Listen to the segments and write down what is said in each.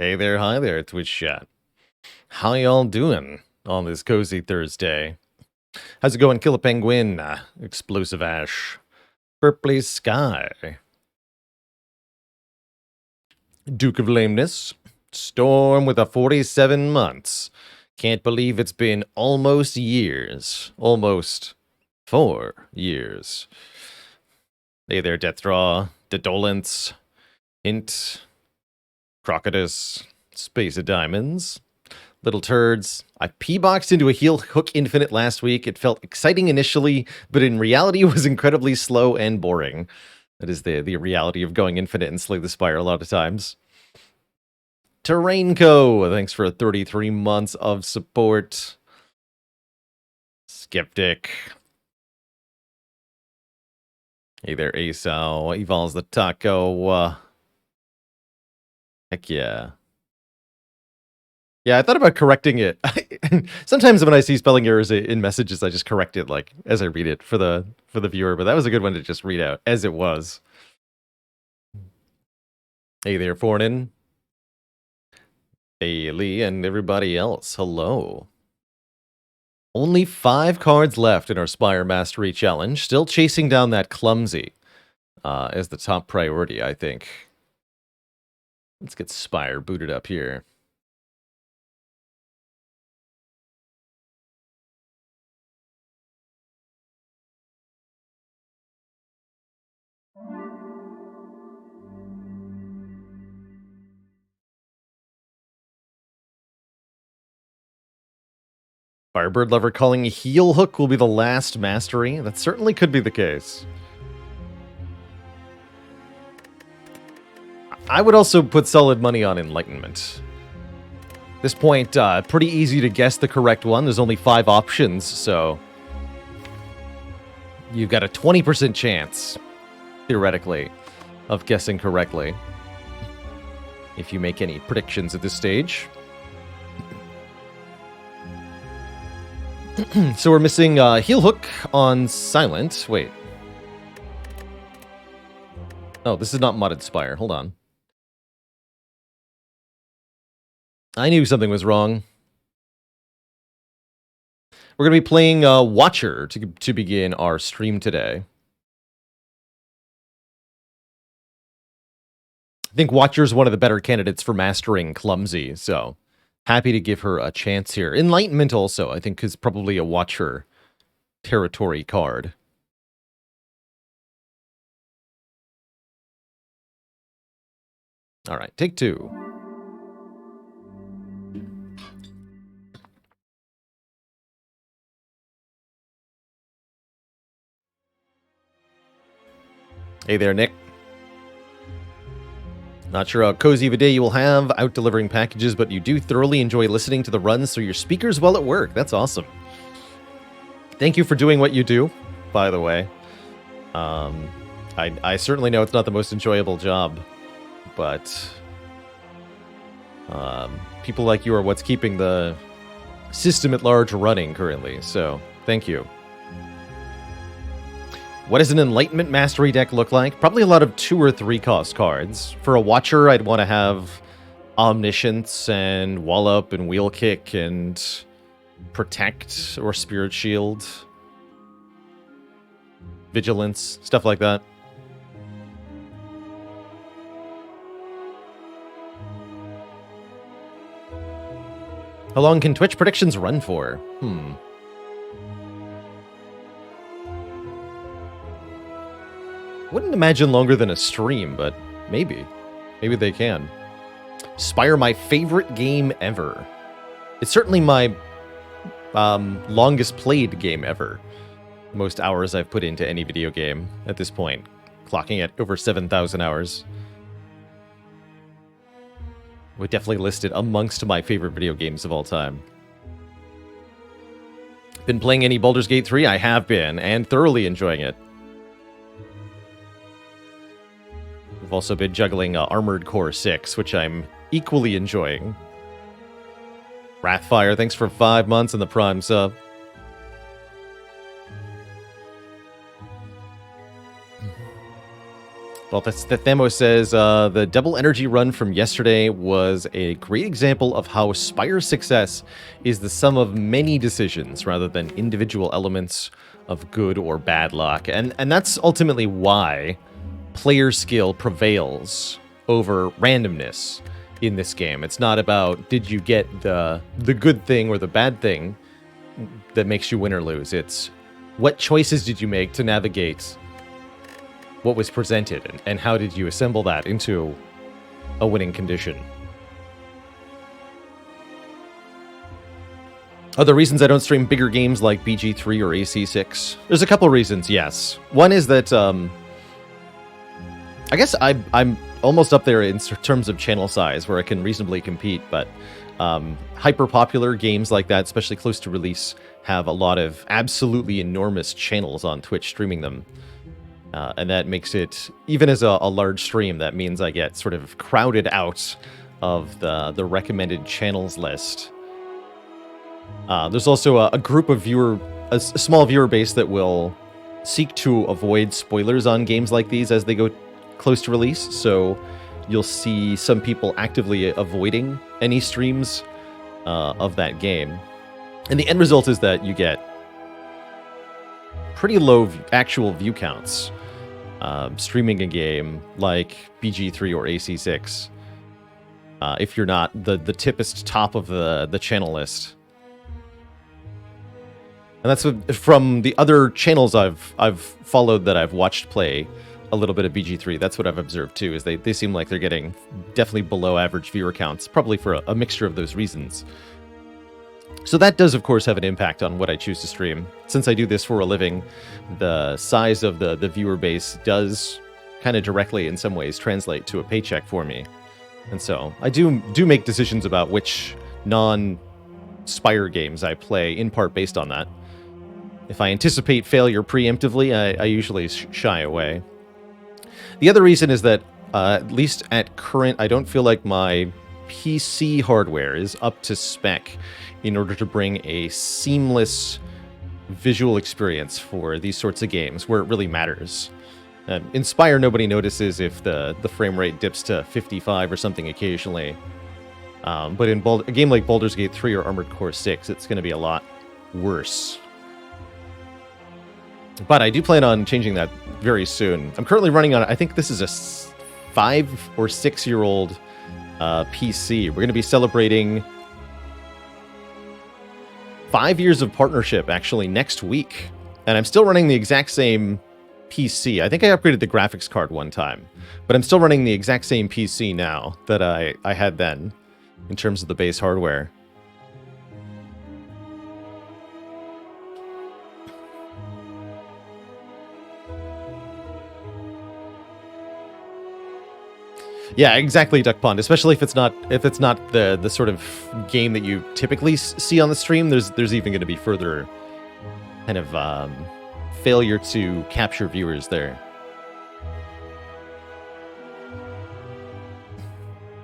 Hey there, hi there, Twitch chat. How y'all doing on this cozy Thursday? How's it going, Kill a Penguin? Explosive Ash. Purpley Sky. Duke of Lameness. Storm with a 47 months. Can't believe it's been almost years. Almost 4 years. Hey there, Deathdraw. Dedolence. Hint. Crocodus. Space of Diamonds. Little turds. I P-boxed into a Heel Hook Infinite last week. It felt exciting initially, but in reality was incredibly slow and boring. That is the reality of going infinite and Slay the Spire a lot of times. Terrainco, thanks for 33 months of support. Skeptic. Hey there, Asao. Evolves the Taco. Heck yeah. Yeah, I thought about correcting it. Sometimes when I see spelling errors in messages, I just correct it like as I read it for the viewer. But that was a good one to just read out as it was. Hey there, Fornin. Hey Lee and everybody else. Hello. Only 5 cards left in our Spire Mastery Challenge. Still chasing down that Clumsy as the top priority, I think. Let's get Spire booted up here. Firebird Lover calling Heel Hook will be the last mastery. That certainly could be the case. I would also put solid money on Enlightenment. At this point, pretty easy to guess the correct one. There's only 5 options, so you've got a 20% chance, theoretically, of guessing correctly if you make any predictions at this stage. So we're missing Heel Hook on Silent. Wait. Oh, this is not Modded Spire. Hold on. I knew something was wrong. We're going to be playing Watcher to begin our stream today. I think Watcher's one of the better candidates for mastering Clumsy, so happy to give her a chance here. Enlightenment also, I think, is probably a Watcher territory card. All right, take 2. Hey there, Nick. Not sure how cozy of a day you will have out delivering packages, but you do thoroughly enjoy listening to the runs through your speakers while at work. That's awesome. Thank you for doing what you do, by the way. I certainly know it's not the most enjoyable job, but people like you are what's keeping the system at large running currently, so thank you. What does an Enlightenment Mastery deck look like? Probably a lot of 2 or 3 cost cards. For a Watcher, I'd want to have Omniscience and Wallop and Wheel Kick and Protect or Spirit Shield. Vigilance, stuff like that. How long can Twitch predictions run for? Wouldn't imagine longer than a stream, but maybe. Maybe they can. Spire, my favorite game ever. It's certainly my longest played game ever. Most hours I've put into any video game at this point. Clocking at over 7,000 hours. Would definitely list it amongst my favorite video games of all time. Been playing any Baldur's Gate 3? I have been, and thoroughly enjoying it. I've also been juggling Armored Core 6, which I'm equally enjoying. Wrathfire, thanks for 5 months in the Prime sub. Well, that's the Themo says the double energy run from yesterday was a great example of how Spire's success is the sum of many decisions rather than individual elements of good or bad luck. And that's ultimately why player skill prevails over randomness in this game. It's not about did you get the good thing or the bad thing that makes you win or lose. It's what choices did you make to navigate what was presented, and how did you assemble that into a winning condition. Other reasons I don't stream bigger games like BG3 or AC6? There's a couple reasons, yes. One is that, I guess I'm almost up there in terms of channel size where I can reasonably compete, but hyper-popular games like that, especially close to release, have a lot of absolutely enormous channels on Twitch streaming them. And that makes it, even as a large stream, that means I get sort of crowded out of the recommended channels list. There's also a group of a small viewer base that will seek to avoid spoilers on games like these as they go close to release. So you'll see some people actively avoiding any streams of that game. And the end result is that you get pretty low actual view counts streaming a game like BG3 or AC6 if you're not the tippest top of the channel list. And that's from the other channels I've followed that I've watched play a little bit of BG3. That's what I've observed too, is they seem like they're getting definitely below average viewer counts, probably for a mixture of those reasons. So that does, of course, have an impact on what I choose to stream. Since I do this for a living, the size of the viewer base does kind of directly, in some ways, translate to a paycheck for me. And so I do make decisions about which non-Spire games I play, in part based on that. If I anticipate failure preemptively, I usually shy away. The other reason is that, at least at current, I don't feel like my PC hardware is up to spec in order to bring a seamless visual experience for these sorts of games where it really matters. In Spire, nobody notices if the frame rate dips to 55 or something occasionally. But in a game like Baldur's Gate 3 or Armored Core 6, it's going to be a lot worse. But I do plan on changing that very soon. I'm currently running on, I think this is a 5 or 6 year old PC. We're going to be celebrating 5 years of partnership, actually, next week. And I'm still running the exact same PC. I think I upgraded the graphics card one time. But I'm still running the exact same PC now that I had then, in terms of the base hardware. Yeah, exactly, Duck Pond. Especially if it's not the sort of game that you typically see on the stream. There's even going to be further kind of failure to capture viewers there.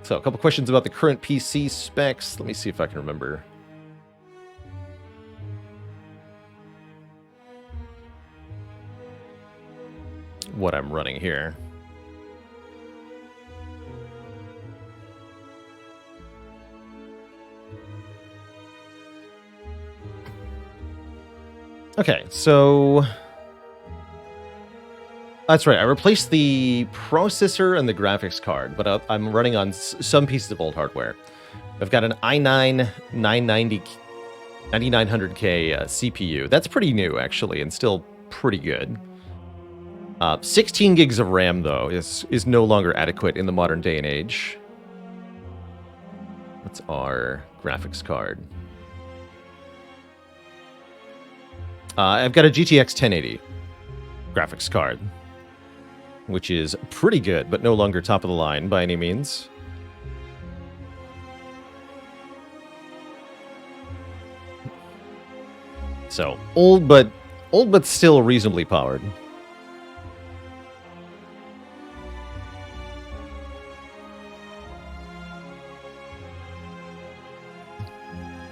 So a couple questions about the current PC specs. Let me see if I can remember. What I'm running here. Okay, so that's right. I replaced the processor and the graphics card, but I'm running on some pieces of old hardware. I've got an i9 9900K CPU. That's pretty new, actually, and still pretty good. 16 gigs of RAM, though, is no longer adequate in the modern day and age. That's our graphics card. I've got a GTX 1080 graphics card, which is pretty good, but no longer top of the line by any means. So, old but still reasonably powered.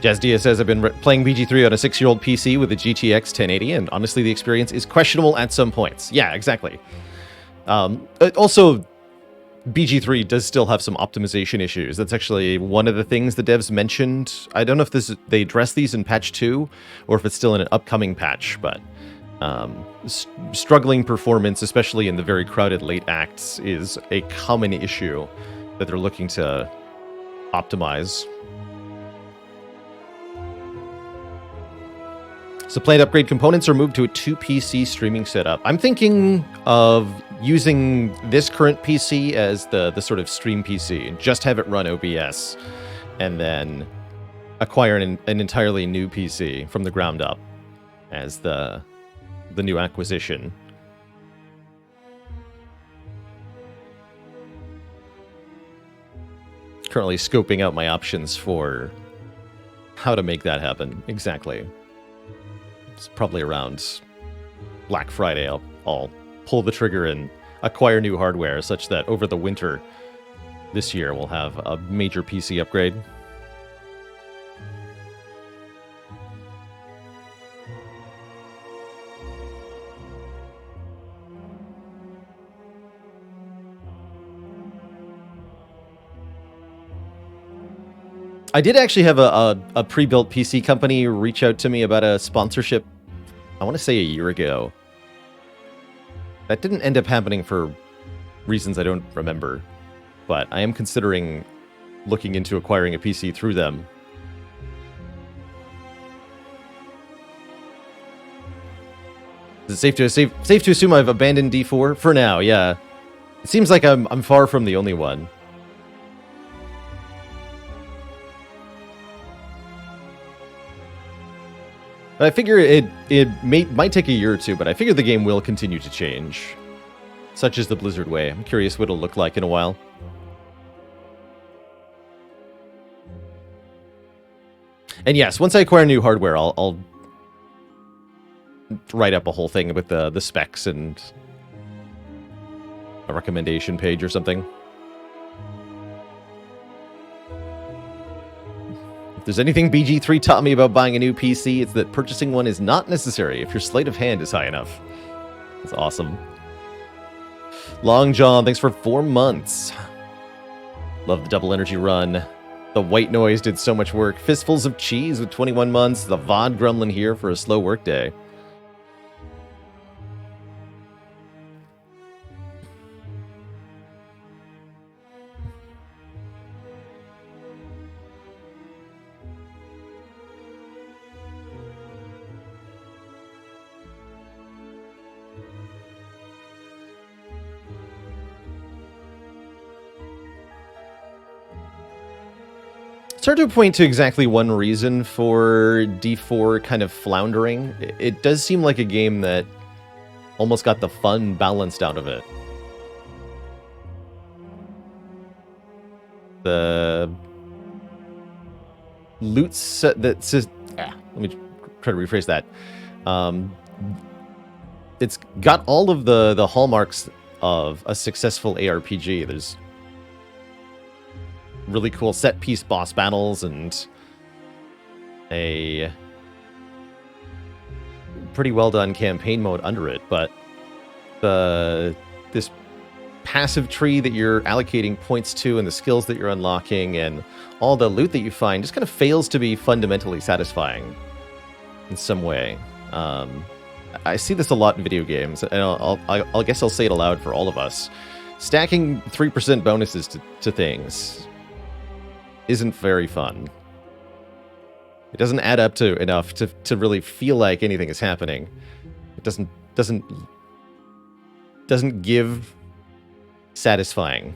Jazz Diaz says, I've been playing BG3 on a 6-year-old PC with a GTX 1080, and honestly, the experience is questionable at some points. Yeah, exactly. Also, BG3 does still have some optimization issues. That's actually one of the things the devs mentioned. I don't know if they address these in patch 2 or if it's still in an upcoming patch, but struggling performance, especially in the very crowded late acts, is a common issue that they're looking to optimize. So planned upgrade components are moved to a 2-PC streaming setup. I'm thinking of using this current PC as the sort of stream PC, just have it run OBS, and then acquire an entirely new PC from the ground up as the new acquisition. Currently scoping out my options for how to make that happen exactly. It's probably around Black Friday I'll pull the trigger and acquire new hardware such that over the winter this year we'll have a major PC upgrade. I did actually have a pre-built PC company reach out to me about a sponsorship, I want to say a year ago. That didn't end up happening for reasons I don't remember, but I am considering looking into acquiring a PC through them. Is it safe to assume I've abandoned D4 for now? Yeah, it seems like I'm far from the only one. I figure it might take a year or two, but I figure the game will continue to change. Such is the Blizzard way. I'm curious what it'll look like in a while. And yes, once I acquire new hardware, I'll write up a whole thing with the specs and a recommendation page or something. If there's anything BG3 taught me about buying a new PC, it's that purchasing one is not necessary if your sleight of hand is high enough. That's awesome. Long John, thanks for 4 months. Love the double energy run. The white noise did so much work. Fistfuls of cheese with 21 months. The VOD gremlin here for a slow work day. It's hard to point to exactly one reason for D4 kind of floundering. It does seem like a game that almost got the fun balanced out of it. The loot set that says... let me try to rephrase that. It's got all of the hallmarks of a successful ARPG. There's really cool set-piece boss battles and a pretty well-done campaign mode under it, but this passive tree that you're allocating points to and the skills that you're unlocking and all the loot that you find just kind of fails to be fundamentally satisfying in some way. I see this a lot in video games, and I guess I'll say it aloud for all of us. Stacking 3% bonuses to things isn't very fun. It doesn't add up to enough to really feel like anything is happening. It doesn't give satisfying.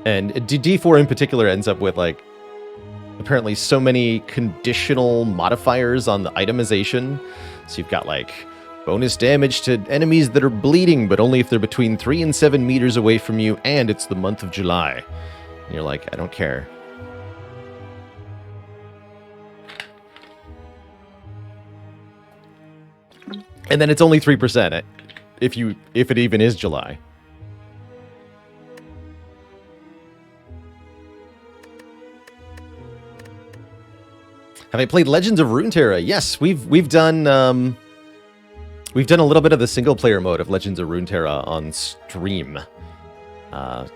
And D4 in particular ends up with, like, apparently so many conditional modifiers on the itemization. So you've got, like, bonus damage to enemies that are bleeding, but only if they're between 3 and 7 meters away from you, and it's the month of July. And you're like, I don't care. And then it's only 3% if it even is July. Have I played Legends of Runeterra? Yes, we've done a little bit of the single player mode of Legends of Runeterra on stream.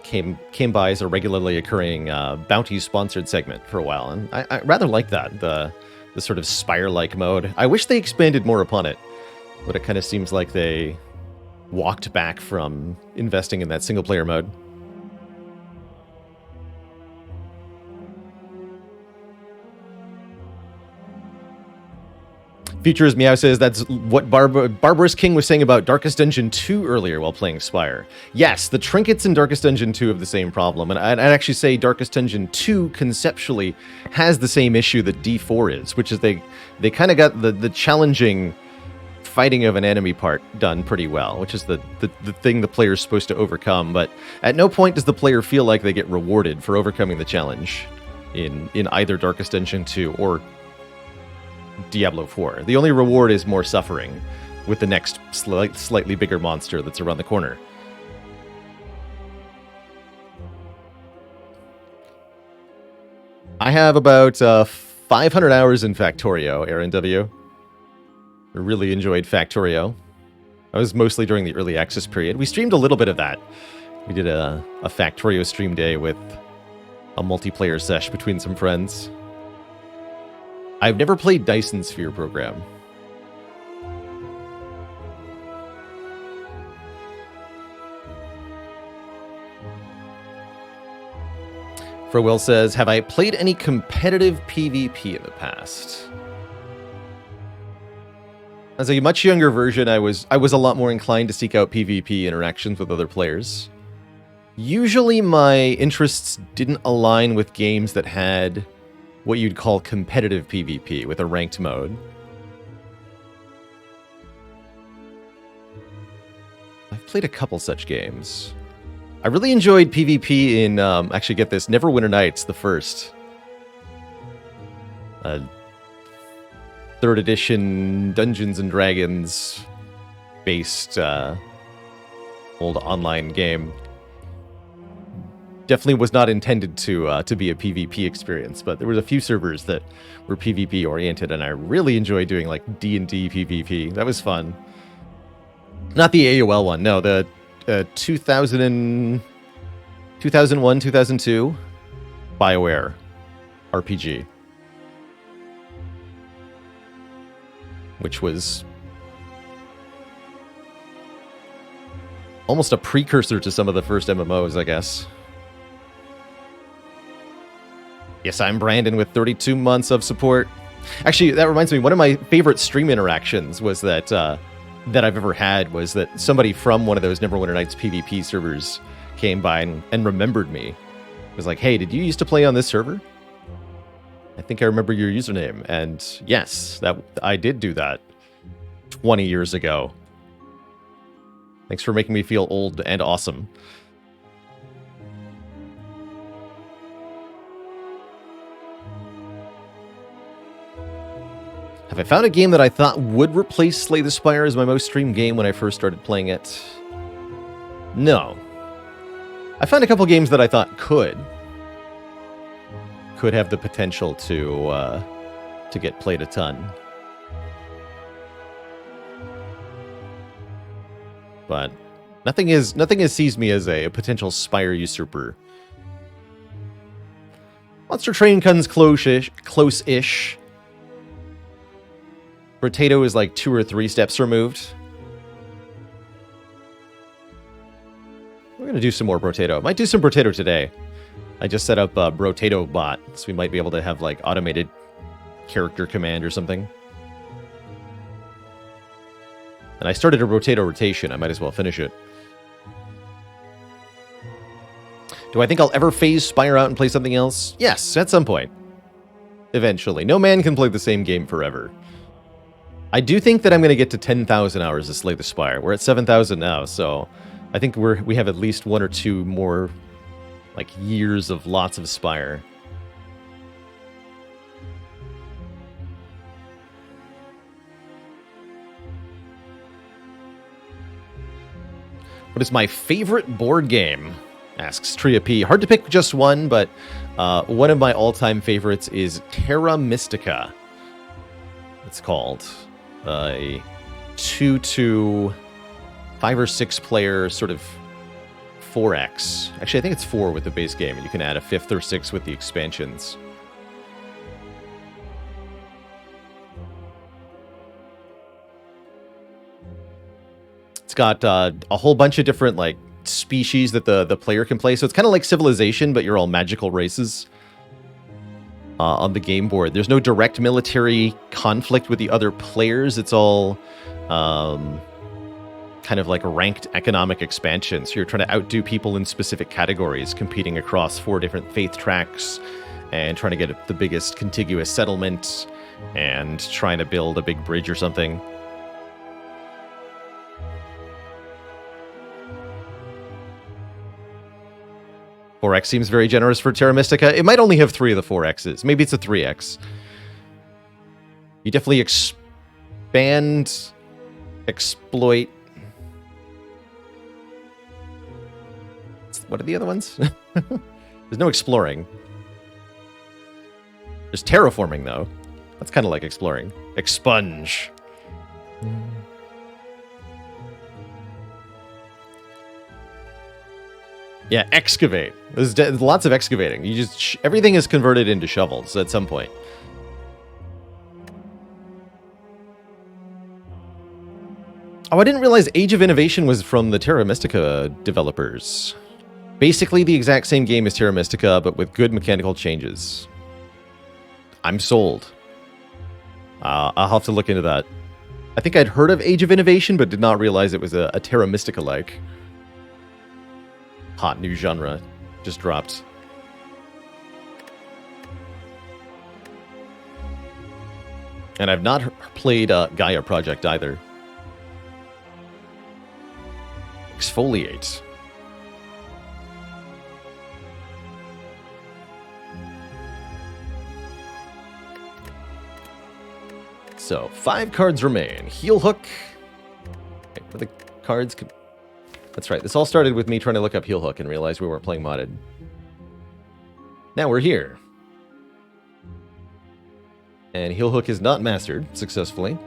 Came by as a regularly occurring bounty sponsored segment for a while, and I rather like that, the sort of Spire-like mode. I wish they expanded more upon it, but it kind of seems like they walked back from investing in that single player mode. Futures Meow says that's what Barbarous King was saying about Darkest Dungeon 2 earlier while playing Spire. Yes, the trinkets in Darkest Dungeon 2 have the same problem, and I'd actually say Darkest Dungeon 2 conceptually has the same issue that D4 is, which is they kind of got the challenging fighting of an enemy part done pretty well, which is the thing the player's supposed to overcome, but at no point does the player feel like they get rewarded for overcoming the challenge in either Darkest Dungeon 2 or Diablo 4. The only reward is more suffering with the next slightly bigger monster that's around the corner. I have about 500 hours in Factorio, Aaron W. I really enjoyed Factorio. I was mostly during the early access period. We streamed a little bit of that. We did a Factorio stream day with a multiplayer sesh between some friends. I've never played Dyson Sphere Program. For Will says, have I played any competitive PvP in the past? As a much younger version, I was a lot more inclined to seek out PvP interactions with other players. Usually my interests didn't align with games that had what you'd call competitive PvP with a ranked mode. I've played a couple such games. I really enjoyed PvP in, actually get this, Neverwinter Nights, the first. 3rd edition Dungeons and Dragons based old online game. Definitely was not intended to be a PvP experience, but there was a few servers that were PvP oriented, and I really enjoyed doing like D&D PvP. That was fun. Not the AOL one, no, the 2001, 2002 BioWare RPG, which was almost a precursor to some of the first MMOs, I guess. Yes, I'm Brandon with 32 months of support. Actually, that reminds me, one of my favorite stream interactions was that that I've ever had was that somebody from one of those Neverwinter Nights PvP servers came by and remembered me. It was like, hey, did you used to play on this server? I think I remember your username. And yes, that I did do that 20 years ago. Thanks for making me feel old and awesome. Have I found a game that I thought would replace Slay the Spire as my most streamed game when I first started playing it? No. I found a couple games that I thought could have the potential to get played a ton. But nothing has seized me as a potential Spire usurper. Monster Train comes close-ish. Brotato is like 2 or 3 steps removed. We're going to do some more Brotato. Might do some Brotato today. I just set up a Brotato bot, so we might be able to have like automated character command or something. And I started a Brotato rotation. I might as well finish it. Do I think I'll ever phase Spire out and play something else? Yes, at some point. Eventually. No man can play the same game forever. I do think that I'm going to get to 10,000 hours to Slay the Spire. We're at 7,000 now, so I think we have at least 1 or 2 more like years of lots of Spire. What is my favorite board game? Asks Tria P. Hard to pick just one, but one of my all-time favorites is Terra Mystica. it's called a 2 to 5 or 6 player sort of 4X. Actually, I think it's 4 with the base game, and you can add a 5th or 6th with the expansions. It's got a whole bunch of different like species that the player can play. So it's kind of like Civilization, but you're all magical races on the game board. There's no direct military conflict with the other players. It's all kind of like ranked economic expansion. So you're trying to outdo people in specific categories, competing across 4 different faith tracks and trying to get the biggest contiguous settlement and trying to build a big bridge or something. 4X seems very generous for Terra Mystica. It might only have 3 of the 4Xs. Maybe it's a 3X. You definitely expand, exploit. What are the other ones? There's no exploring. There's terraforming, though. That's kind of like exploring. Expunge. Yeah, excavate. There's lots of excavating. You just everything is converted into shovels at some point. Oh, I didn't realize Age of Innovation was from the Terra Mystica developers. Basically the exact same game as Terra Mystica, but with good mechanical changes. I'm sold. I'll have to look into that. I think I'd heard of Age of Innovation, but did not realize it was a Terra Mystica-like. Hot new genre just dropped. And I've not played Gaia Project either. Exfoliate. So, 5 cards remain. Heel Hook. Okay, where the cards could... That's right. This all started with me trying to look up Heel Hook and realize we weren't playing modded. Now we're here. And Heel Hook is not mastered successfully.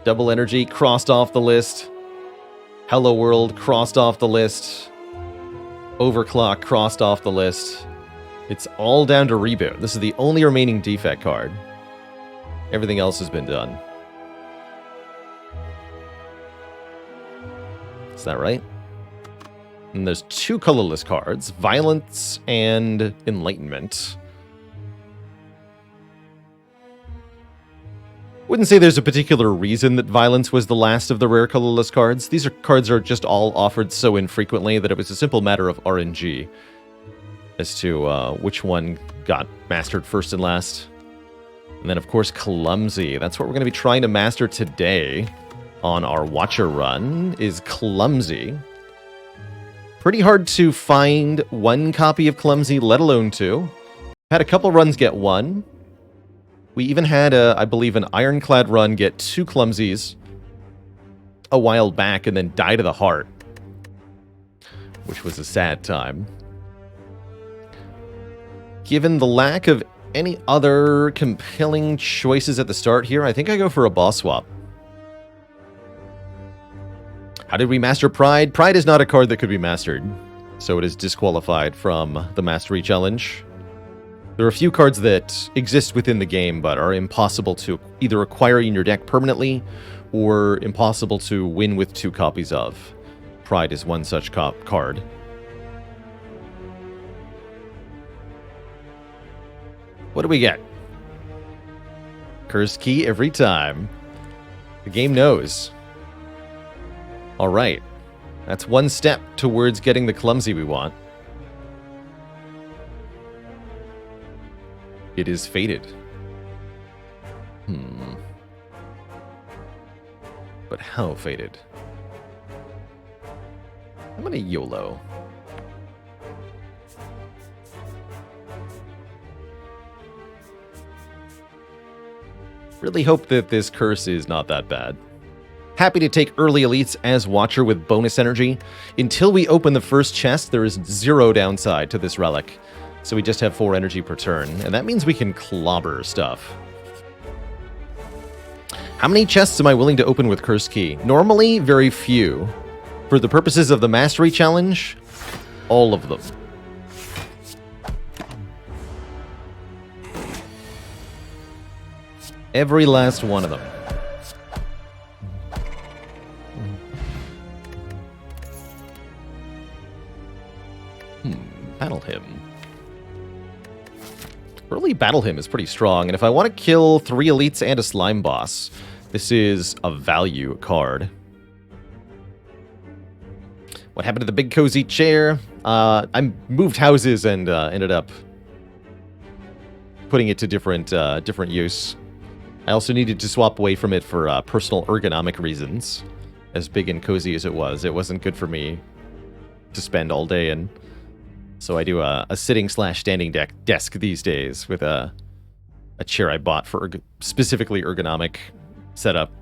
Double Energy crossed off the list. Hello World crossed off the list. Overclock crossed off the list. It's all down to Reboot. This is the only remaining defect card. Everything else has been done. Is that right? And there's 2 colorless cards, Violence and Enlightenment. Wouldn't say there's a particular reason that Violence was the last of the rare colorless cards. These cards are just all offered so infrequently that it was a simple matter of RNG as to which one got mastered first and last. And then, of course, Clumsy. That's what we're going to be trying to master today on our Watcher run, is Clumsy. Pretty hard to find 1 copy of Clumsy, let alone 2. Had a couple runs get 1. We even had, I believe, an Ironclad run get 2 Clumsies a while back and then die to the heart, which was a sad time. Given the lack of any other compelling choices at the start here, I think I go for a boss swap. How did we master Pride? Pride is not a card that could be mastered, so it is disqualified from the Mastery Challenge. There are a few cards that exist within the game, but are impossible to either acquire in your deck permanently, or impossible to win with 2 copies of. Pride is one such card. What do we get? Cursed Key every time. The game knows. Alright. That's 1 step towards getting the Clumsy we want. It is fated. But how fated? I'm gonna YOLO. Really hope that this curse is not that bad. Happy to take early elites as Watcher with bonus energy. Until we open the first chest, there is 0 downside to this relic. So we just have 4 energy per turn, and that means we can clobber stuff. How many chests am I willing to open with Curse Key? Normally, very few. For the purposes of the Mastery Challenge, all of them. Every last one of them. Battle Hymn. Early Battle Hymn is pretty strong, and if I want to kill 3 elites and a slime boss, this is a value card. What happened to the big cozy chair? I moved houses and ended up putting it to different use. I also needed to swap away from it for personal ergonomic reasons. As big and cozy as it wasn't good for me to spend all day in. So I do a sitting/standing desk these days with a chair I bought for specifically ergonomic setup.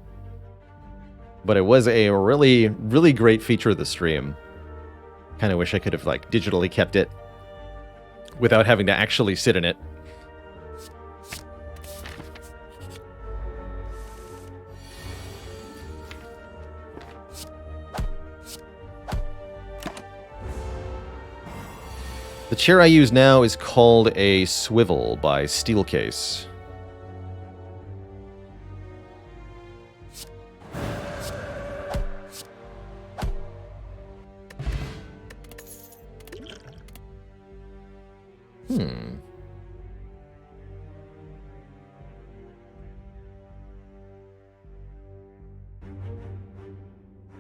But it was a really, really great feature of the stream. Kind of wish I could have like digitally kept it without having to actually sit in it. The chair I use now is called a swivel by Steelcase.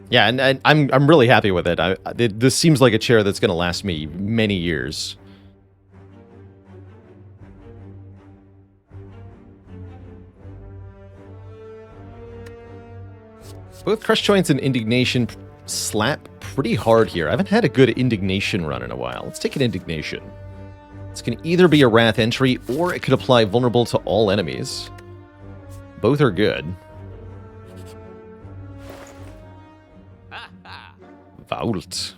Yeah, and I'm really happy with it. This seems like a chair that's going to last me many years. Both Crush Joints and Indignation slap pretty hard here. I haven't had a good Indignation run in a while. Let's take an Indignation. This can either be a Wrath entry, or it could apply vulnerable to all enemies. Both are good. Vault.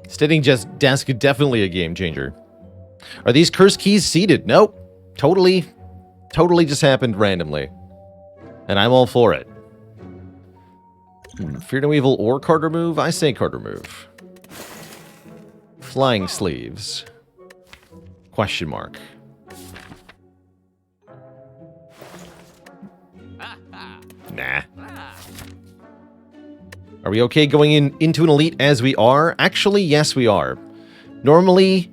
Standing desk definitely a game changer. Are these curse keys seeded? Nope. Totally just happened randomly. And I'm all for it. Fear no evil or card remove? I say card remove. Flying sleeves. Question mark. Nah. Are we okay going into an elite as we are? Actually, yes, we are. Normally,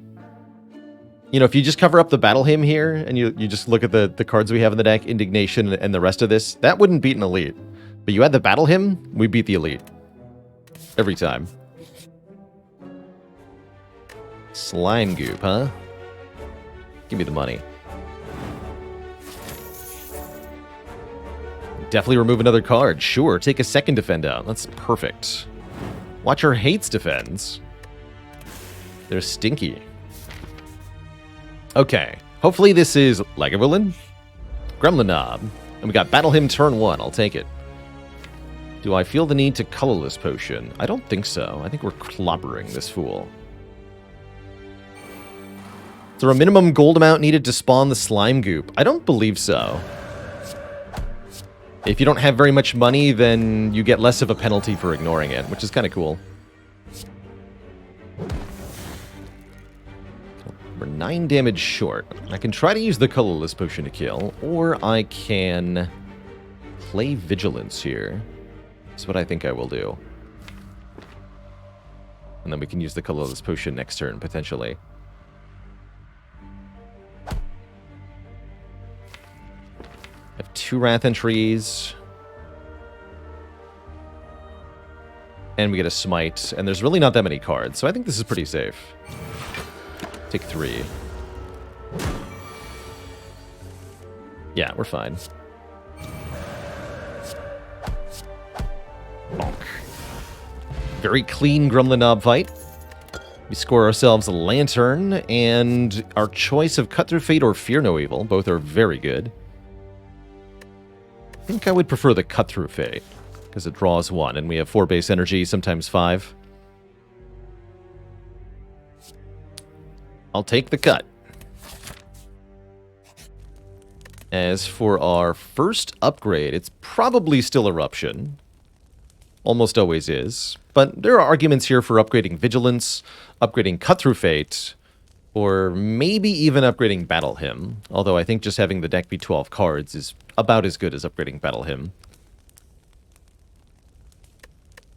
you know, if you just cover up the battle hymn here and you just look at the cards we have in the deck, Indignation and the rest of this, that wouldn't beat an elite. But you add the battle hymn, we beat the elite. Every time. Slime goop, huh? Give me the money. Definitely remove another card. Sure, take a second defend out. That's perfect. Watcher hates defends. They're stinky. Okay. Hopefully this is Lagavulin, Gremlin Knob, and we got Battle Hymn turn 1. I'll take it. Do I feel the need to Colorless Potion? I don't think so. I think we're clobbering this fool. Is there a minimum gold amount needed to spawn the slime goop? I don't believe so. If you don't have very much money, then you get less of a penalty for ignoring it, which is kind of cool. We're 9 damage short. I can try to use the Colorless Potion to kill, or I can play Vigilance here. That's what I think I will do. And then we can use the Colorless Potion next turn, potentially. I have 2 Wrath entries. And we get a Smite. And there's really not that many cards, so I think this is pretty safe. Take 3. Yeah, we're fine. Bonk. Very clean Gremlin Knob fight. We score ourselves a Lantern, and our choice of Cut Through Fate or Fear No Evil. Both are very good. think I would prefer the Cut-Through Fate, because it draws 1, and we have 4 base energy, sometimes 5. I'll take the cut. As for our first upgrade, it's probably still Eruption. Almost always is. But there are arguments here for upgrading Vigilance, upgrading Cut-Through Fate, or maybe even upgrading Battle Hymn. Although I think just having the deck be 12 cards is about as good as upgrading Battle Hymn.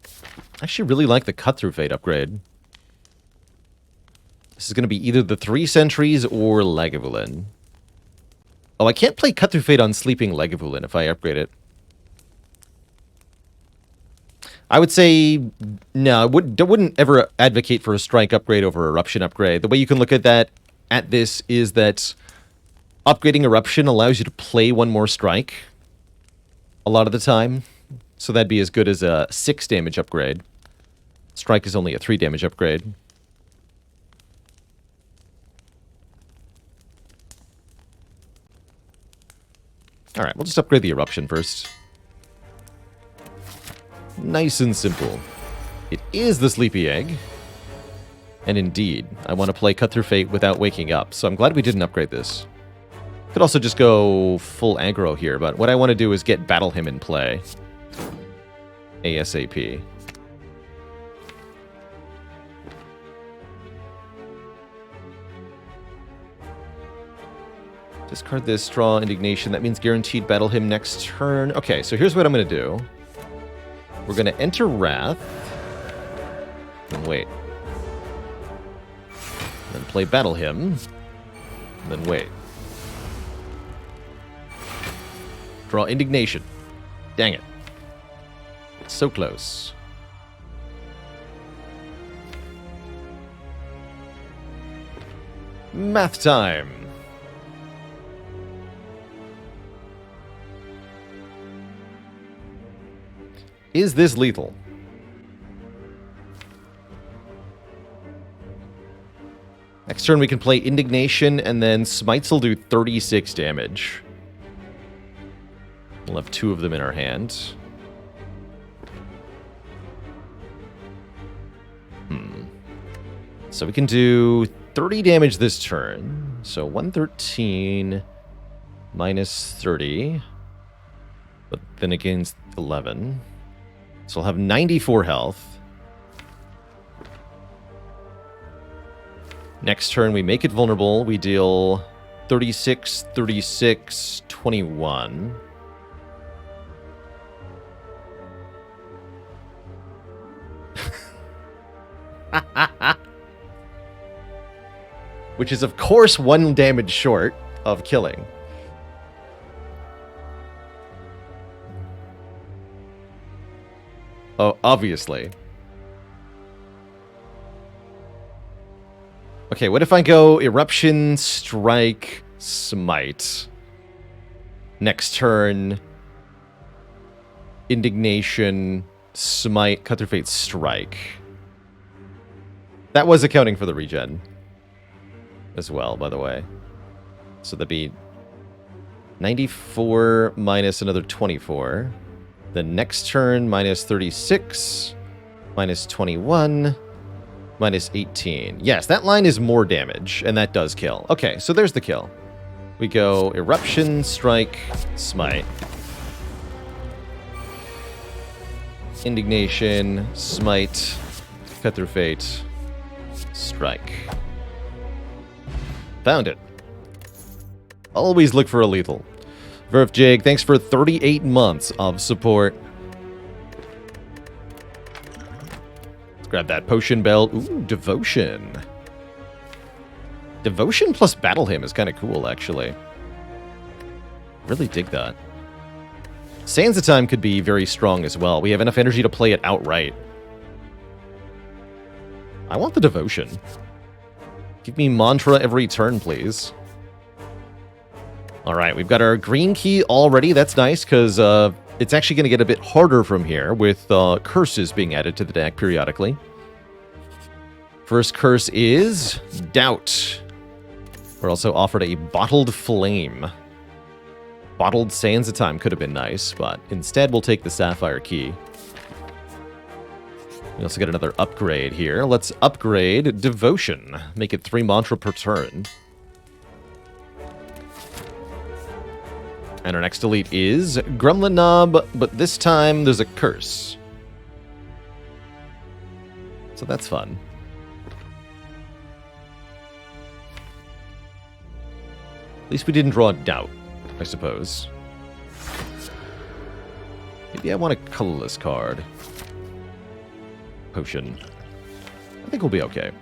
I actually really like the Cut-Through Fate upgrade. This is going to be either the 3 Sentries or Lagavulin. Oh, I can't play Cut-Through Fate on Sleeping Lagavulin if I upgrade it. I would say, no, I wouldn't ever advocate for a Strike upgrade over Eruption upgrade. The way you can look at this is that upgrading Eruption allows you to play 1 more Strike a lot of the time. So that'd be as good as a 6 damage upgrade. Strike is only a 3 damage upgrade. Alright, we'll just upgrade the Eruption first. Nice and simple. It is the Sleepy Egg. And indeed, I want to play Cut-Through Fate without waking up, so I'm glad we didn't upgrade this. Could also just go full aggro here, but what I want to do is get Battle Hymn in play. ASAP. Discard this, draw Indignation. That means guaranteed Battle Hymn next turn. Okay, so here's what I'm going to do. We're going to enter Wrath. And wait. Then play Battle Hymn. And then wait. Draw Indignation. Dang it. It's so close. Math time. Is this lethal? Next turn we can play Indignation, and then Smites will do 36 damage. We'll have 2 of them in our hand. So we can do 30 damage this turn. So 113 minus 30. But then against 11. So I'll have 94 health. Next turn, we make it vulnerable. We deal 36, 36, 21. Which is, of course, 1 damage short of killing. Oh, obviously. Okay, what if I go Eruption, Strike, Smite? Next turn, Indignation, Smite, Cut-Through Fate, Strike. That was accounting for the regen as well, by the way. So that'd be 94 minus another 24. The next turn, minus 36, minus 21, minus 18. Yes, that line is more damage, and that does kill. Okay, so there's the kill. We go Eruption, Strike, Smite. Indignation, Smite, Cut-Through Fate, Strike. Found it. Always look for a lethal. Verf Jig, thanks for 38 months of support. Let's grab that potion belt. Ooh, Devotion. Devotion plus Battle Hymn is kind of cool, actually. Really dig that. Sands of Time could be very strong as well. We have enough energy to play it outright. I want the Devotion. Give me Mantra every turn, please. Alright, we've got our green key already. That's nice, because it's actually going to get a bit harder from here with curses being added to the deck periodically. First curse is Doubt. We're also offered a Bottled Flame. Bottled Sands of Time could have been nice, but instead we'll take the Sapphire Key. We also get another upgrade here. Let's upgrade Devotion. Make it 3 mantra per turn. And our next elite is Gremlin Knob, but this time there's a curse. So that's fun. At least we didn't draw a Doubt, I suppose. Maybe I want a colorless card. Potion. I think we'll be okay.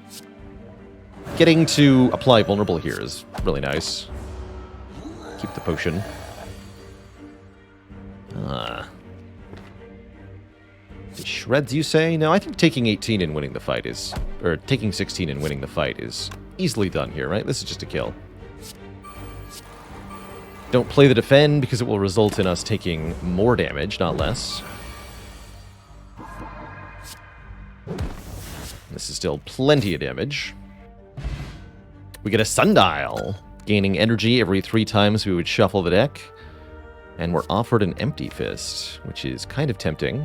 Getting to apply Vulnerable here is really nice. Keep the potion. It shreds, you say? No, I think taking 18 and winning the fight is... Or taking 16 and winning the fight is easily done here, right? This is just a kill. Don't play the defend because it will result in us taking more damage, not less. This is still plenty of damage. We get a Sundial, gaining energy every 3 times we would shuffle the deck. And we're offered an Empty Fist, which is kind of tempting.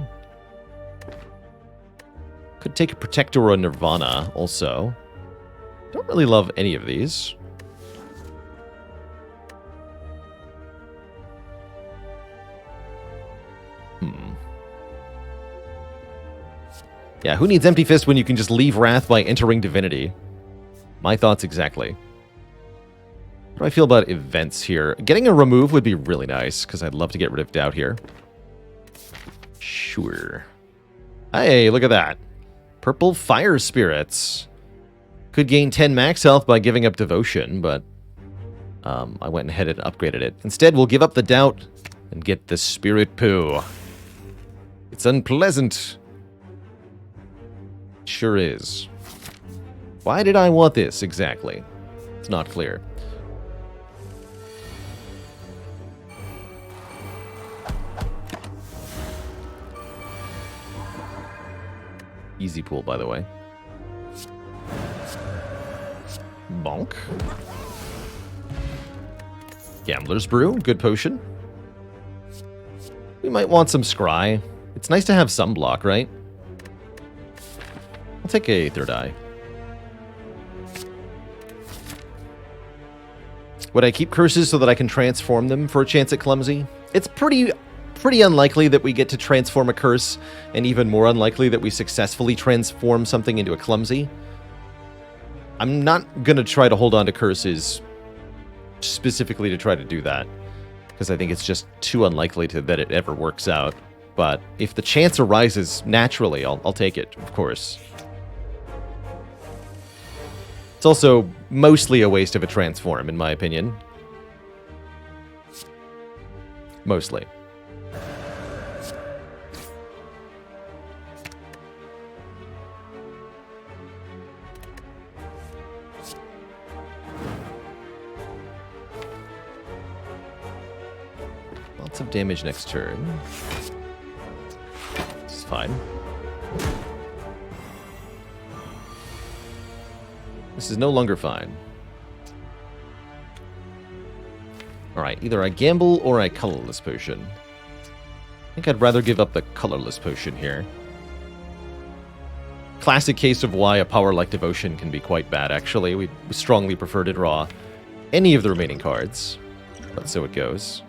Could take a Protector or a Nirvana also. Don't really love any of these. Yeah, who needs Empty Fist when you can just leave Wrath by entering Divinity? My thoughts exactly. How do I feel about events here? Getting a remove would be really nice, because I'd love to get rid of Doubt here. Sure. Hey, look at that. Purple Fire Spirits. Could gain 10 max health by giving up Devotion, but I went ahead and upgraded it. Instead, we'll give up the Doubt and get the Spirit Poo. It's unpleasant. Sure is. Why did I want this exactly? It's not clear. Easy pool, by the way. Bonk. Gambler's Brew, good potion. We might want some Scry. It's nice to have some block, right? I'll take a 3rd eye. Would I keep curses so that I can transform them for a chance at Clumsy? It's pretty unlikely that we get to transform a curse, and even more unlikely that we successfully transform something into a Clumsy. I'm not going to try to hold on to curses specifically to try to do that, because I think it's just too unlikely that it ever works out. But if the chance arises naturally, I'll take it, of course. It's also mostly a waste of a transform, in my opinion. Mostly. Lots of damage next turn. This is fine. This is no longer fine. Alright, either I gamble or I colorless potion. I think I'd rather give up the colorless potion here. Classic case of why a power like Devotion can be quite bad, actually. We strongly prefer to draw any of the remaining cards, but so it goes.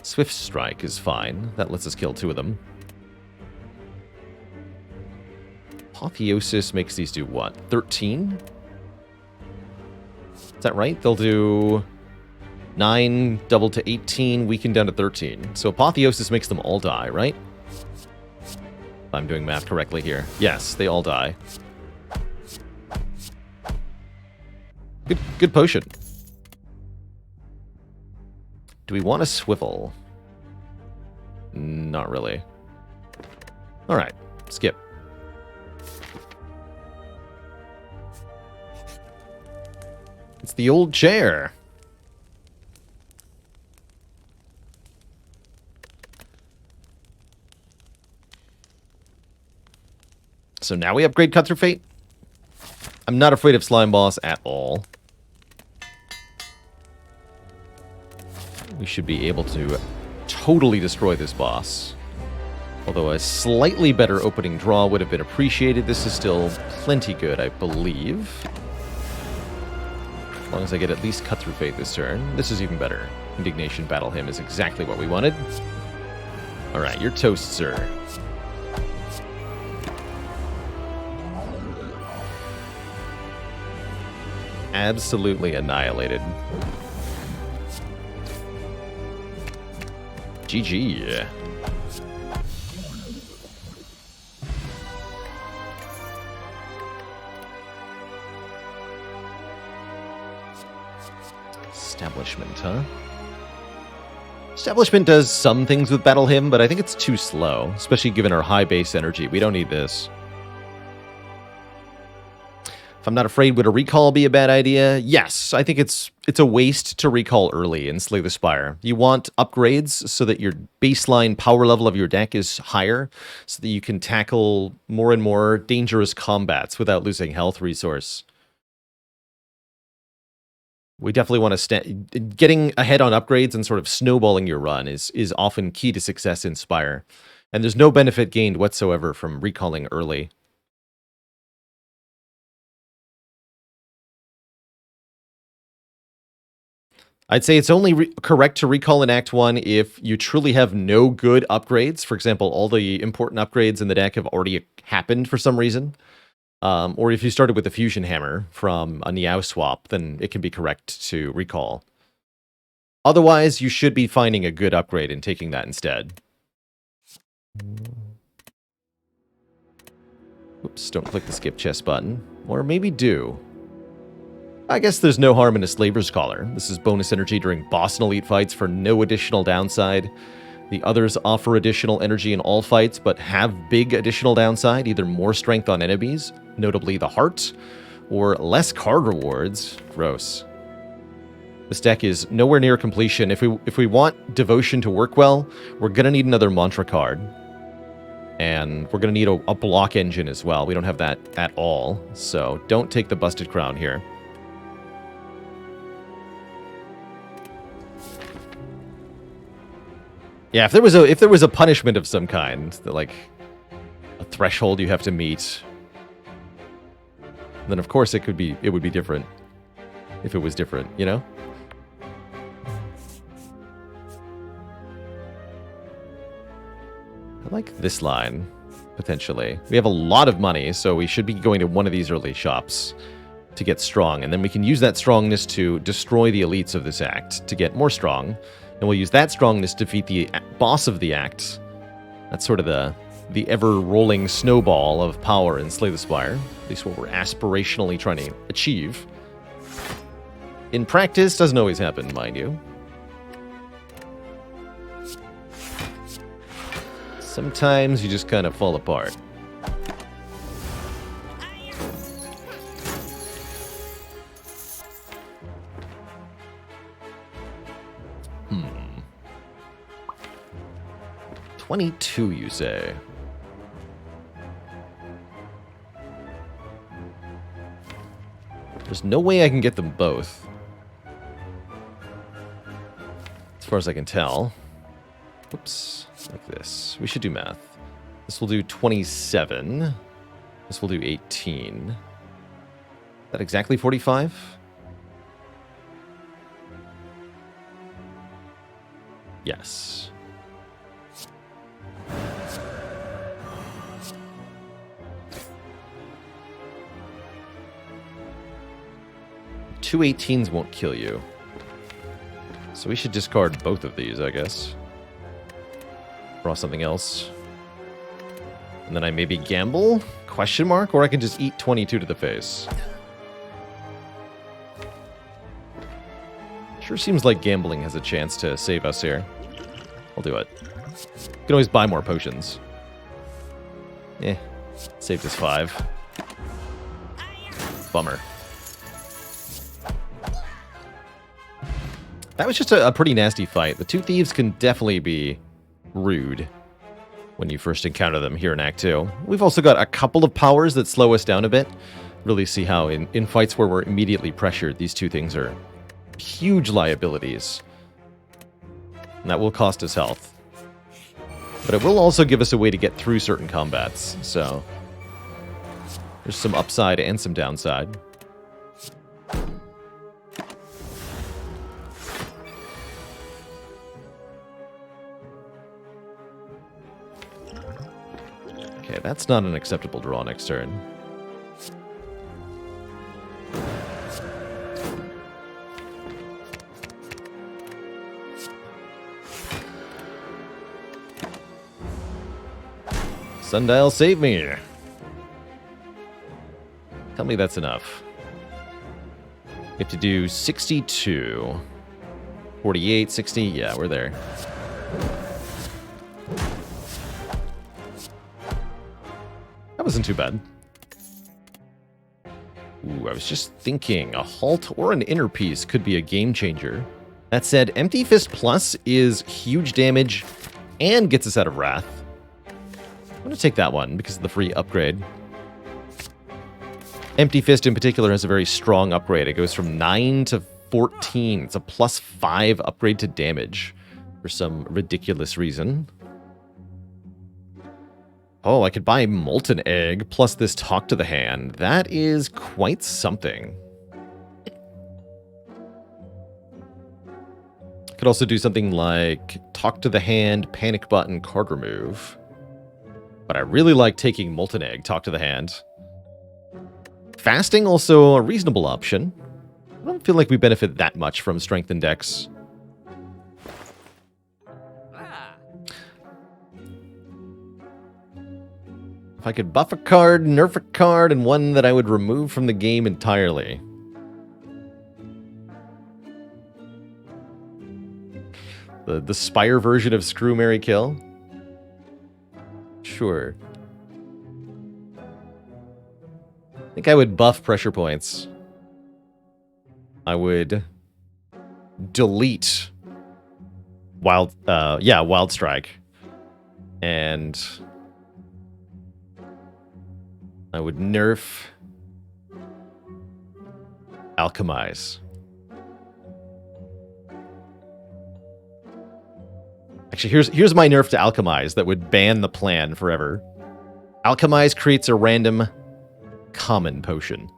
Swift Strike is fine. That lets us kill 2 of them. Apotheosis makes these do what? 13? Is that right? They'll do 9 double to 18, weaken down to 13. So Apotheosis makes them all die, right? If I'm doing math correctly here. Yes, they all die. Good potion. Do we want a swivel? Not really. Alright, skip. It's the old chair. So now we upgrade Cut Through Fate? I'm not afraid of Slime Boss at all. We should be able to totally destroy this boss. Although a slightly better opening draw would have been appreciated. This is still plenty good, I believe. As long as I get at least Cut Through Fate this turn. This is even better. Indignation Battle Hymn is exactly what we wanted. Alright, you're toast, sir. Absolutely annihilated. GG. Establishment, huh? Establishment does some things with Battle Hymn, but I think it's too slow, especially given our high base energy. We don't need this. If I'm not afraid, would a recall be a bad idea? Yes, I think it's a waste to recall early in Slay the Spire. You want upgrades so that your baseline power level of your deck is higher, so that you can tackle more and more dangerous combats without losing health resource. We definitely want to getting ahead on upgrades and sort of snowballing your run is often key to success in Spire. And there's no benefit gained whatsoever from recalling early. I'd say it's only correct to recall in Act 1 if you truly have no good upgrades. For example, all the important upgrades in the deck have already happened for some reason. Or if you started with the Fusion Hammer from a Niao swap, then it can be correct to recall. Otherwise, you should be finding a good upgrade and taking that instead. Oops, don't click the skip chest button. Or maybe do. I guess there's no harm in a Slaver's Collar. This is bonus energy during boss and elite fights for no additional downside. The others offer additional energy in all fights, but have big additional downside, either more strength on enemies, notably the heart, or less card rewards. Gross. This deck is nowhere near completion. If we want Devotion to work well, we're going to need another Mantra card. And we're going to need a block engine as well. We don't have that at all, so don't take the Busted Crown here. Yeah, if there was a punishment of some kind, like a threshold you have to meet, then of course it would be different. If it was different, you know? I like this line, potentially. We have a lot of money, so we should be going to one of these early shops to get strong, and then we can use that strongness to destroy the elites of this act to get more strong. And we'll use that strongness to defeat the boss of the act. That's sort of the ever-rolling snowball of power in Slay the Spire. At least what we're aspirationally trying to achieve. In practice, doesn't always happen, mind you. Sometimes you just kind of fall apart. 22, you say? There's no way I can get them both. As far as I can tell. Whoops. Like this. We should do math. This will do 27. This will do 18. Is that exactly 45? Yes. 2 18s won't kill you. So we should discard both of these, I guess. Draw something else. And then I maybe gamble? Question mark? Or I can just eat 22 to the face. Sure seems like gambling has a chance to save us here. I'll do it. You can always buy more potions. Saved us 5. Bummer. That was just a pretty nasty fight. The 2 thieves can definitely be rude when you first encounter them here in Act 2. We've also got a couple of powers that slow us down a bit. Really see how in fights where we're immediately pressured, these 2 things are huge liabilities. And that will cost us health. But it will also give us a way to get through certain combats, so there's some upside and some downside. Okay, that's not an acceptable draw next turn. Sundial, save me! Tell me that's enough. We have to do 62. 48, 60, yeah, we're there. That wasn't too bad. Ooh, I was just thinking, a halt or an inner piece could be a game changer. That said, Empty Fist Plus is huge damage and gets us out of Wrath. I'm going to take that one because of the free upgrade. Empty Fist in particular has a very strong upgrade. It goes from 9 to 14. It's a +5 upgrade to damage for some ridiculous reason. Oh, I could buy Molten Egg plus this Talk to the Hand. That is quite something. I could also do something like Talk to the Hand, Panic Button, card remove. But I really like taking Molten Egg, Talk to the Hand. Fasting, also a reasonable option. I don't feel like we benefit that much from Strength and Dex. If I could buff a card, nerf a card, and one that I would remove from the game entirely. The Spire version of Screw, Marry, Kill? Sure. I think I would buff pressure points. I would delete Wild Strike. And I would nerf Alchemize. Actually, here's my nerf to Alchemize that would ban the plan forever. Alchemize creates a random common potion.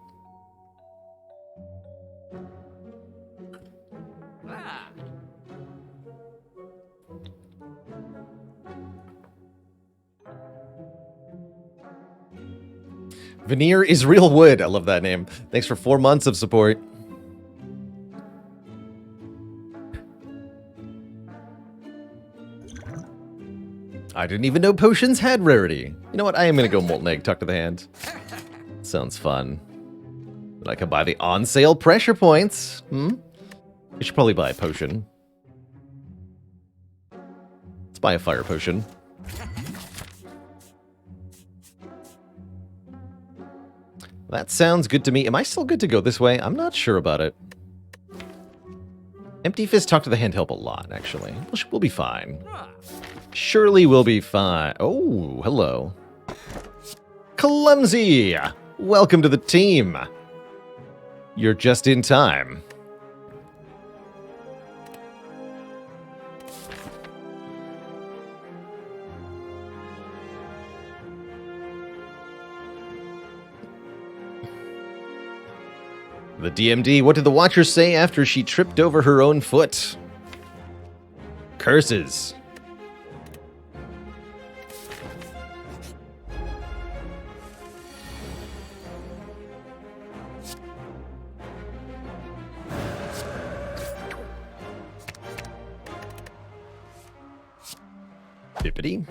Veneer is real wood. I love that name. Thanks for 4 months of support. I didn't even know potions had rarity. You know what? I am going to go Molten Egg, Talk to the Hand. Sounds fun. But I can buy the on-sale pressure points. We should probably buy a potion. Let's buy a fire potion. That sounds good to me. Am I still good to go this way? I'm not sure about it. Empty Fist, Talk to the Hand help a lot, actually. We'll be fine. Surely we'll be fine. Oh, hello. Clumsy! Welcome to the team. You're just in time. The DMD, what did the Watcher say after she tripped over her own foot? Curses. Bippity.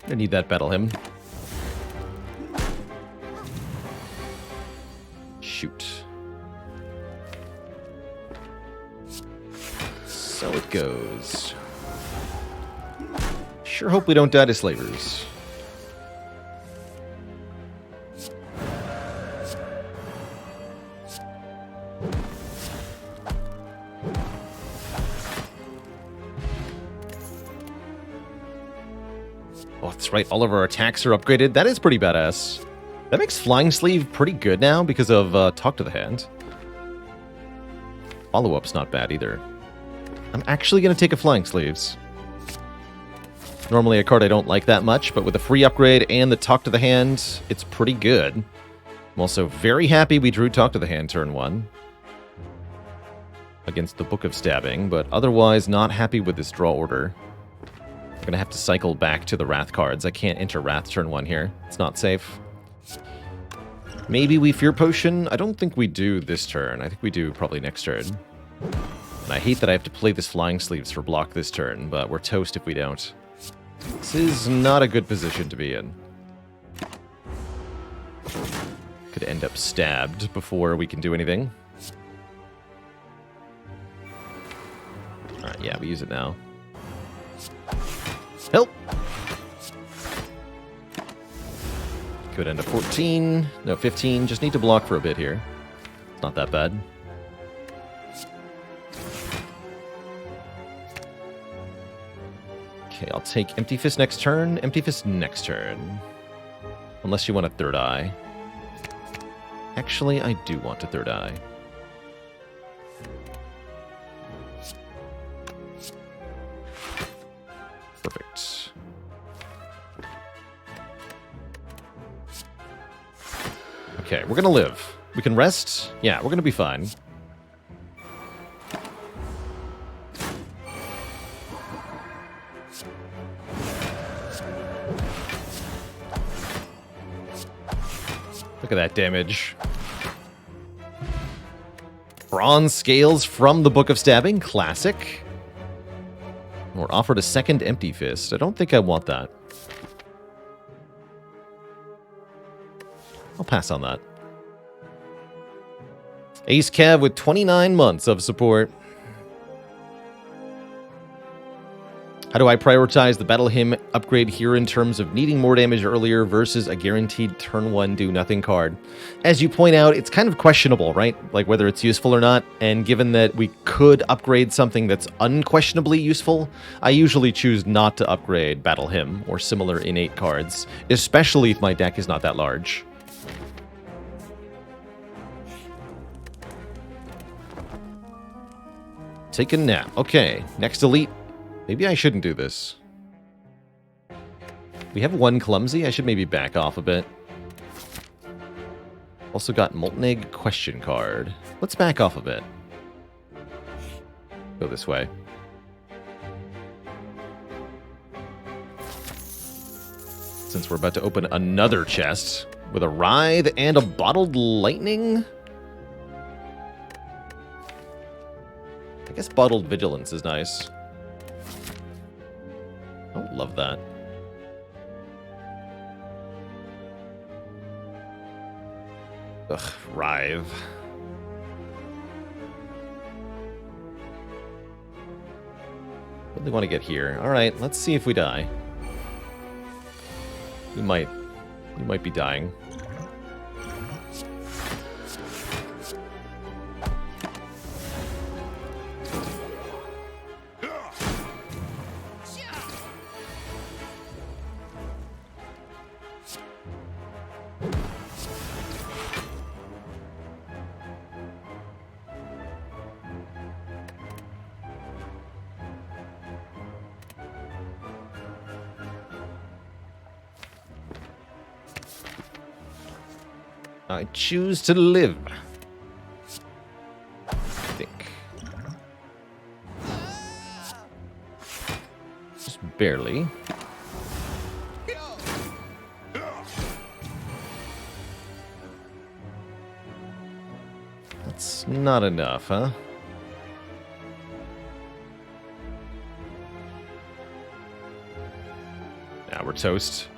I need that battle hymn. Shoot. So it goes. Sure hope we don't die to slavers. That's right, all of our attacks are upgraded. That is pretty badass. That makes Flying Sleeve pretty good now because of Talk to the Hand. Follow-up's not bad either. I'm actually going to take a Flying Sleeves. Normally a card I don't like that much, but with a free upgrade and the Talk to the Hand, it's pretty good. I'm also very happy we drew Talk to the Hand turn 1 against the Book of Stabbing, but otherwise not happy with this draw order. I'm going to have to cycle back to the Wrath cards. I can't enter Wrath turn 1 here. It's not safe. Maybe we Fear Potion? I don't think we do this turn. I think we do probably next turn. And I hate that I have to play this Flying Sleeves for block this turn, but we're toast if we don't. This is not a good position to be in. Could end up stabbed before we can do anything. Alright, yeah, we use it now. Help! Could end up 14. No, 15. Just need to block for a bit here. It's not that bad. Okay, I'll take Empty Fist next turn. Empty Fist next turn. Unless you want a third eye. Actually, I do want a third eye. Perfect. Okay, we're gonna live. We can rest. Yeah, we're gonna be fine. Look at that damage. Bronze Scales from the Book of Stabbing. Classic. We're offered a second Empty Fist. I don't think I want that. I'll pass on that. Ace Cav with 29 months of support. How do I prioritize the Battle Hymn upgrade here in terms of needing more damage earlier versus a guaranteed turn 1 do nothing card? As you point out, it's kind of questionable, right? Like whether it's useful or not, and given that we could upgrade something that's unquestionably useful, I usually choose not to upgrade Battle Hymn or similar innate cards, especially if my deck is not that large. Take a nap. Okay, next elite. Maybe I shouldn't do this. We have one Clumsy. I should maybe back off a bit. Also got Molten Egg question card. Let's back off a bit. Go this way. Since we're about to open another chest with a Writhe and a Bottled Lightning. I guess Bottled Vigilance is nice. I don't love that. Ugh, Writhe. Really want to get here. Alright, let's see if we die. We might be dying. I choose to live. I think. Just barely. That's not enough, huh? Now we're toast.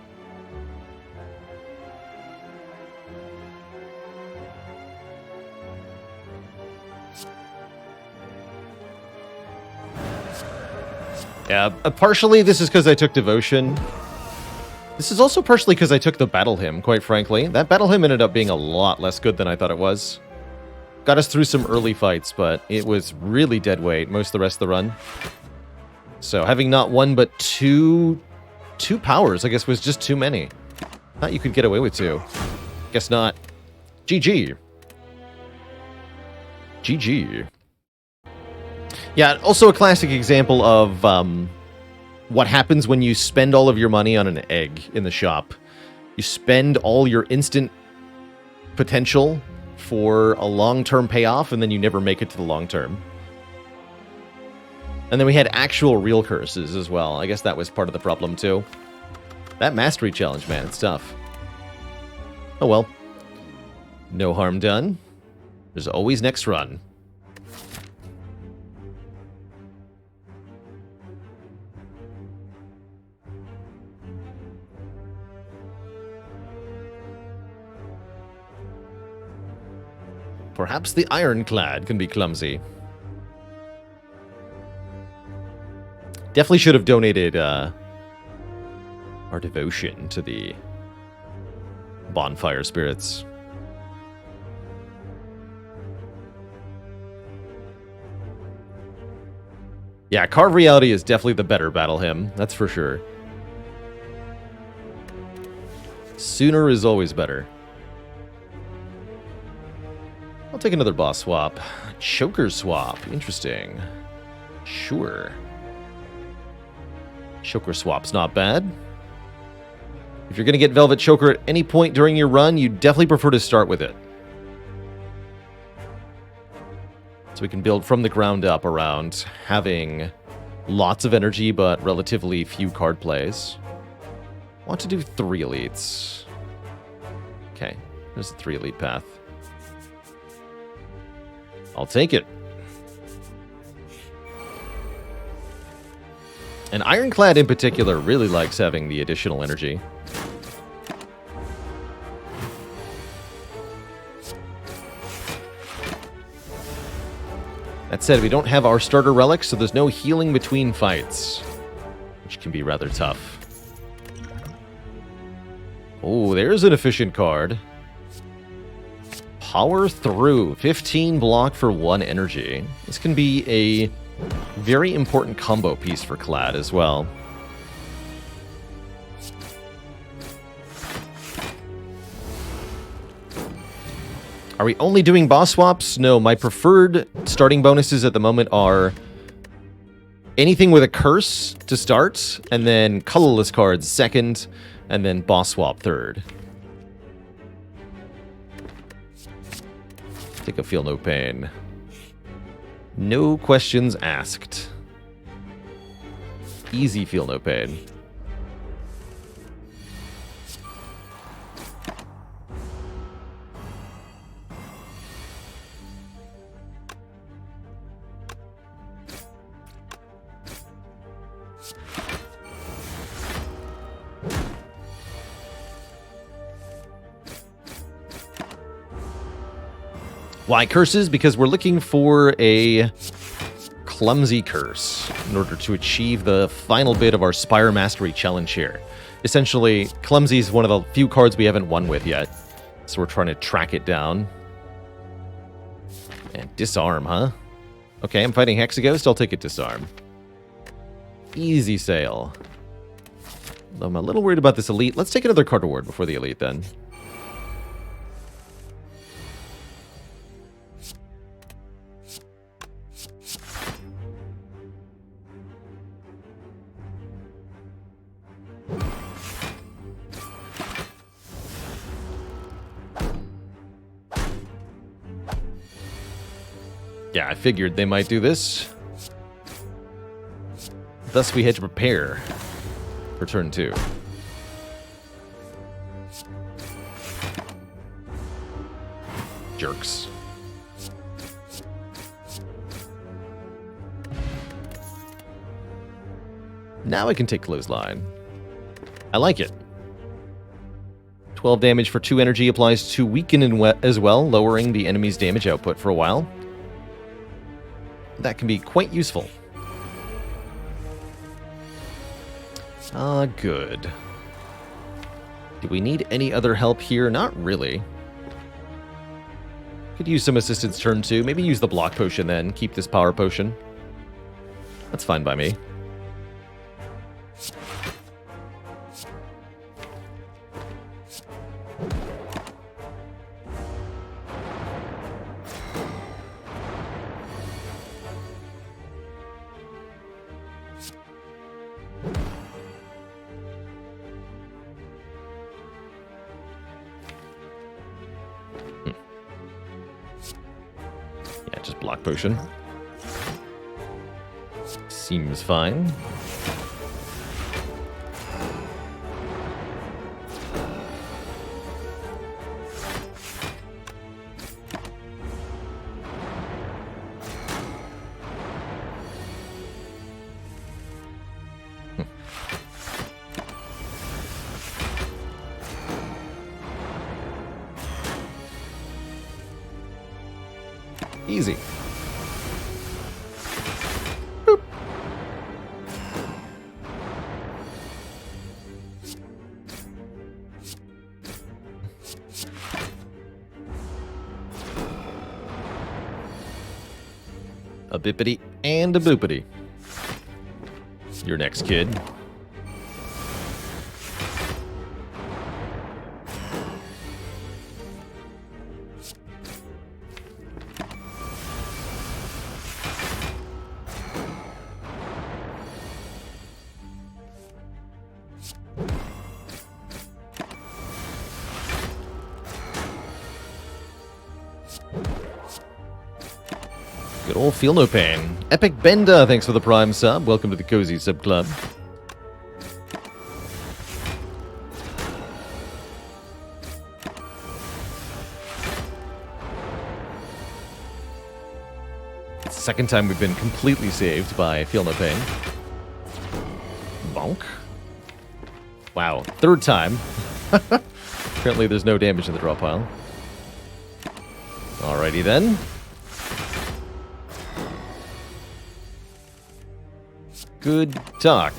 Yeah, partially this is because I took Devotion. This is also partially because I took the Battle Hymn, quite frankly. That Battle Hymn ended up being a lot less good than I thought it was. Got us through some early fights, but it was really dead weight most of the rest of the run. So having not one but two 2 powers, I guess, was just too many. Thought you could get away with 2. Guess not. GG. GG. Yeah, also a classic example of what happens when you spend all of your money on an egg in the shop. You spend all your instant potential for a long-term payoff, and then you never make it to the long term. And then we had actual real curses as well. I guess that was part of the problem, too. That mastery challenge, man, it's tough. Oh well. No harm done. There's always next run. Perhaps the Ironclad can be clumsy. Definitely should have donated our devotion to the bonfire spirits. Yeah, Carve Reality is definitely the better battle hymn. That's for sure. Sooner is always better. I'll take another boss swap. Choker swap. Interesting. Sure. Choker swap's not bad. If you're going to get Velvet Choker at any point during your run, you definitely prefer to start with it. So we can build from the ground up around having lots of energy but relatively few card plays. I want to do 3 elites. Okay, there's the 3 elite path. I'll take it. And Ironclad in particular really likes having the additional energy. That said, we don't have our starter relics, so there's no healing between fights, which can be rather tough. Oh, there's an efficient card. Power Through. 15 block for 1 energy. This can be a very important combo piece for Clad as well. Are we only doing boss swaps? No, my preferred starting bonuses at the moment are anything with a curse to start, and then colorless cards second, and then boss swap third. Take a Feel No Pain. No questions asked. Easy Feel No Pain. Why curses? Because we're looking for a clumsy curse in order to achieve the final bit of our Spire Mastery challenge here. Essentially, clumsy is one of the few cards we haven't won with yet, so we're trying to track it down. And disarm, huh? Okay, I'm fighting Hexaghost, I'll take a disarm. Easy sale. Though I'm a little worried about this elite. Let's take another card reward before the elite then. Yeah, I figured they might do this. Thus, we had to prepare for turn 2. Jerks. Now I can take Clothesline. I like it. 12 damage for 2 energy applies to weaken as well, lowering the enemy's damage output for a while. That can be quite useful. Good. Do we need any other help here? Not really. Could use some assistance turn 2. Maybe use the block potion then. Keep this power potion. That's fine by me. Block potion. Seems fine. Easy. Boop. A bippity and a boopity. Your next kid. Good old Feel No Pain. Epic Bender, thanks for the Prime sub. Welcome to the Cozy Sub Club. It's the second time we've been completely saved by Feel No Pain. Bonk. Wow, third time. Apparently there's no damage in the draw pile. Alrighty then. Good talk.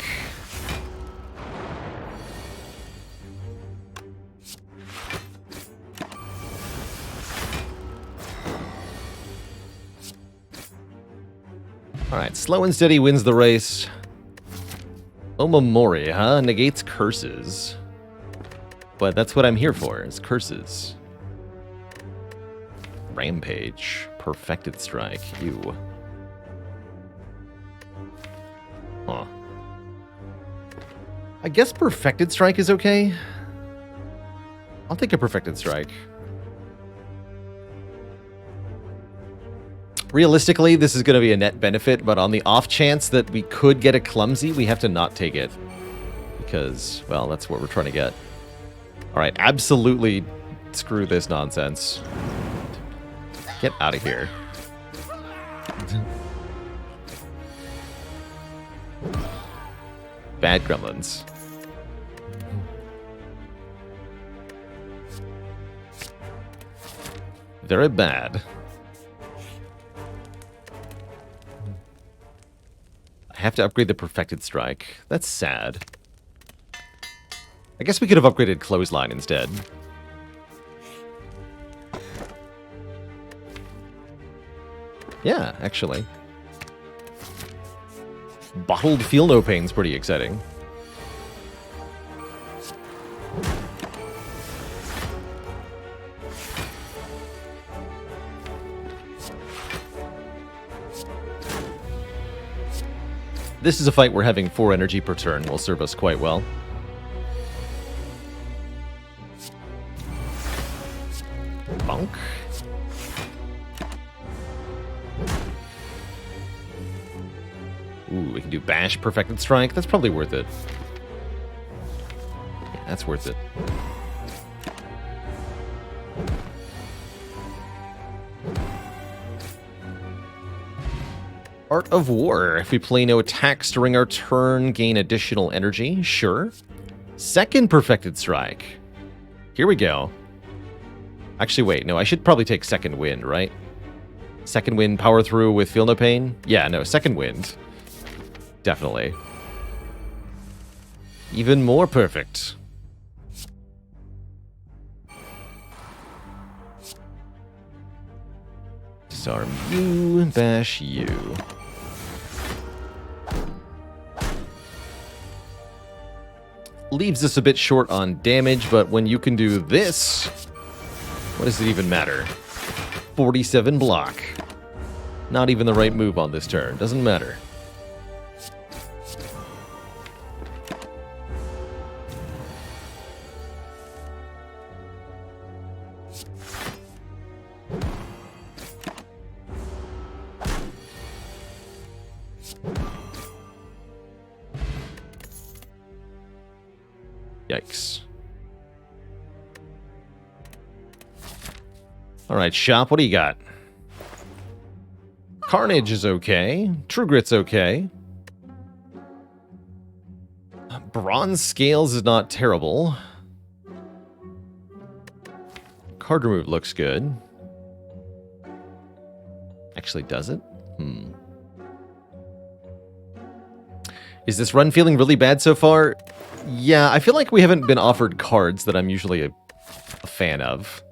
Alright, slow and steady wins the race. Omamori, huh? Negates curses. But that's what I'm here for, is curses. Rampage. Perfected Strike. Ew. Huh. I guess Perfected Strike is okay. I'll take a Perfected Strike. Realistically, this is going to be a net benefit, but on the off chance that we could get a Clumsy, we have to not take it. Because, well, that's what we're trying to get. Alright, absolutely screw this nonsense. Get out of here. Bad gremlins. Very bad. I have to upgrade the Perfected Strike. That's sad. I guess we could have upgraded Clothesline instead. Yeah, actually. Bottled Feel No Pain's pretty exciting. This is a fight where having 4 energy per turn will serve us quite well. Bonk. Ooh, we can do Bash, Perfected Strike. That's probably worth it. Yeah, that's worth it. Art of War. If we play no attacks during our turn, gain additional energy. Sure. Second Perfected Strike. Here we go. Actually, wait. No, I should probably take Second Wind, right? Second Wind, Power Through with Feel No Pain? Yeah, no, Second Wind. Definitely. Even more perfect. Disarm you, bash you. Leaves us a bit short on damage, but when you can do this, what does it even matter? 47 block. Not even the right move on this turn. Doesn't matter. Alright, shop, what do you got? Carnage is okay. True Grit's okay. Bronze Scales is not terrible. Card remove looks good. Actually, does it? Is this run feeling really bad so far? Yeah, I feel like we haven't been offered cards that I'm usually a fan of.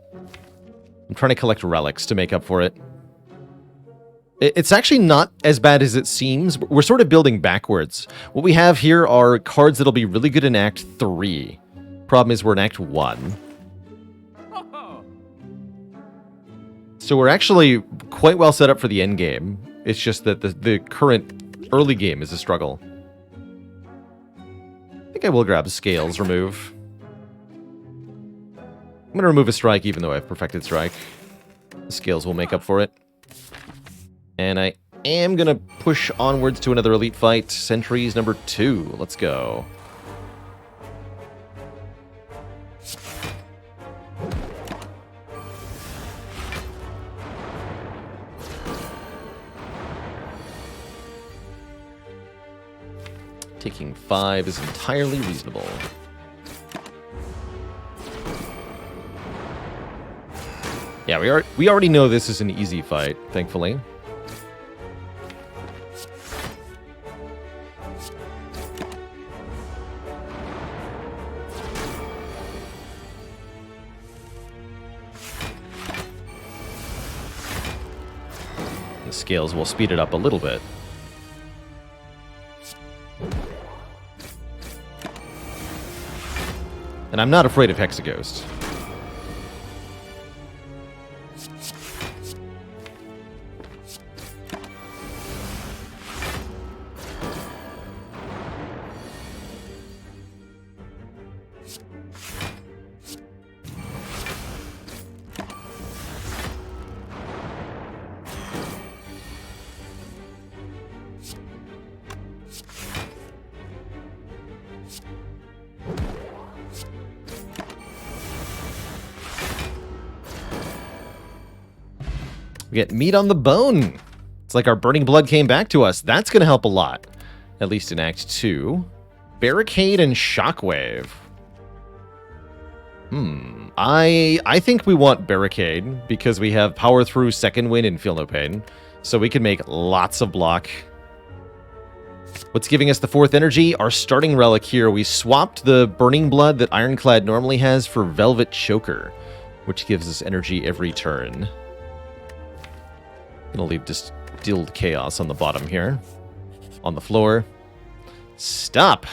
I'm trying to collect relics to make up for it. It's actually not as bad as it seems. We're sort of building backwards. What we have here are cards that'll be really good in Act 3. Problem is we're in Act 1. So we're actually quite well set up for the end game. It's just that the current early game is a struggle. I think I will grab Scales Remove. I'm going to remove a strike even though I have Perfected Strike. The Scales will make up for it. And I am going to push onwards to another Elite Fight. Sentries number 2. Let's go. Taking 5 is entirely reasonable. Yeah, we already know this is an easy fight, thankfully. The Scales will speed it up a little bit. And I'm not afraid of Hexaghost. We get meat on the bone. It's like our burning blood came back to us. That's going to help a lot. At least in Act 2. Barricade and Shockwave. I think we want Barricade because we have Power Through, Second Wind, and Feel No Pain. So we can make lots of block. What's giving us the 4th energy? Our starting relic here. We swapped the Burning Blood that Ironclad normally has for Velvet Choker, which gives us energy every turn. Gonna leave Distilled Chaos on the bottom here. On the floor. Stop!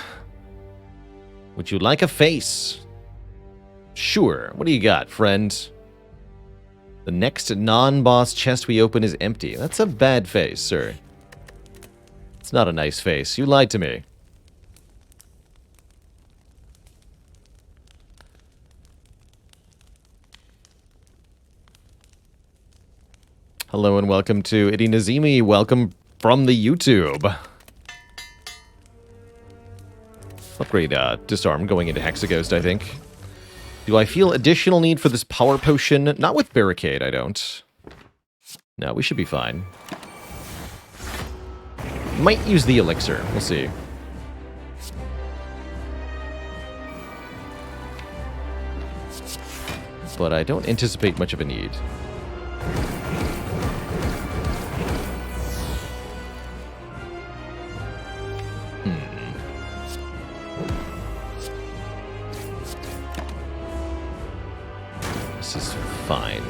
Would you like a face? Sure. What do you got, friend? The next non-boss chest we open is empty. That's a bad face, sir. It's not a nice face. You lied to me. Hello and welcome to Idi Nazimi. Welcome from the YouTube. Upgrade Disarm going into Hexaghost, I think. Do I feel additional need for this power potion? Not with Barricade, I don't. No, we should be fine. Might use the elixir. We'll see. But I don't anticipate much of a need. This is fine.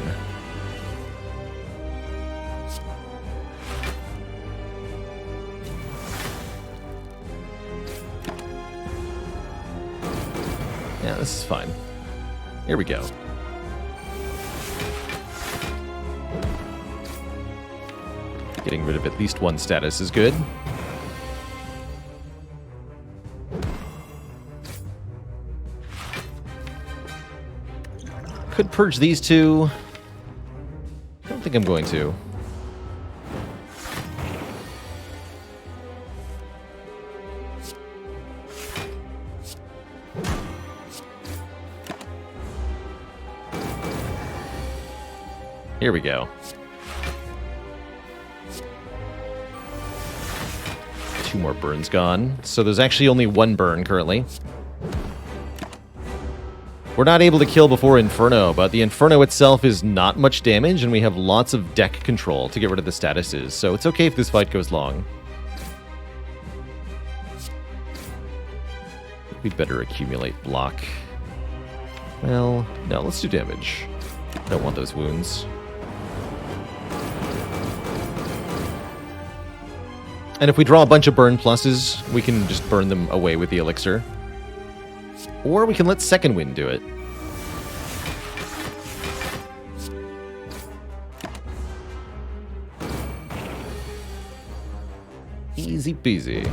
Yeah, this is fine. Here we go. Getting rid of at least one status is good. Could purge these two. I don't think I'm going to. Here we go. 2 more burns gone. So there's actually only 1 burn currently. We're not able to kill before Inferno, but the Inferno itself is not much damage, and we have lots of deck control to get rid of the statuses, so it's okay if this fight goes long. We'd better accumulate block. Well, no, let's do damage. Don't want those wounds. And if we draw a bunch of burn pluses, we can just burn them away with the elixir. Or we can let Second Wind do it. Easy peasy.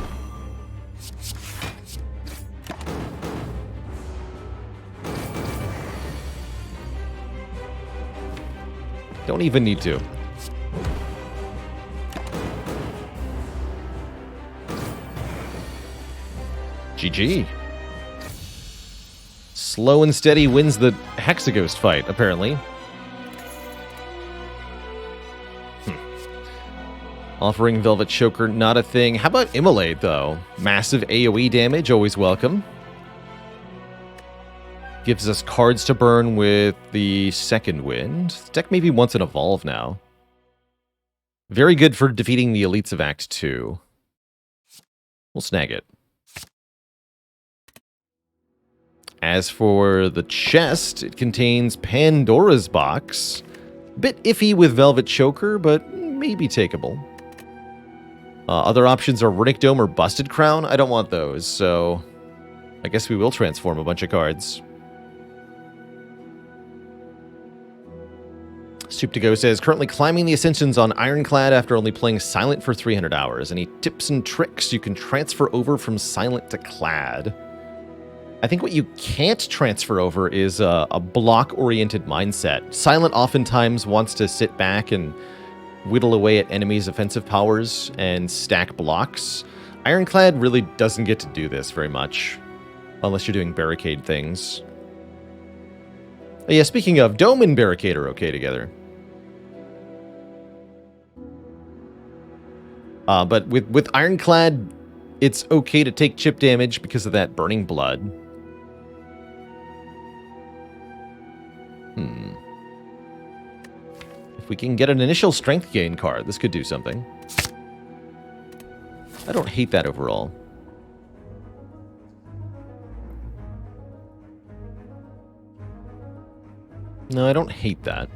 Don't even need to. GG. Slow and steady wins the Hexaghost fight, apparently. Offering Velvet Choker, not a thing. How about Immolate, though? Massive AoE damage, always welcome. Gives us cards to burn with the Second Wind. The deck maybe wants an Evolve now. Very good for defeating the Elites of Act 2. We'll snag it. As for the chest, it contains Pandora's Box. Bit iffy with Velvet Choker, but maybe takeable. Other options are Runic Dome or Busted Crown. I don't want those, so I guess we will transform a bunch of cards. Soup to Go says, currently climbing the Ascensions on Ironclad after only playing Silent for 300 hours. Any tips and tricks you can transfer over from Silent to Clad? I think what you can't transfer over is a block-oriented mindset. Silent oftentimes wants to sit back and whittle away at enemies' offensive powers and stack blocks. Ironclad really doesn't get to do this very much, unless you're doing barricade things. Oh, yeah, speaking of, Dome and Barricade are okay together. But with Ironclad, it's okay to take chip damage because of that Burning Blood. If we can get an initial strength gain card, this could do something. I don't hate that overall. No, I don't hate that.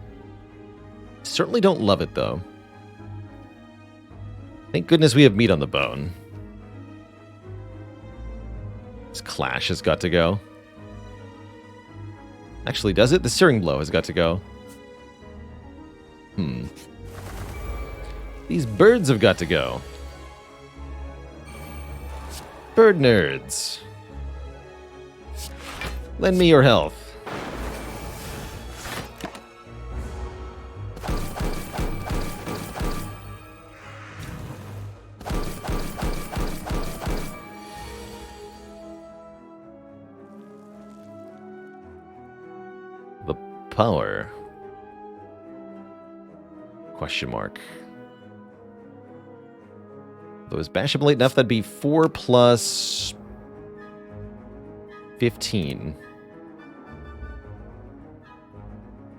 Certainly don't love it, though. Thank goodness we have meat on the bone. This Clash has got to go. Actually, does it? The Searing Blow has got to go. These birds have got to go. Bird nerds. Lend me your health. The power. Question mark. If it was bashable enough, that'd be 4 plus 15.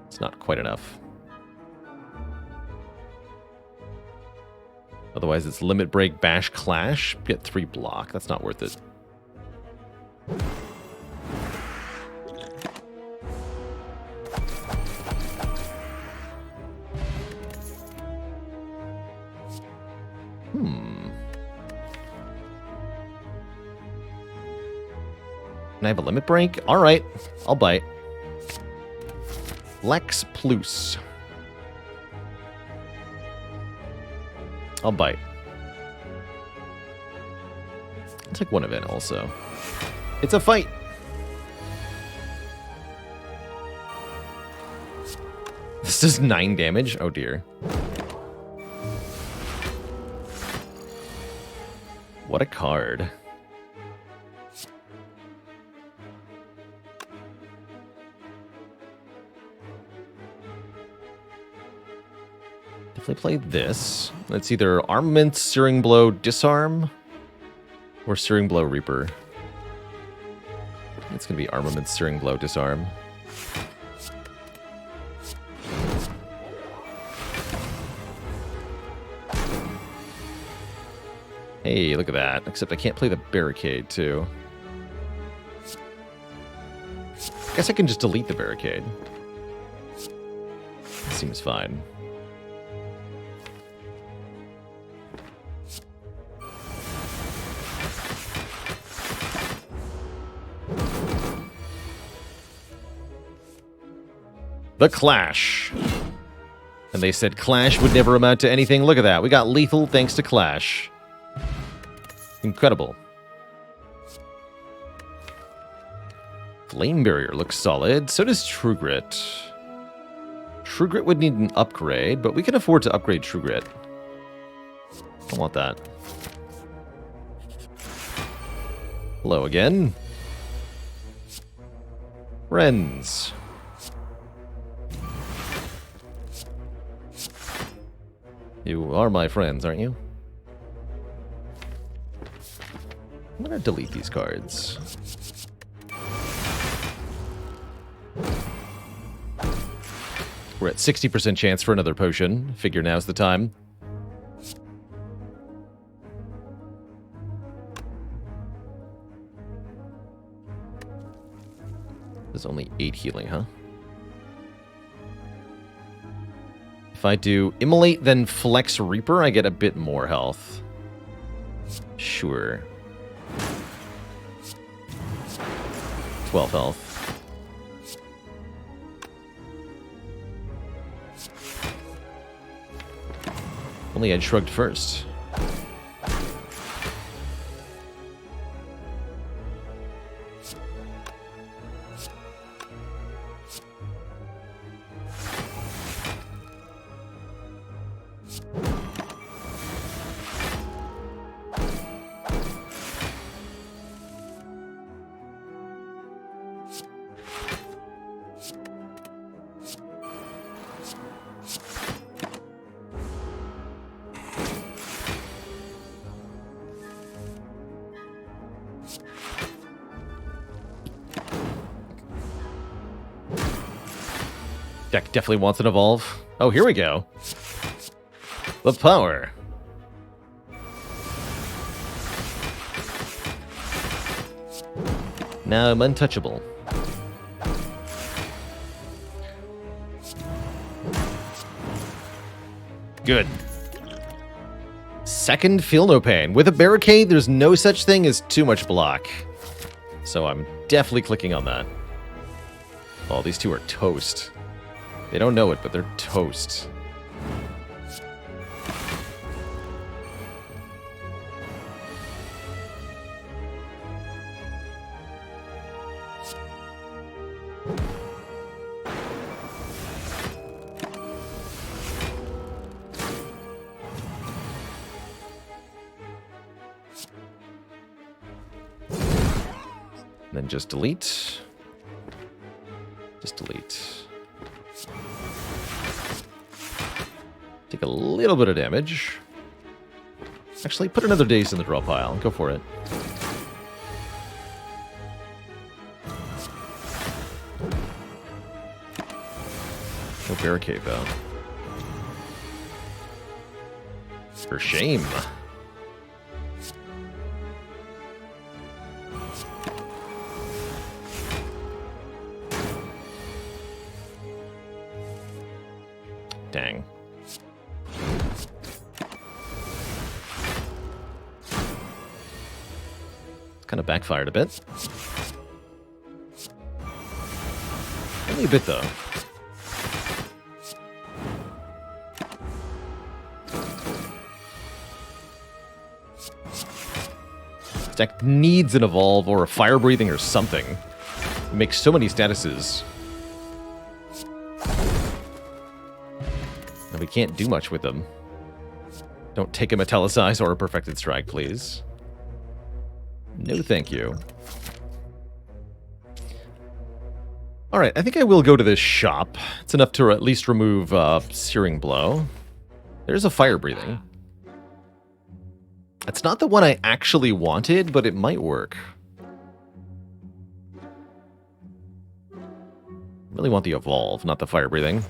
It's not quite enough. Otherwise, it's Limit Break, Bash, Clash. Get 3 block. That's not worth it. Can I have a Limit Break? Alright, I'll bite. Lex Plus. I'll bite. I'll take one event also. It's a fight! This does 9 damage? Oh dear. What a card. Definitely play this. It's either Armament, Searing Blow, Disarm, or Searing Blow, Reaper. It's going to be Armament, Searing Blow, Disarm. Hey, look at that. Except I can't play the Barricade, too. I guess I can just delete the Barricade. Seems fine. The Clash. And they said Clash would never amount to anything. Look at that. We got lethal thanks to Clash. Incredible. Flame Barrier looks solid. So does True Grit. True Grit would need an upgrade, but we can afford to upgrade True Grit. I want that. Hello again. Friends. You are my friends, aren't you? I'm gonna delete these cards. We're at 60% chance for another potion. Figure now's the time. There's only 8 healing, huh? If I do Immolate, then Flex Reaper, I get a bit more health. Sure. 12 health. Only I'd shrugged first. Deck definitely wants an evolve. Oh, here we go. The power. Now I'm untouchable. Good. Second, Feel No Pain. With a Barricade, there's no such thing as too much block. So I'm definitely clicking on that. Oh, these two are toast. They don't know it, but they're toast. And then just delete. Just delete. Take a little bit of damage. Actually, put another Daze in the draw pile. Go for it. No Barricade, though. For shame. Dang. Kind of backfired a bit. Only a bit, though. This deck needs an evolve or a fire breathing or something. It makes so many statuses. And we can't do much with them. Don't take a Metallicize or a Perfected Strike, please. No, thank you. Alright, I think I will go to this shop. It's enough to at least remove Searing Blow. There's a fire breathing. It's not the one I actually wanted, but it might work. Really want the evolve, not the fire breathing.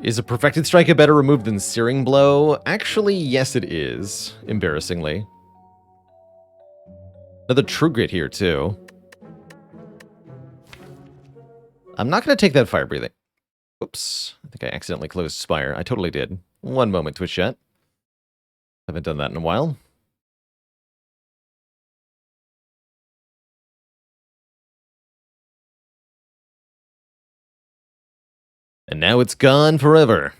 Is a perfected strike a better remove than searing blow? Actually, yes it is, embarrassingly. Another true grit here too. I'm not going to take that fire breathing. Oops, I think I accidentally closed Spire. I totally did. One moment, Twitch chat. Haven't done that in a while. And now it's gone forever.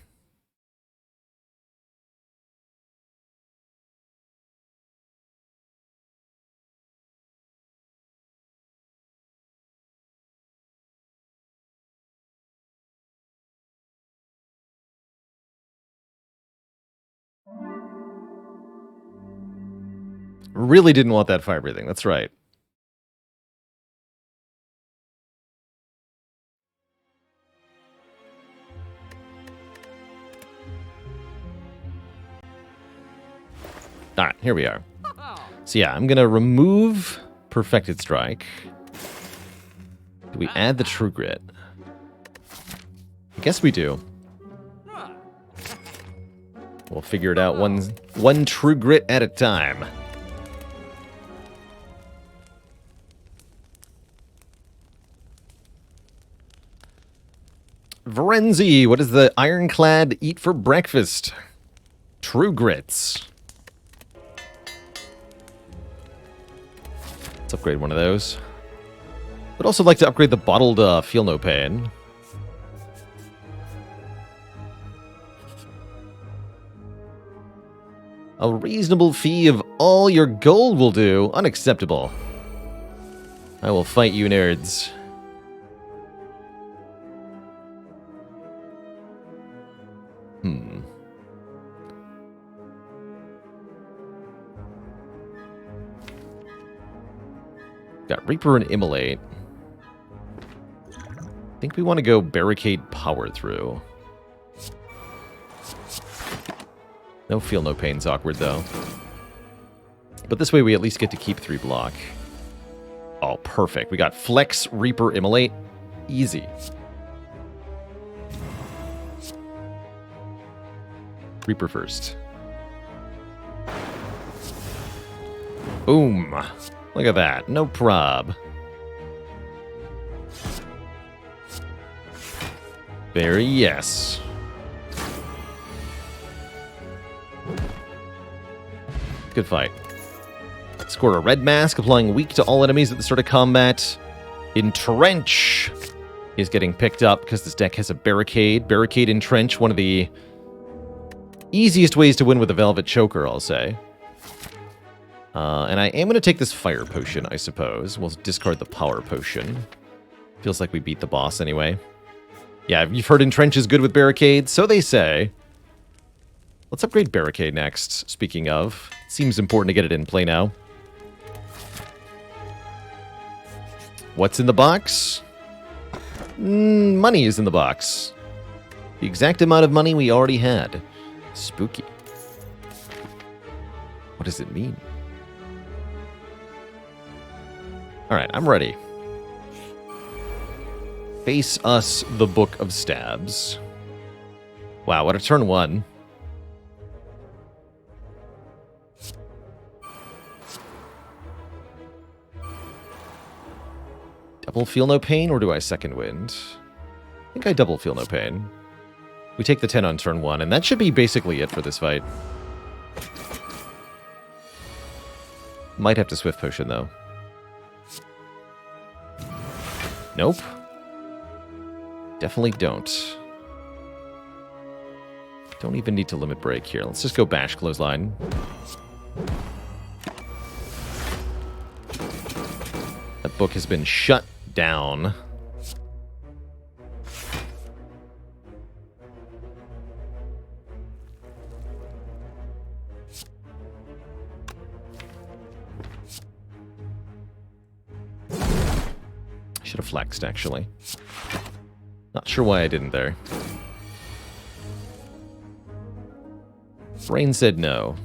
Really didn't want that fire breathing, that's right. Alright, here we are. So yeah, I'm gonna remove Perfected Strike. Do we add the True Grit? I guess we do. We'll figure it out one True Grit at a time. Varenzi, what does the Ironclad eat for breakfast? True Grits. Let's upgrade one of those. Would also like to upgrade the bottled Feel No Pain. A reasonable fee of all your gold will do. Unacceptable. I will fight you nerds. Got Reaper and Immolate. I think we want to go Barricade Power Through. No Feel No Pain's awkward, though. But this way we at least get to keep 3 block. Oh, perfect. We got Flex, Reaper, Immolate. Easy. Reaper first. Boom. Look at that. No prob. Very yes. Good fight. Score a red mask, applying weak to all enemies at the start of combat. Entrench is getting picked up because this deck has a barricade. Barricade Entrench, one of the easiest ways to win with a Velvet Choker, I'll say. And I am going to take this Fire Potion, I suppose. We'll discard the Power Potion. Feels like we beat the boss anyway. Yeah, you've heard Entrench is good with Barricade, so they say. Let's upgrade Barricade next, speaking of. Seems important to get it in play now. What's in the box? Money is in the box. The exact amount of money we already had. Spooky. What does it mean? Alright, I'm ready. Face us the Book of Stabs. Wow, what a turn 1. Double Feel No Pain, or do I second wind? I think I double Feel No Pain. We take the 10 on turn 1, and that should be basically it for this fight. Might have to Swift Potion, though. Nope. Definitely don't. Don't even need to limit break here. Let's just go Bash Clothesline. That book has been shut down. Should have flexed, actually. Not sure why I didn't there. Brain said no.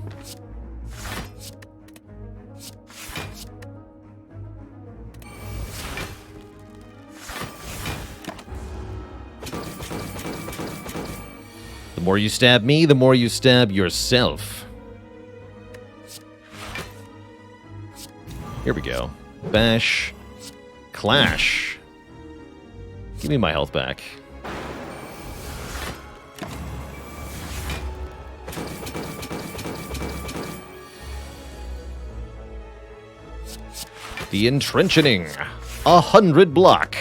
The more you stab me, the more you stab yourself. Here we go. Bash. Clash. Give me my health back. The entrenching. 100 block.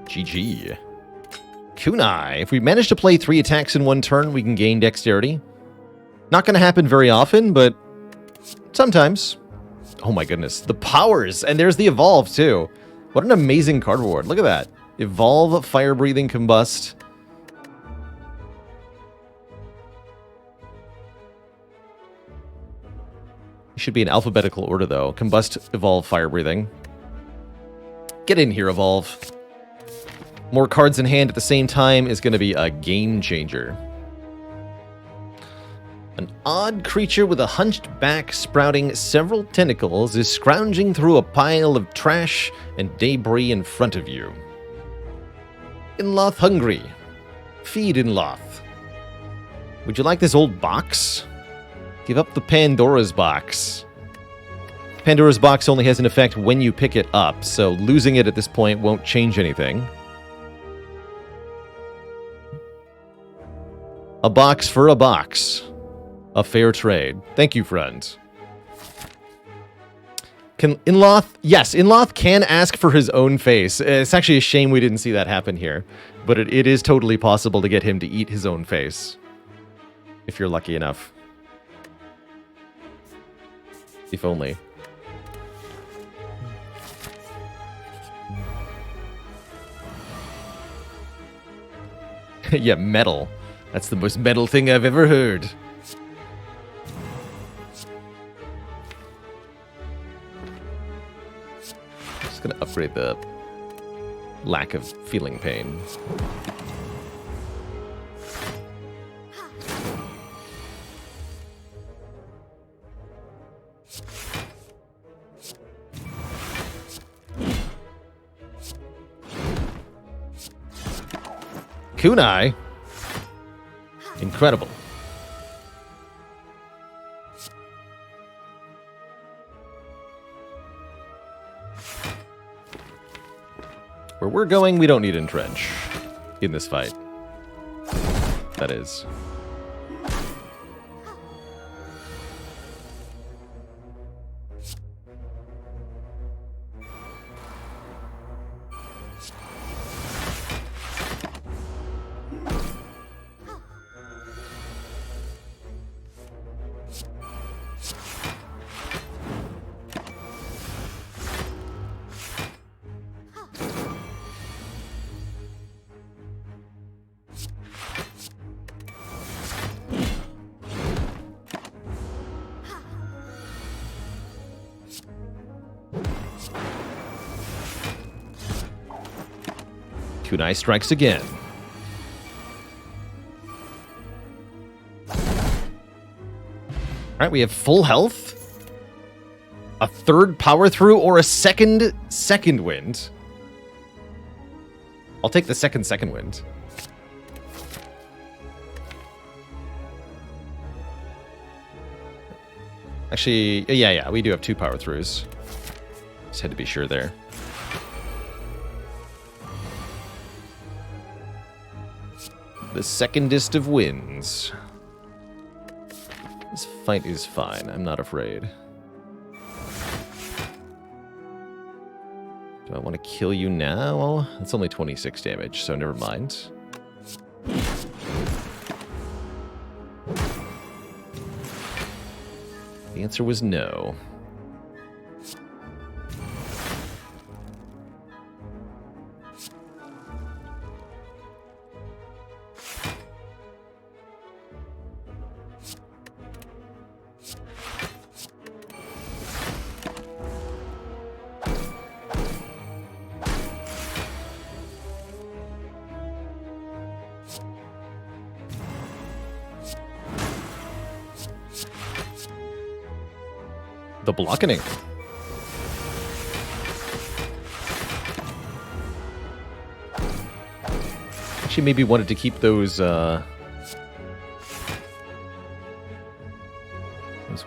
GG. Kunai. If we manage to play 3 attacks in one turn, we can gain dexterity. Not going to happen very often, but sometimes. Oh my goodness. The powers. And there's the evolve, too. What an amazing card reward. Look at that. Evolve, fire breathing, combust. Should be in alphabetical order, though. Combust, evolve, fire breathing. Get in here, evolve. More cards in hand at the same time is going to be a game changer. An odd creature with a hunched back sprouting several tentacles is scrounging through a pile of trash and debris in front of you. Inloth hungry. Feed Inloth. Would you like this old box? Give up the Pandora's box. Pandora's box only has an effect when you pick it up, so losing it at this point won't change anything. A box for a box. A fair trade. Thank you, friend. Can Inloth... Yes, Inloth can ask for his own face. It's actually a shame we didn't see that happen here. But it is totally possible to get him to eat his own face. If you're lucky enough. If only. Yeah, metal. That's the most metal thing I've ever heard. Just gonna upgrade the lack of feeling pain. Kunai. Incredible. Where we're going, we don't need entrench in this fight. That is. Kunai strikes again. Alright, we have full health. A third power through or a second wind. I'll take the second wind. Actually, yeah, we do have 2 power throughs. Just had to be sure there. The secondest of wins. This fight is fine. I'm not afraid. Do I want to kill you now? That's only 26 damage, so never mind. The answer was no. The blockening. Actually, maybe wanted to keep those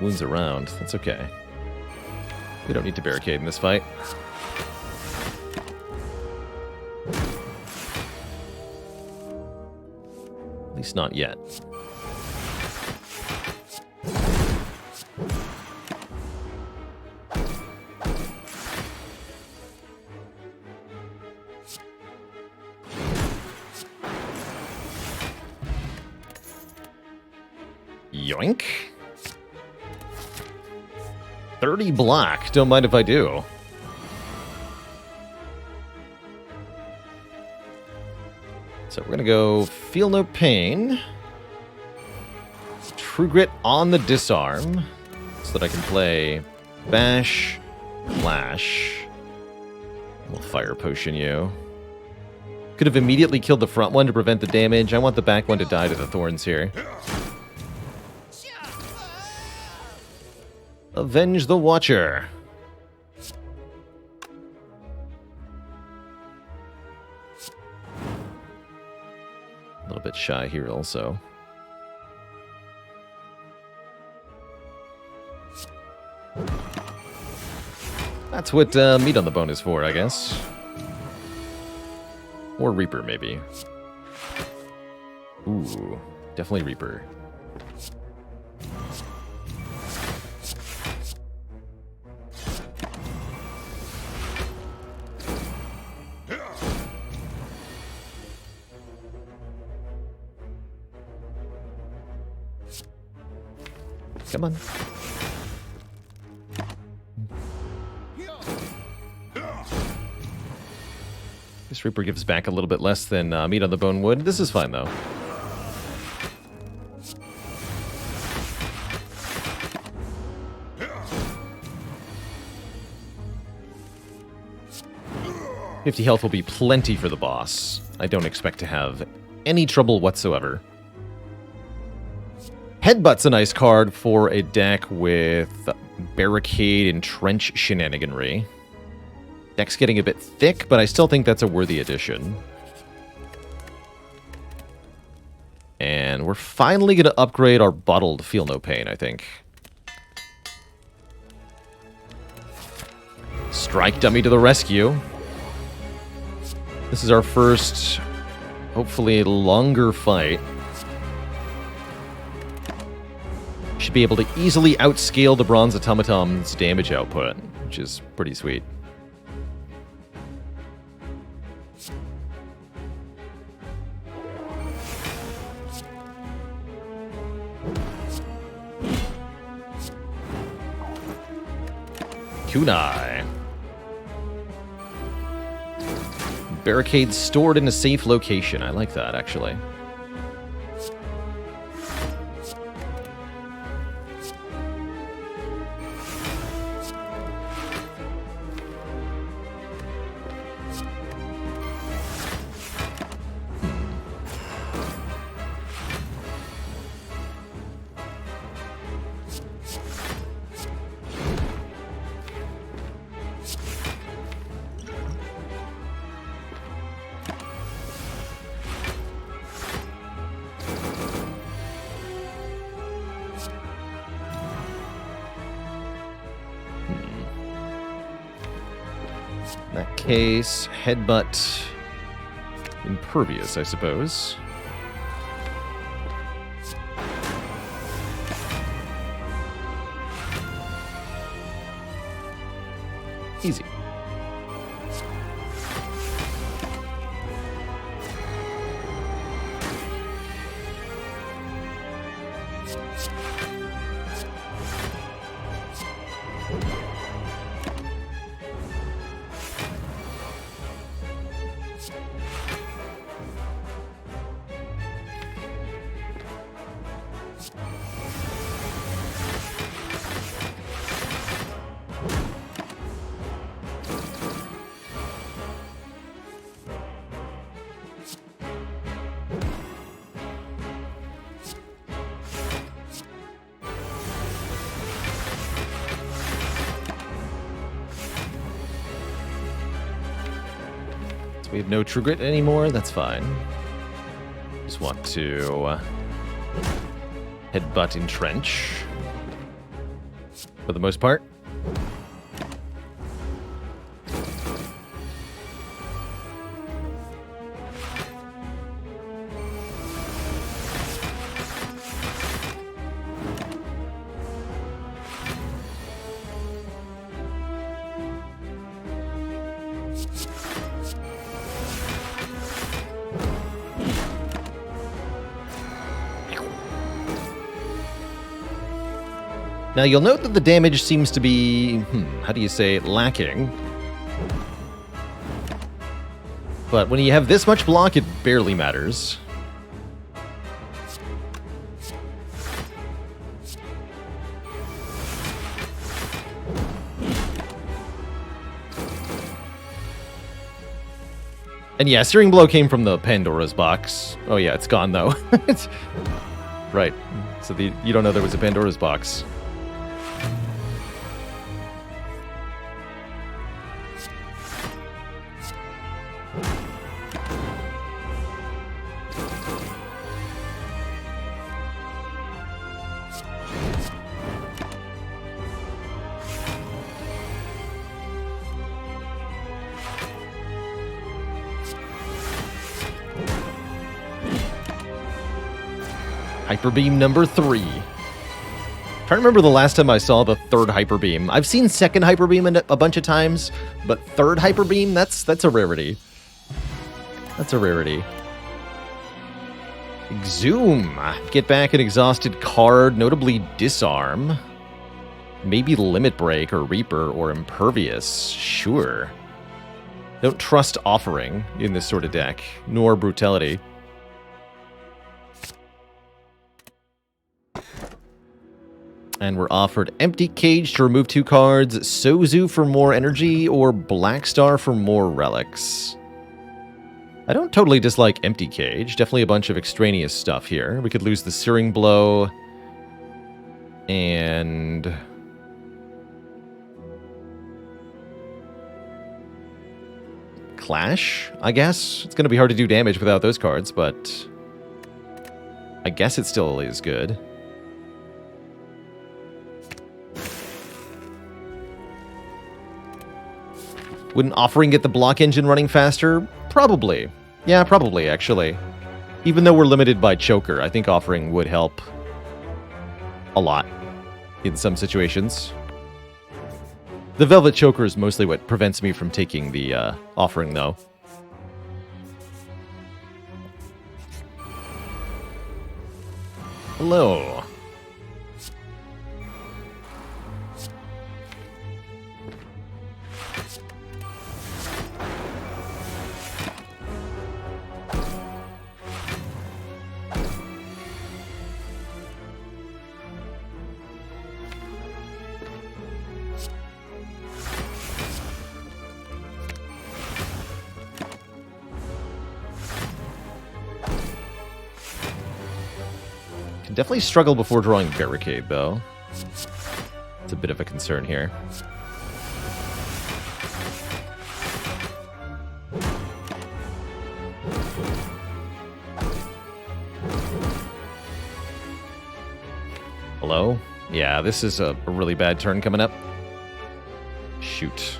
wounds around. That's okay. We don't need to barricade in this fight. At least not yet. Yoink. 30 block. Don't mind if I do. So we're going to go Feel No Pain. True Grit on the Disarm. So that I can play Bash, Flash. We'll Fire Potion you. Could have immediately killed the front one to prevent the damage. I want the back one to die to the thorns here. Avenge the Watcher. A little bit shy here also. That's what meat on the bone is for, I guess. Or Reaper, maybe. Ooh, definitely Reaper. Come on. This Reaper gives back a little bit less than meat on the bone would. This is fine, though. $50 health will be plenty for the boss. I don't expect to have any trouble whatsoever. Headbutt's a nice card for a deck with Barricade and Trench shenaniganry. Deck's getting a bit thick, but I still think that's a worthy addition. And we're finally going to upgrade our Bottled Feel No Pain, I think. Strike Dummy to the rescue. This is our first, hopefully, longer fight. Should be able to easily outscale the Bronze Automaton's damage output, which is pretty sweet. Kunai. Barricade stored in a safe location. I like that, actually. In that case, Headbutt Impervious, I suppose. Easy. We have no True Grit anymore. That's fine. Just want to headbutt entrench for the most part. Now, you'll note that the damage seems to be, how do you say, lacking. But when you have this much block, it barely matters. And yeah, Searing Blow came from the Pandora's box. Oh yeah, it's gone though. Right. So you don't know there was a Pandora's box. Hyper Beam number 3. Trying to remember the last time I saw the third Hyper Beam. I've seen second Hyper Beam a bunch of times, but third Hyper Beam, that's a rarity. That's a rarity. Exhume. Get back an exhausted card, notably Disarm. Maybe Limit Break or Reaper or Impervious. Sure. Don't trust Offering in this sort of deck, nor Brutality. And we're offered Empty Cage to remove 2 cards, Sozu for more energy, or Black Star for more relics. I don't totally dislike Empty Cage. Definitely a bunch of extraneous stuff here. We could lose the Searing Blow. And Clash, I guess? It's going to be hard to do damage without those cards, but I guess it still is good. Wouldn't Offering get the block engine running faster? Probably. Yeah, probably, actually. Even though we're limited by Choker, I think Offering would help a lot in some situations. The Velvet Choker is mostly what prevents me from taking the Offering, though. Hello. Definitely struggle before drawing Barricade, though. It's a bit of a concern here. Hello? Yeah, this is a really bad turn coming up. Shoot.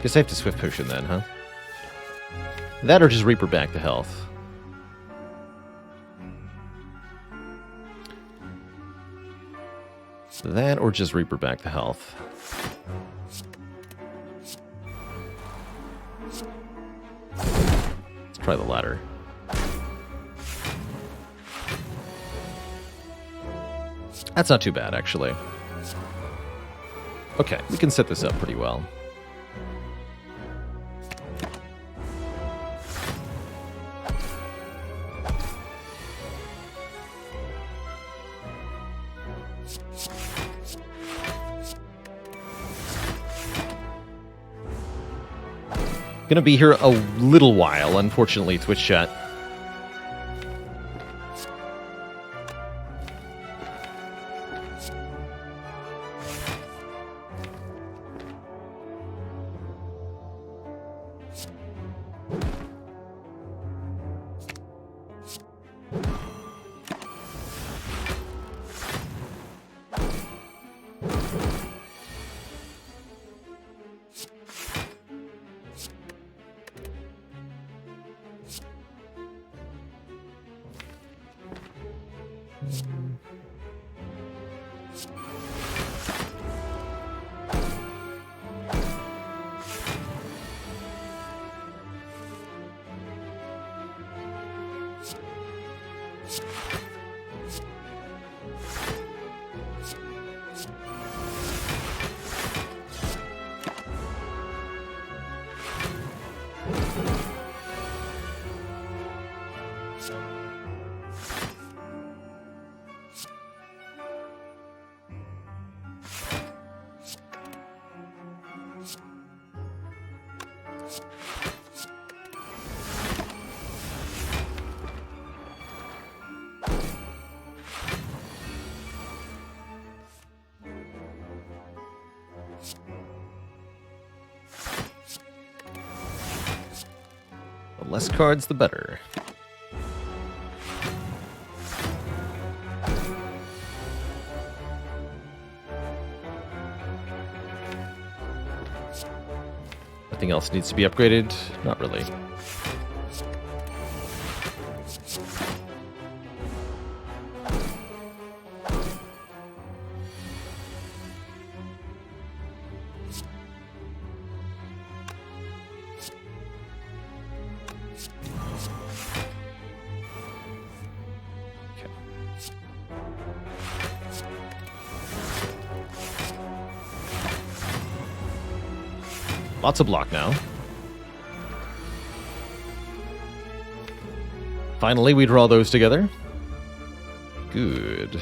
Guess I have to Swift Potion then, huh? That or just Reaper back the health. That or just Reaper back the health. Let's try the latter. That's not too bad, actually. Okay, we can set this up pretty well. Gonna be here a little while, unfortunately, Twitch chat. The less cards, the better. Nothing else needs to be upgraded? Not really. Lots of block now. Finally, we draw those together. Good.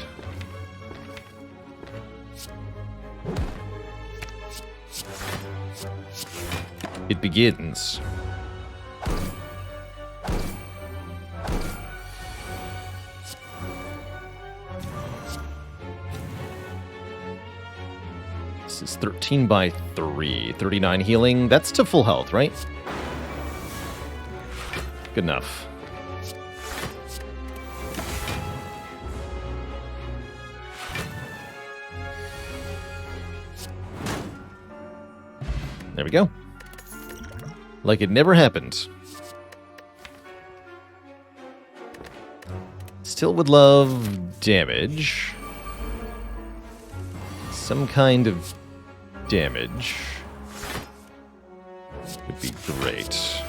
It begins. This is 13 by 3. 39 healing. That's to full health, right? Good enough. There we go. Like it never happened. Still would love damage. Some kind of damage would be great.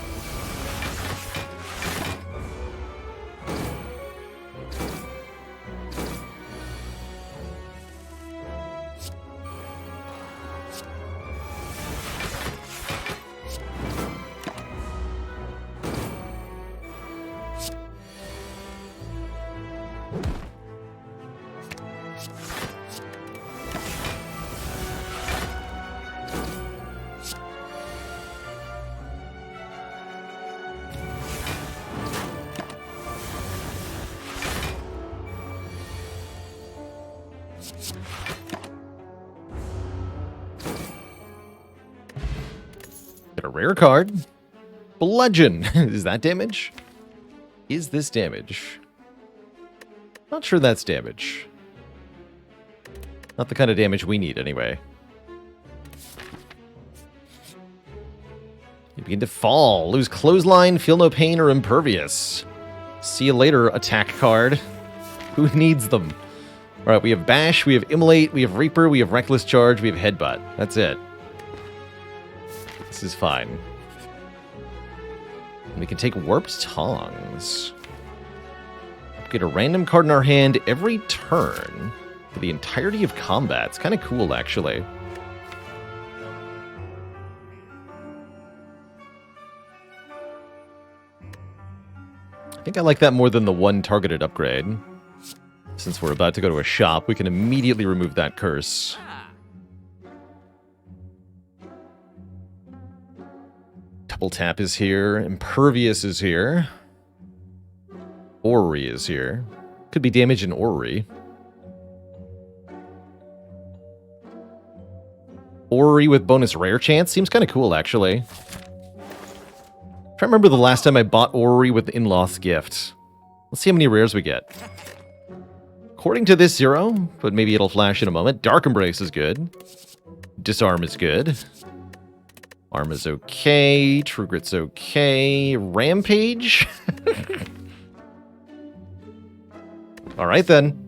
Get a rare card. Bludgeon. Is that damage? Is this damage? Not sure that's damage. Not the kind of damage we need, anyway. You begin to fall. Lose clothesline, feel no pain, or impervious. See you later, attack card. Who needs them? Alright, we have Bash, we have Immolate, we have Reaper, we have Reckless Charge, we have Headbutt. That's it. This is fine. And we can take Warped Tongs. Get a random card in our hand every turn for the entirety of combat. It's kind of cool, actually. I think I like that more than the one targeted upgrade. Since we're about to go to a shop, we can immediately remove that curse. Double Tap is here. Impervious is here. Orrery is here. Could be damage in Orrery. Orrery with bonus rare chance seems kind of cool, actually. I can't remember the last time I bought Orrery with In-Loth's Gift. Let's see how many rares we get. According to this, 0, but maybe it'll flash in a moment. Dark Embrace is good. Disarm is good. Arm is okay. True Grit's okay. Rampage? Alright then.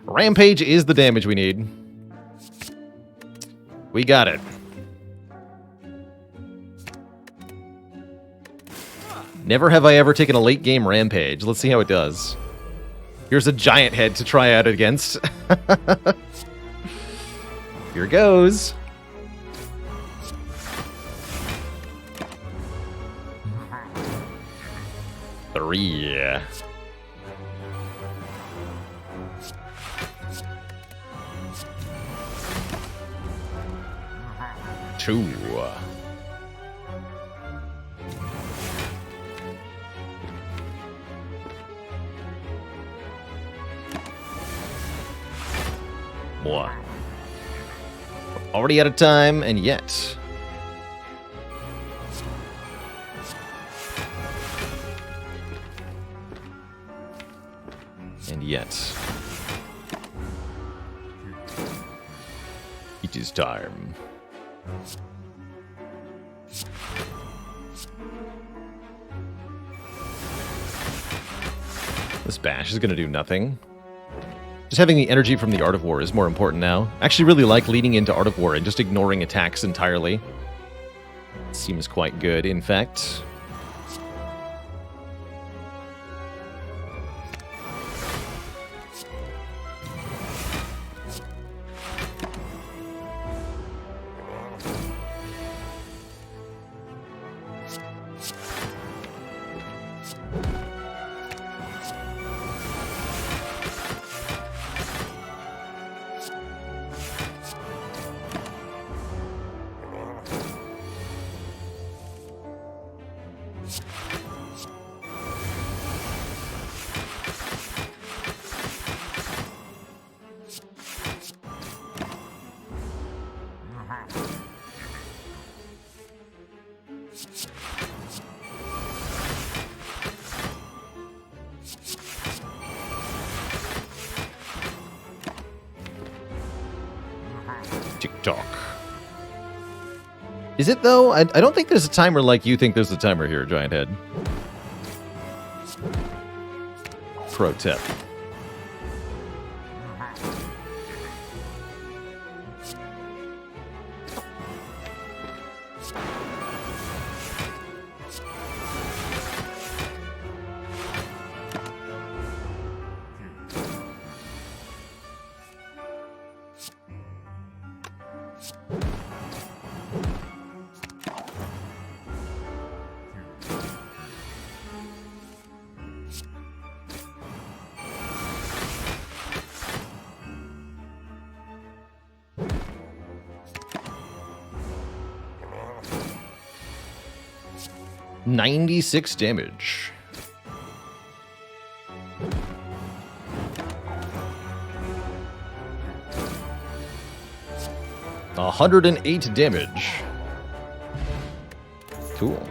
Rampage is the damage we need. We got it. Never have I ever taken a late game Rampage. Let's see how it does. Here's a giant head to try out against. Here goes. Three. Two. One. Already out of time, and yet. And yet. It is time. This bash is going to do nothing. Just having the energy from the Art of War is more important now. I actually really like leading into Art of War and just ignoring attacks entirely. Seems quite good, in fact. TikTok. Is it, though? I don't think there's a timer like you think there's a timer here, Giant Head. Pro tip. $96 damage. $108 damage. Cool.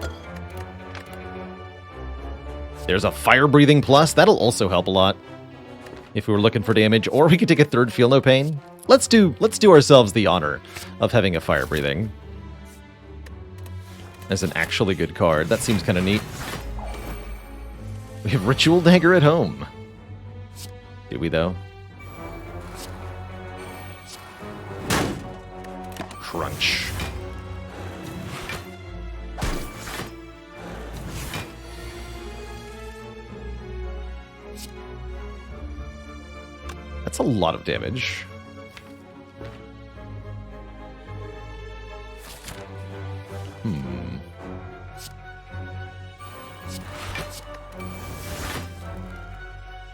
There's a fire breathing plus. That'll also help a lot if we were looking for damage, or we could take a third feel no pain. Let's do ourselves the honor of having a fire breathing as an actually good card. That seems kind of neat. We have Ritual Dagger at home. Did we, though? Crunch. That's a lot of damage.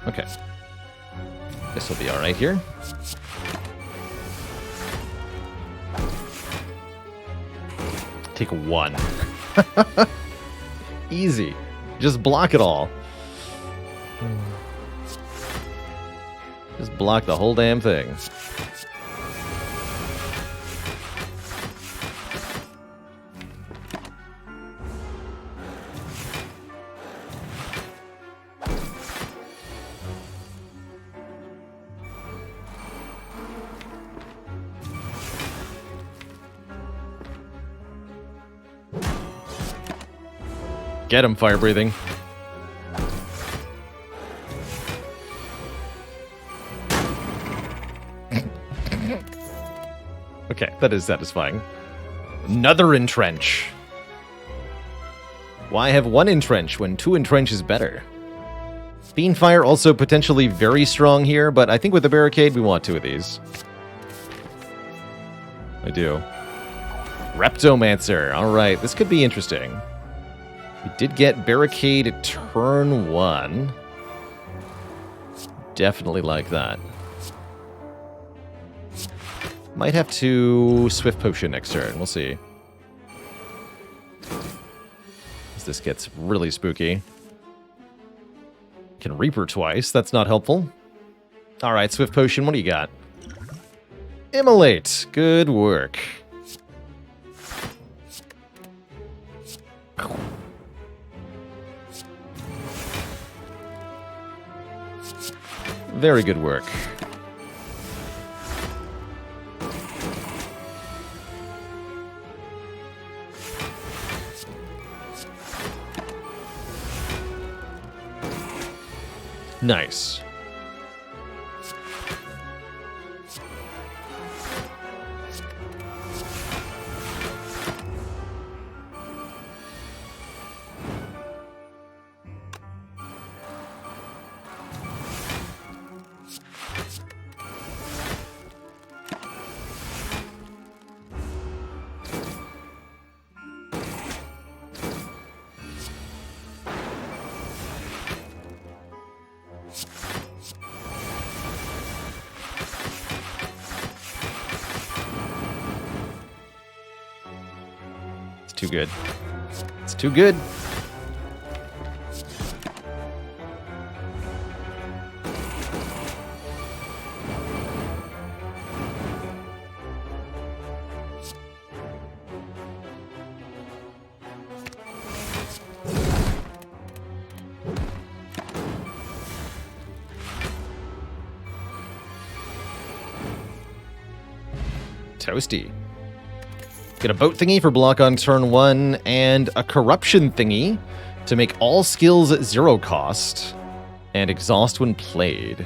Okay. Guess we'll be alright here. Take one. Easy. Just block it all. Just block the whole damn thing. Get him, fire breathing. Okay, that is satisfying. Another entrench. Why have one entrench when two entrench is better? Beanfire also potentially very strong here, but I think with the barricade, we want two of these. I do. Reptomancer. All right, this could be interesting. We did get barricade turn 1. Definitely like that. Might have to Swift Potion next turn. We'll see. As this gets really spooky. Can Reaper twice. That's not helpful. All right, Swift Potion. What do you got? Immolate. Good work. Very good work. Nice. Too good. It's too good. Toasty. Get a boat thingy for block on turn 1, and a corruption thingy to make all skills at 0 cost, and exhaust when played.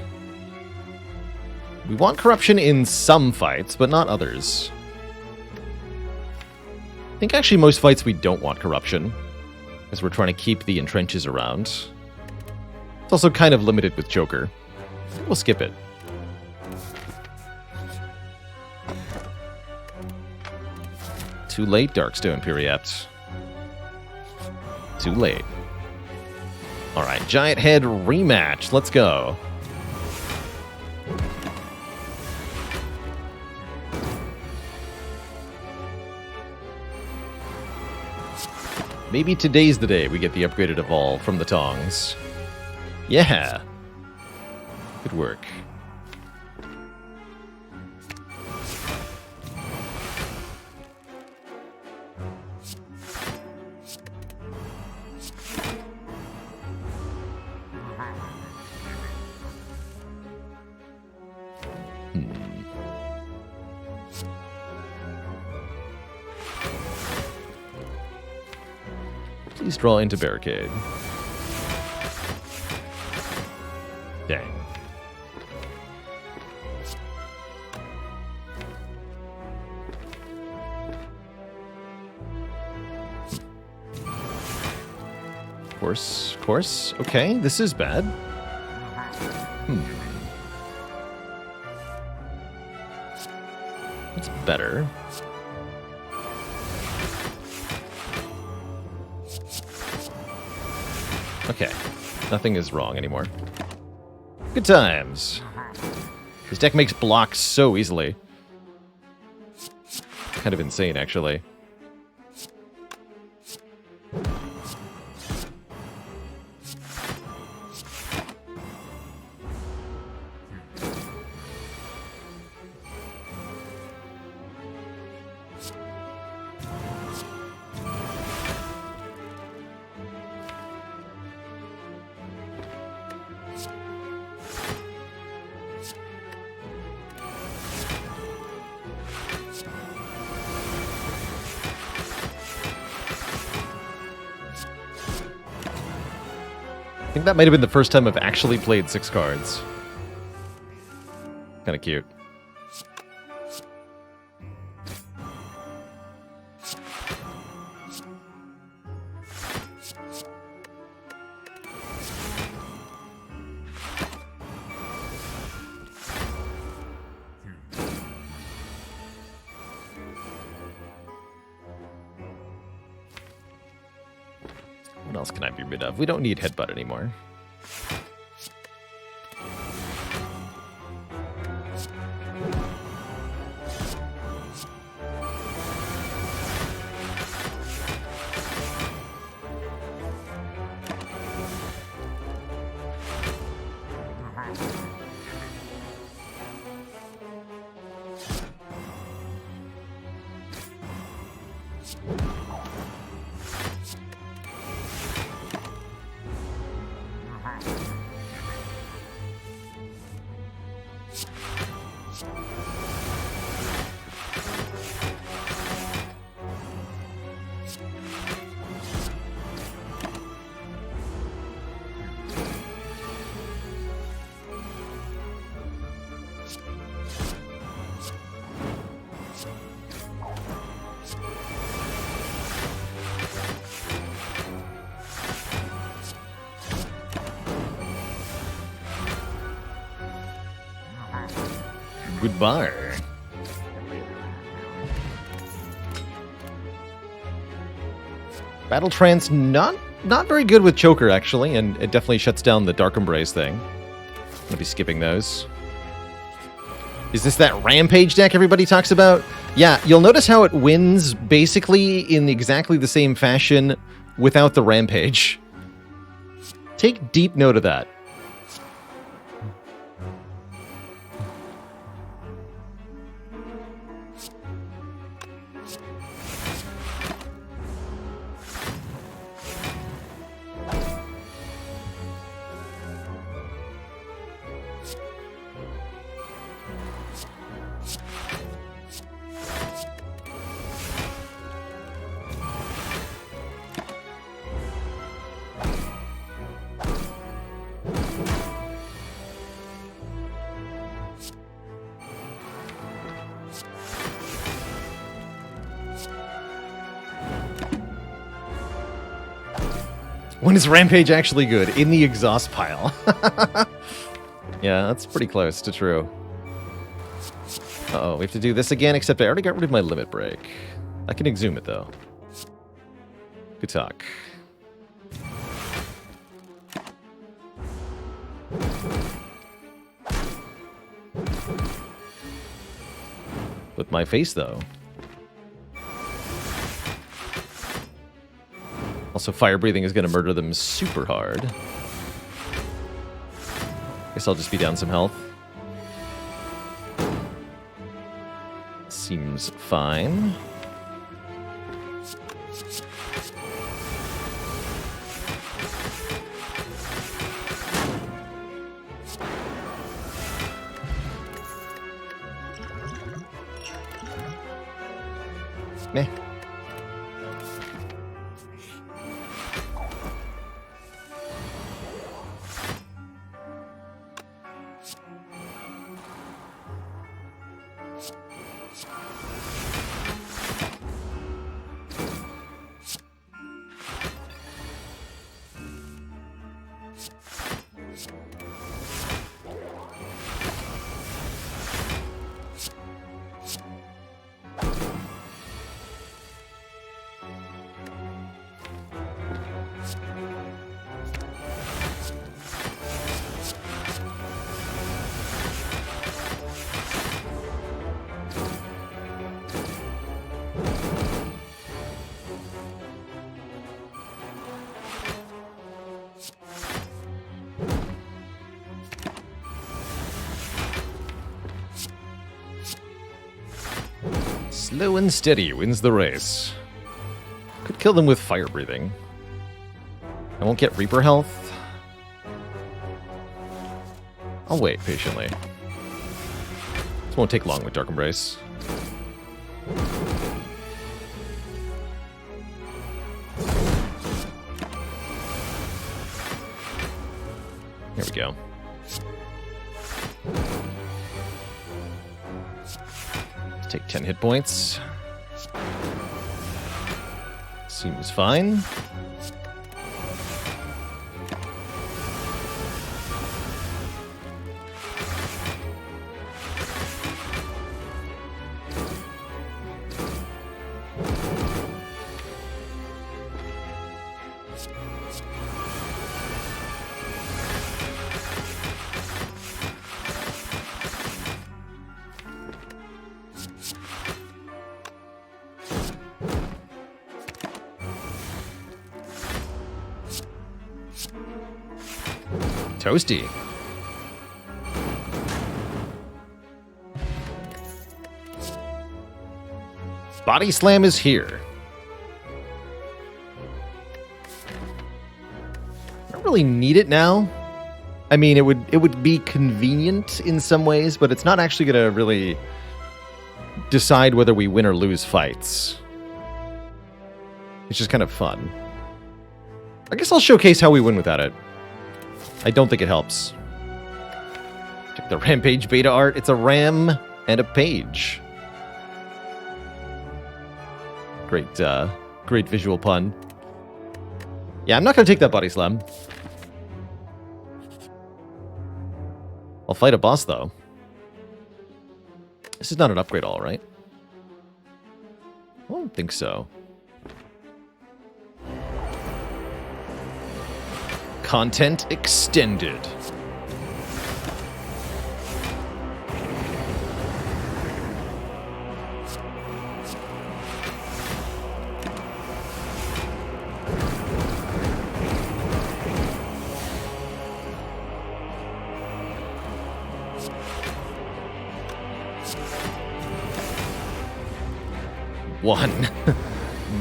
We want corruption in some fights, but not others. I think actually most fights we don't want corruption, as we're trying to keep the entrenches around. It's also kind of limited with Joker. We'll skip it. Too late, Darkstone Periapt. Too late. Alright, Giant Head rematch. Let's go. Maybe today's the day we get the upgraded Evolve from the Tongs. Yeah. Good work. Please draw into barricade. Dang. Of course. Okay, this is bad. It's better. Okay, nothing is wrong anymore. Good times. This deck makes blocks so easily. Kind of insane, actually. I think that might have been the first time I've actually played 6 cards. Kind of cute. else can I be rid of? We don't need Headbutt anymore. Goodbye. Battle Trance, not very good with Choker, actually, and it definitely shuts down the Dark Embrace thing. I'm gonna be skipping those. Is this that Rampage deck everybody talks about? Yeah, you'll notice how it wins basically in exactly the same fashion without the Rampage. Take deep note of that. When is Rampage actually good? In the exhaust pile. Yeah, that's pretty close to true. Uh-oh, we have to do this again, except I already got rid of my Limit Break. I can exhume it, though. Good talk. With my face, though. Also, Fire Breathing is going to murder them super hard. Guess I'll just be down some health. Seems fine. Meh. Slow and steady wins the race. Could kill them with Fire Breathing. I won't get Reaper health. I'll wait patiently. This won't take long with Dark Embrace. Here we go. Take 10 hit points. Seems fine. Toasty. Body Slam is here. I don't really need it now. I mean, it would be convenient in some ways, but it's not actually going to really decide whether we win or lose fights. It's just kind of fun. I guess I'll showcase how we win without it. I don't think it helps. Check the Rampage beta art. It's a ram and a page. Great visual pun. Yeah, I'm not going to take that body slam. I'll fight a boss, though. This is not an upgrade all, right? I don't think so. Content extended.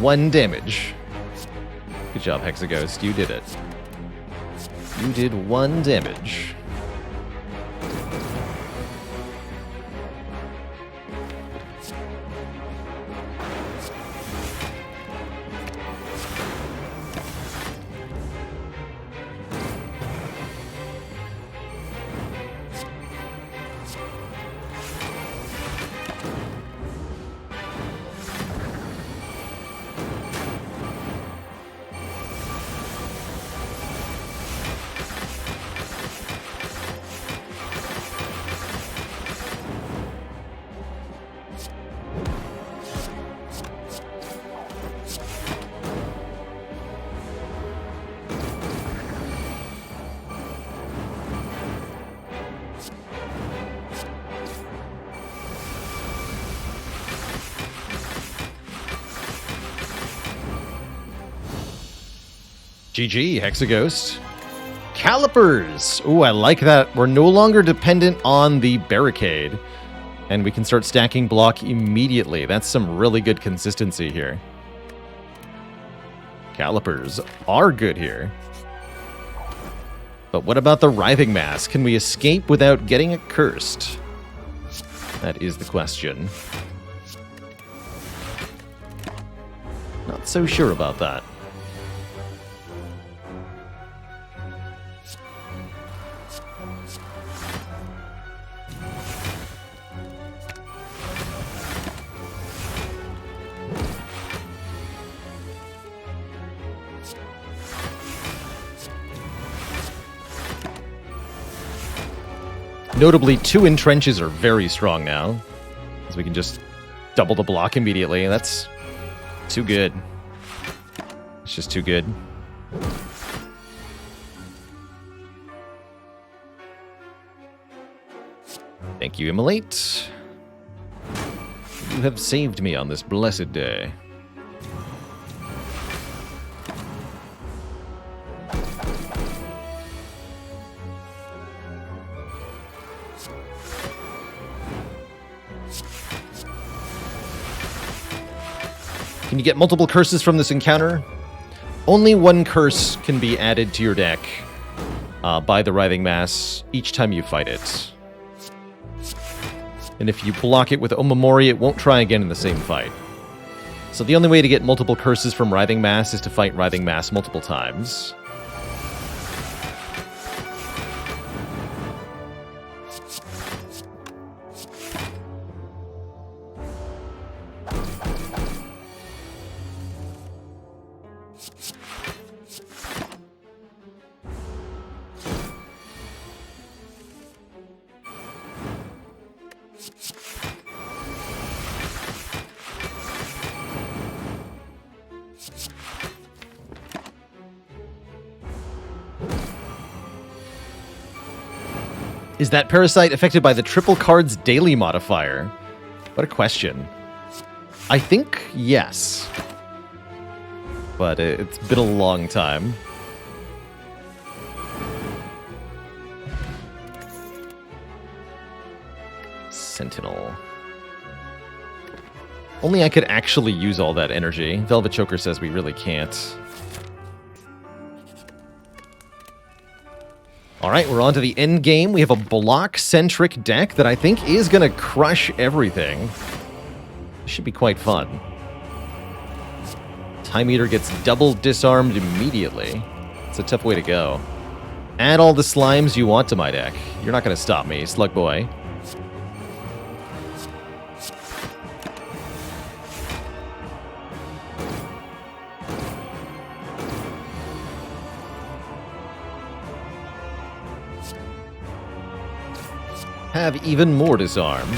One damage. Good job, Hexaghost. You did it. You did 1 damage. GG, Hexaghost. Calipers! Ooh, I like that. We're no longer dependent on the barricade. And we can start stacking block immediately. That's some really good consistency here. Calipers are good here. But what about the Writhing Mass? Can we escape without getting it cursed? That is the question. Not so sure about that. Notably, 2 entrenches are very strong now, as we can just double the block immediately. That's too good. It's just too good. Thank you, Immolate. You have saved me on this blessed day. Can you get multiple curses from this encounter? Only 1 curse can be added to your deck by the Writhing Mass each time you fight it. And if you block it with Omamori, it won't try again in the same fight. So the only way to get multiple curses from Writhing Mass is to fight Writhing Mass multiple times. Is that Parasite affected by the triple cards daily modifier? What a question. I think yes. But it's been a long time. Sentinel. Only I could actually use all that energy. Velvet Choker says we really can't. Alright, we're on to the end game. We have a block-centric deck that I think is going to crush everything. Should be quite fun. Time Eater gets double disarmed immediately. It's a tough way to go. Add all the slimes you want to my deck. You're not going to stop me, Slug Boy. Have even more disarm.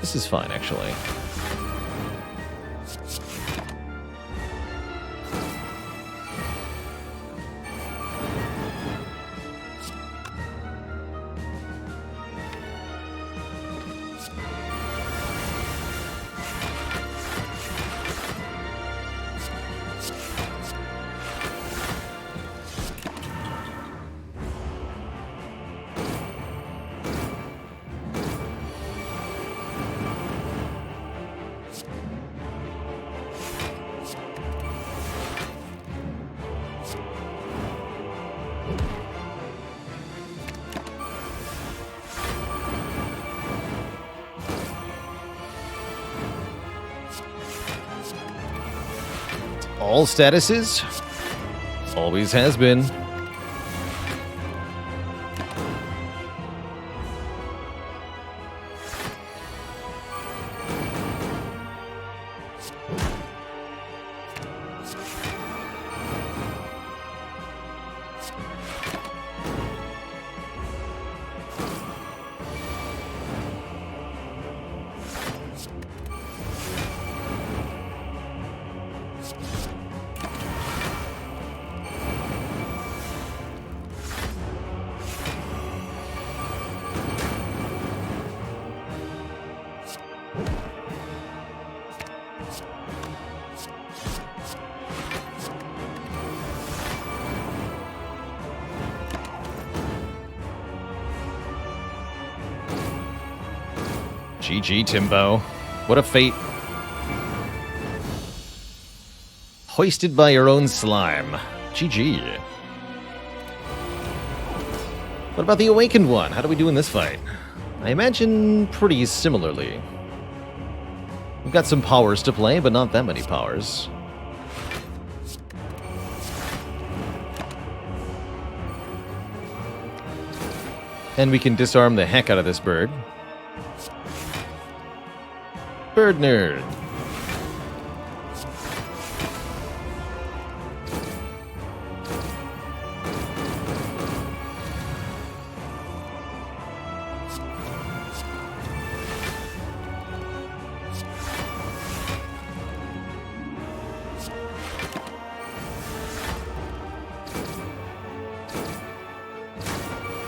This is fine, actually. All statuses. Always has been. GG, Timbo. What a fate. Hoisted by your own slime. GG. What about the Awakened one? How do we do in this fight? I imagine pretty similarly. We've got some powers to play, but not that many powers. And we can disarm the heck out of this bird. Bird nerd.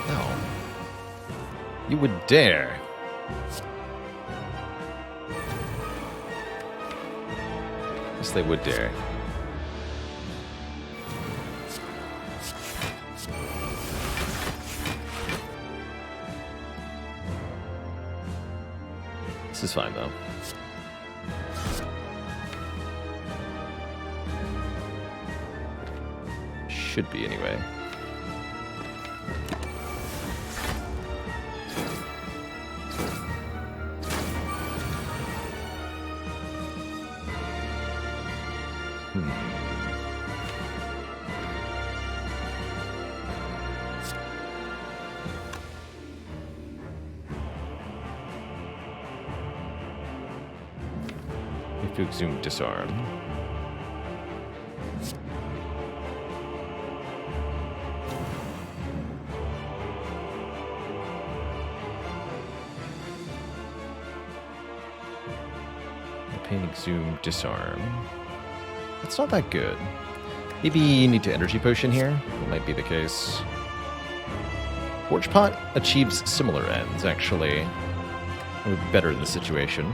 No. You would dare. Yes, they would dare. This is fine, though. Should be, anyway. To exhume disarm. Pain, Exhume, Disarm. That's not that good. Maybe you need to Energy Potion here? That might be the case. Forge Pot achieves similar ends, actually. It would be better in this situation.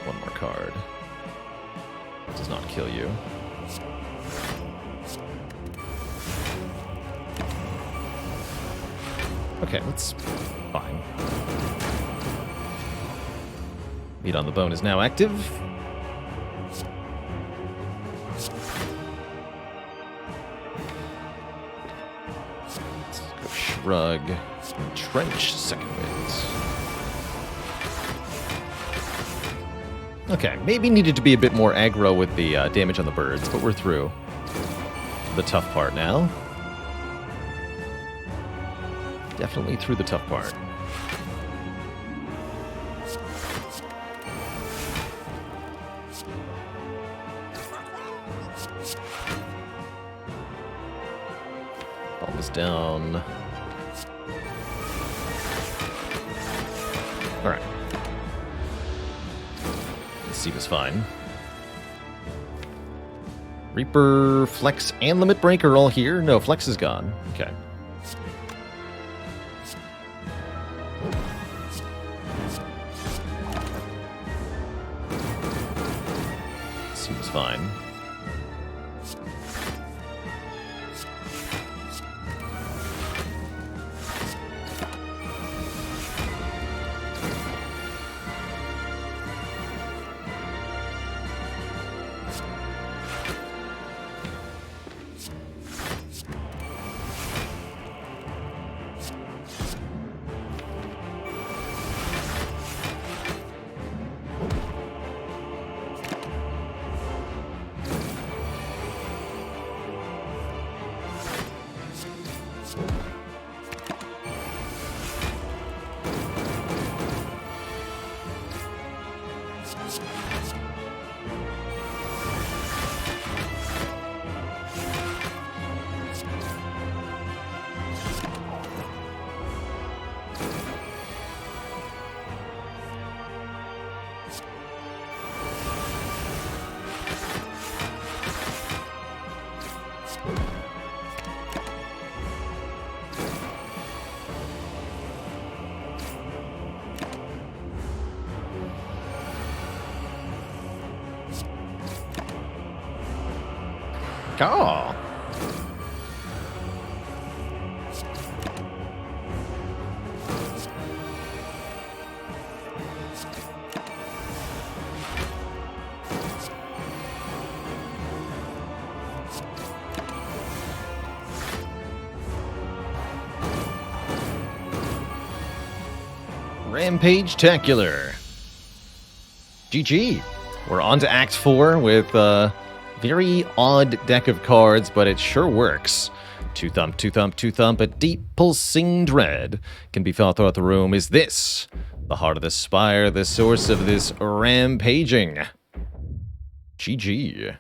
One more card. Does not kill you. Okay, that's fine. Meat on the Bone is now active. Let's go Shrug. Entrench, second wind. Okay, maybe needed to be a bit more aggro with the damage on the birds, but we're through the tough part now. Definitely through the tough part. Almost down. Alright. Seed is fine. Reaper, Flex, and Limit Break are all here. No, Flex is gone. Okay. Seems fine. Oh. Rampage-tacular. GG. We're on to Act 4 with very odd deck of cards, but it sure works. Two thump, two thump, two thump, a deep pulsing dread can be felt throughout the room. Is this the heart of the Spire, the source of this rampaging? GG.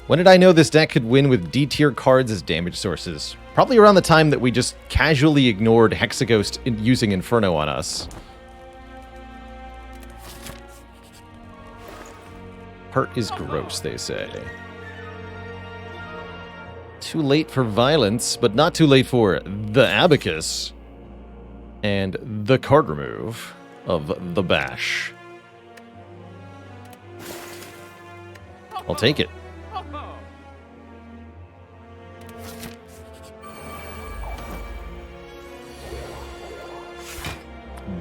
When did I know this deck could win with D-tier cards as damage sources? Probably around the time that we just casually ignored Hexaghost using Inferno on us. Hurt is gross, they say. Too late for violence, but not too late for the Abacus. And the card remove of the Bash. I'll take it.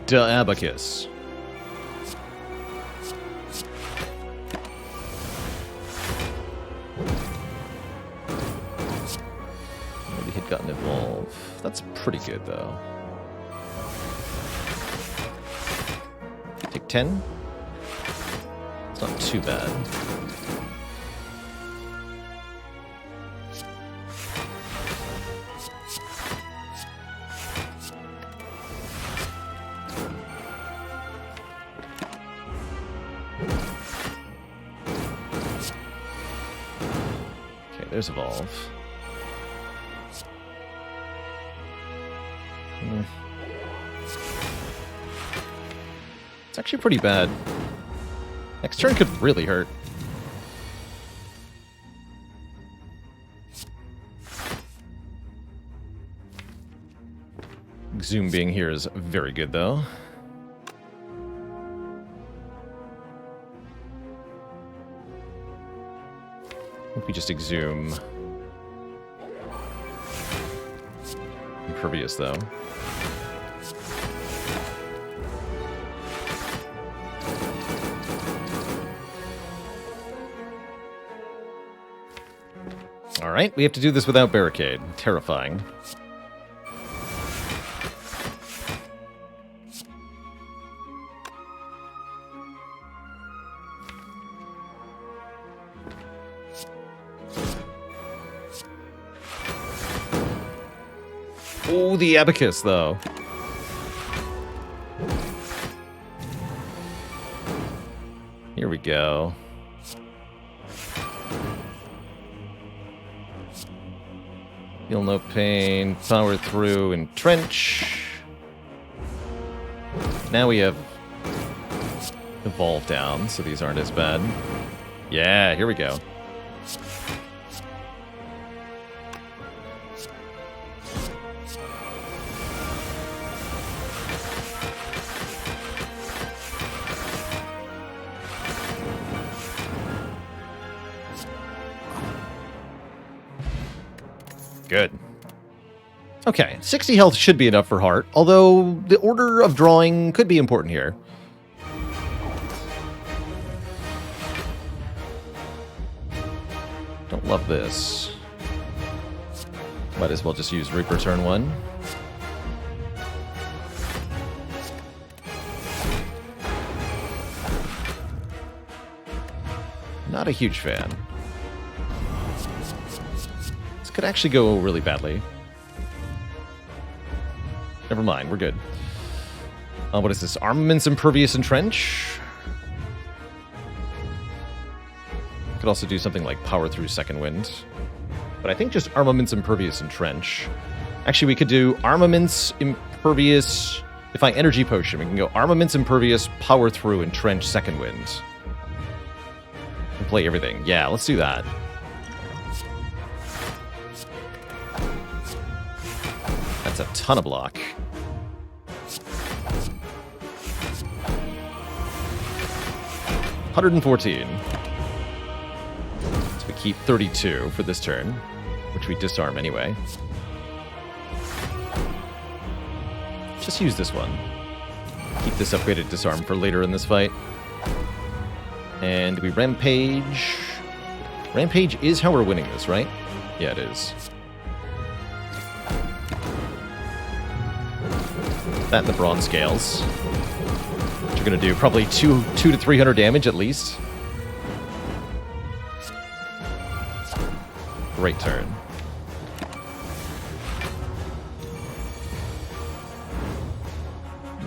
The Abacus. Maybe he'd gotten Evolve. That's pretty good, though. Take 10. It's not too bad. there's Evolve. It's actually pretty bad. Next turn could really hurt. Zoom being here is very good, though. I think we just exhume. Impervious, though. Alright, we have to do this without Barricade. Terrifying. Oh, the Abacus, though. Here we go. Feel no pain. Power through. Entrench. Now we have Evolve down, so these aren't as bad. Yeah, here we go. Good. Okay, 60 health should be enough for Heart, although the order of drawing could be important here. Don't love this. Might as well just use Reaper turn 1. Not a huge fan. Could actually go really badly. Never mind, we're good. What is this? Armaments, Impervious, Entrench? Could also do something like Power Through Second Wind. But I think just Armaments, Impervious, Entrench. Actually, we could do Armaments, Impervious... If I Energy Potion, we can go Armaments, Impervious, Power Through, Entrench, Second Wind. And play everything. Yeah, let's do that. That's a ton of block. $114. So we keep 32 for this turn, which we disarm anyway. Just use this one. Keep this upgraded disarm for later in this fight. And we Rampage. Rampage is how we're winning this, right? Yeah, it is. That and the Bronze Scales. Which are going to do probably 2 to 300 damage at least. Great turn.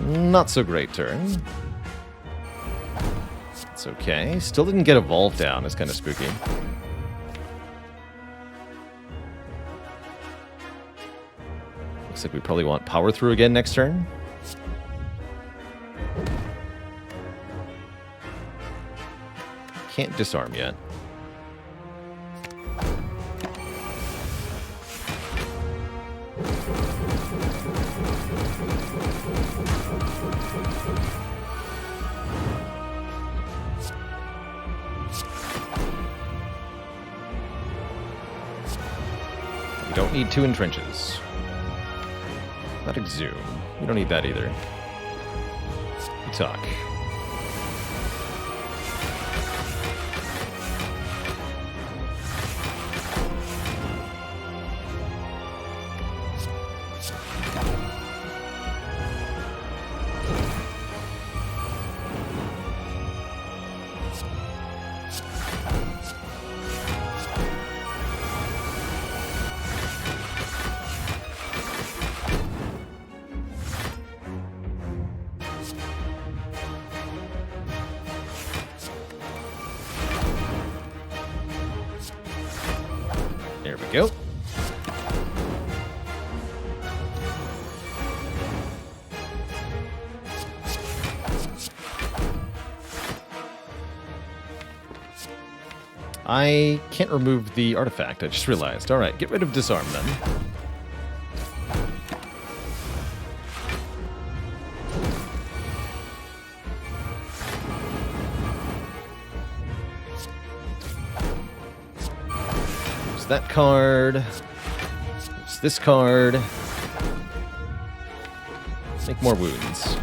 Not so great turn. It's okay. Still didn't get Evolve down. It's kind of spooky. Looks like we probably want Power Through again next turn. Can't disarm yet. We don't need 2 entrenches. Not Exhume. We don't need that either. We talk. go. I can't remove the artifact, I just realized. Alright, get rid of disarm then. Use that card. Use this card. Make more wounds.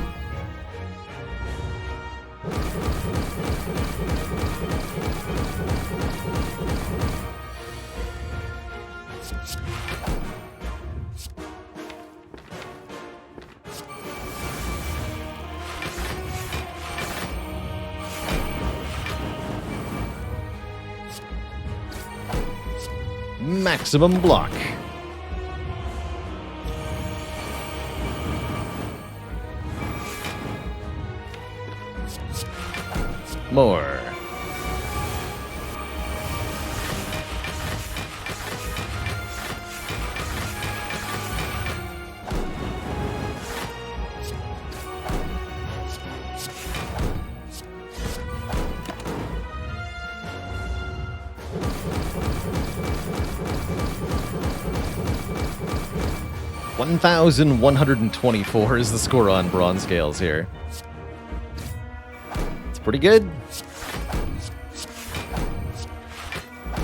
Maximum block. More. $1,124 is the score on bronze scales here. It's pretty good.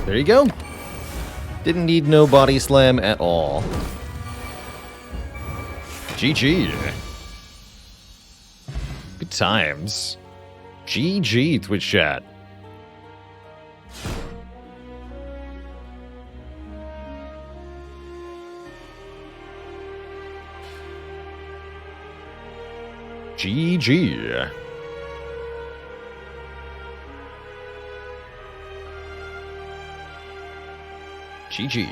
There you go. Didn't need no body slam at all. GG. Good times. GG, Twitch chat. GG. GG.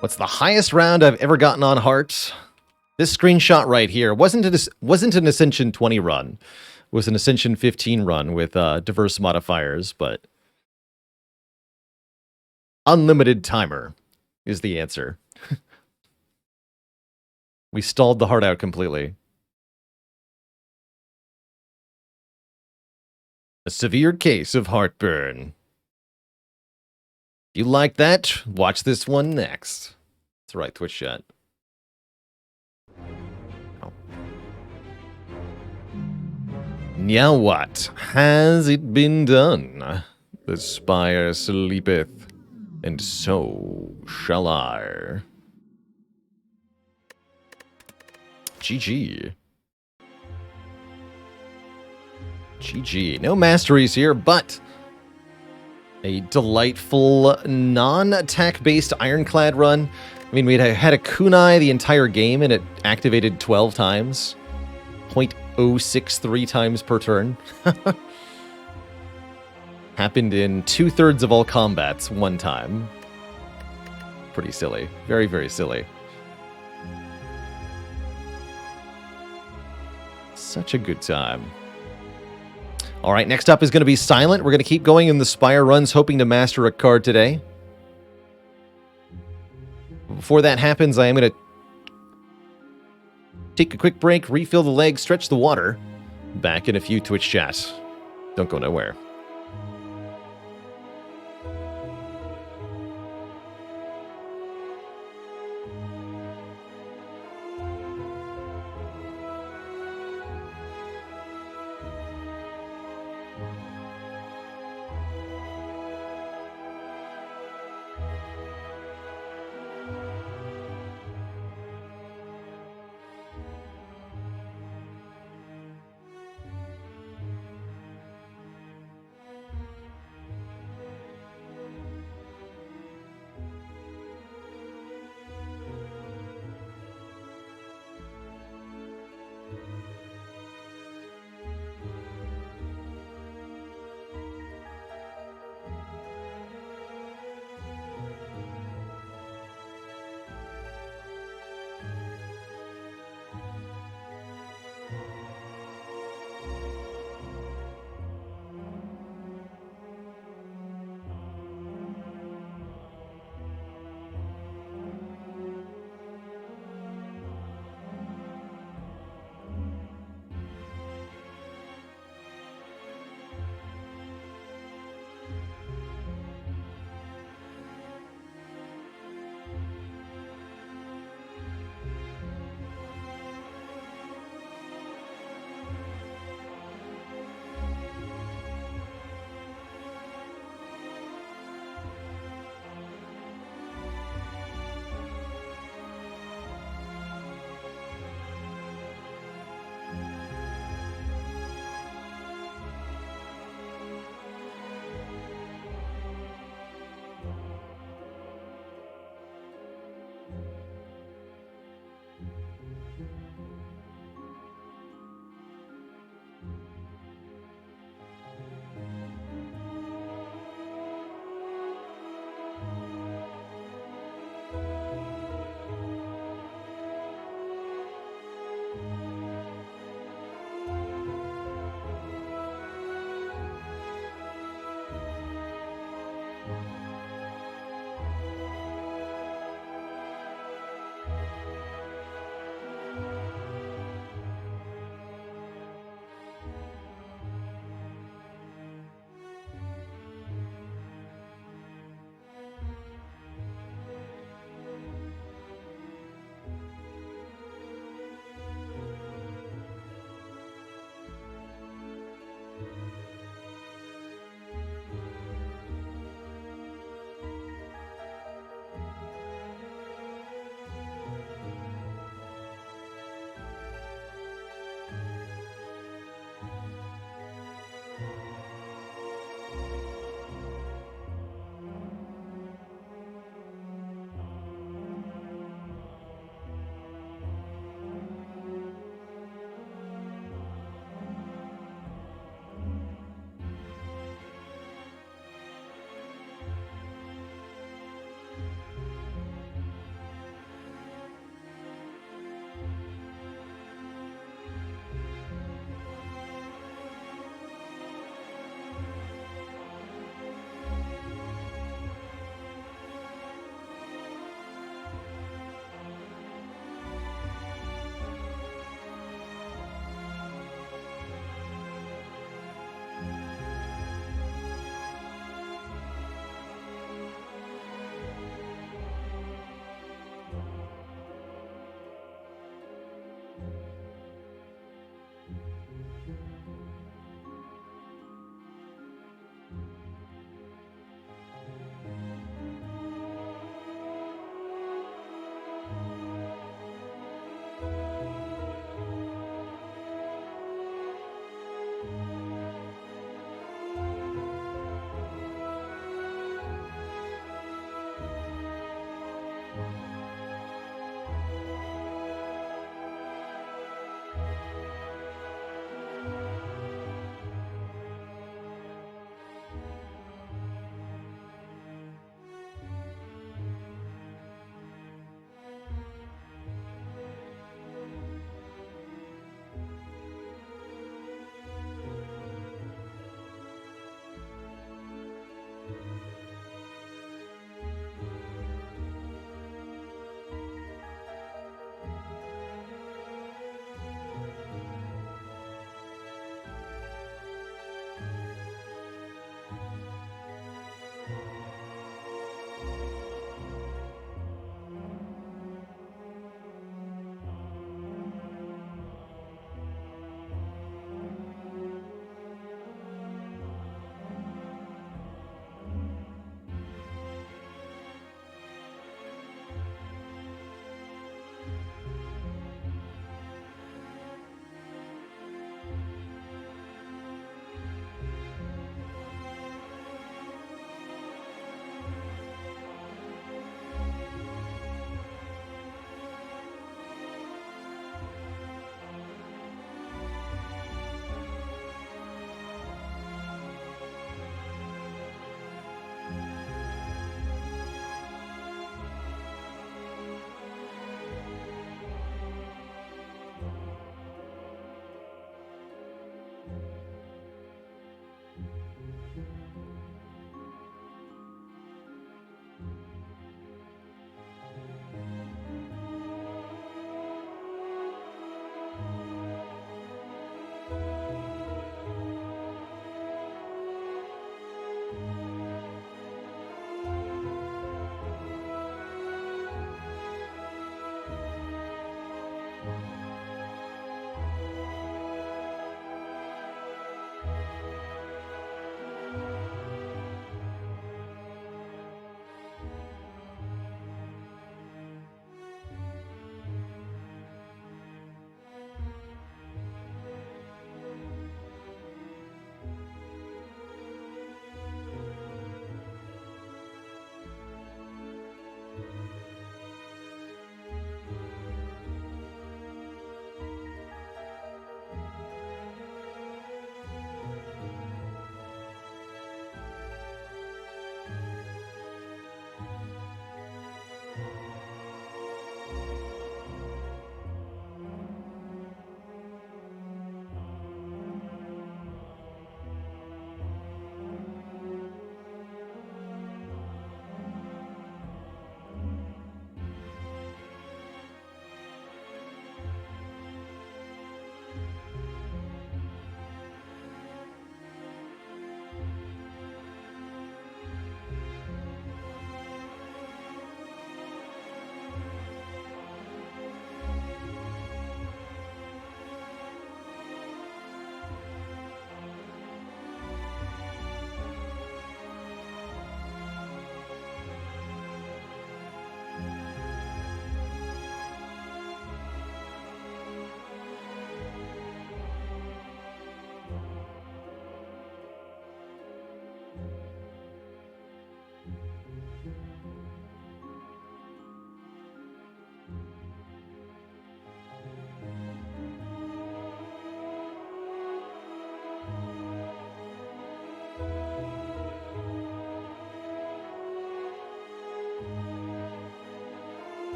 What's the highest round I've ever gotten on Heart? This screenshot right here wasn't an Ascension 20 run. It was an Ascension 15 run with diverse modifiers, but unlimited timer is the answer. We stalled the heart out completely. A severe case of heartburn. You like that? Watch this one next. That's right, Twitch chat. Oh. Now what? Has it been done? The spire sleepeth, and so shall I. GG. GG. No masteries here, but a delightful non-attack-based Ironclad run. I mean, we had a kunai the entire game, and it activated 12 times. 0.063 times per turn. Happened in 2/3 of all combats one time. Pretty silly. Very, very silly. Such a good time. All right, next up is going to be Silent. We're going to keep going in the Spire runs, hoping to master a card today. Before that happens, I am going to take a quick break, refill the legs, stretch the water. Back in a few Twitch chats. Don't go nowhere.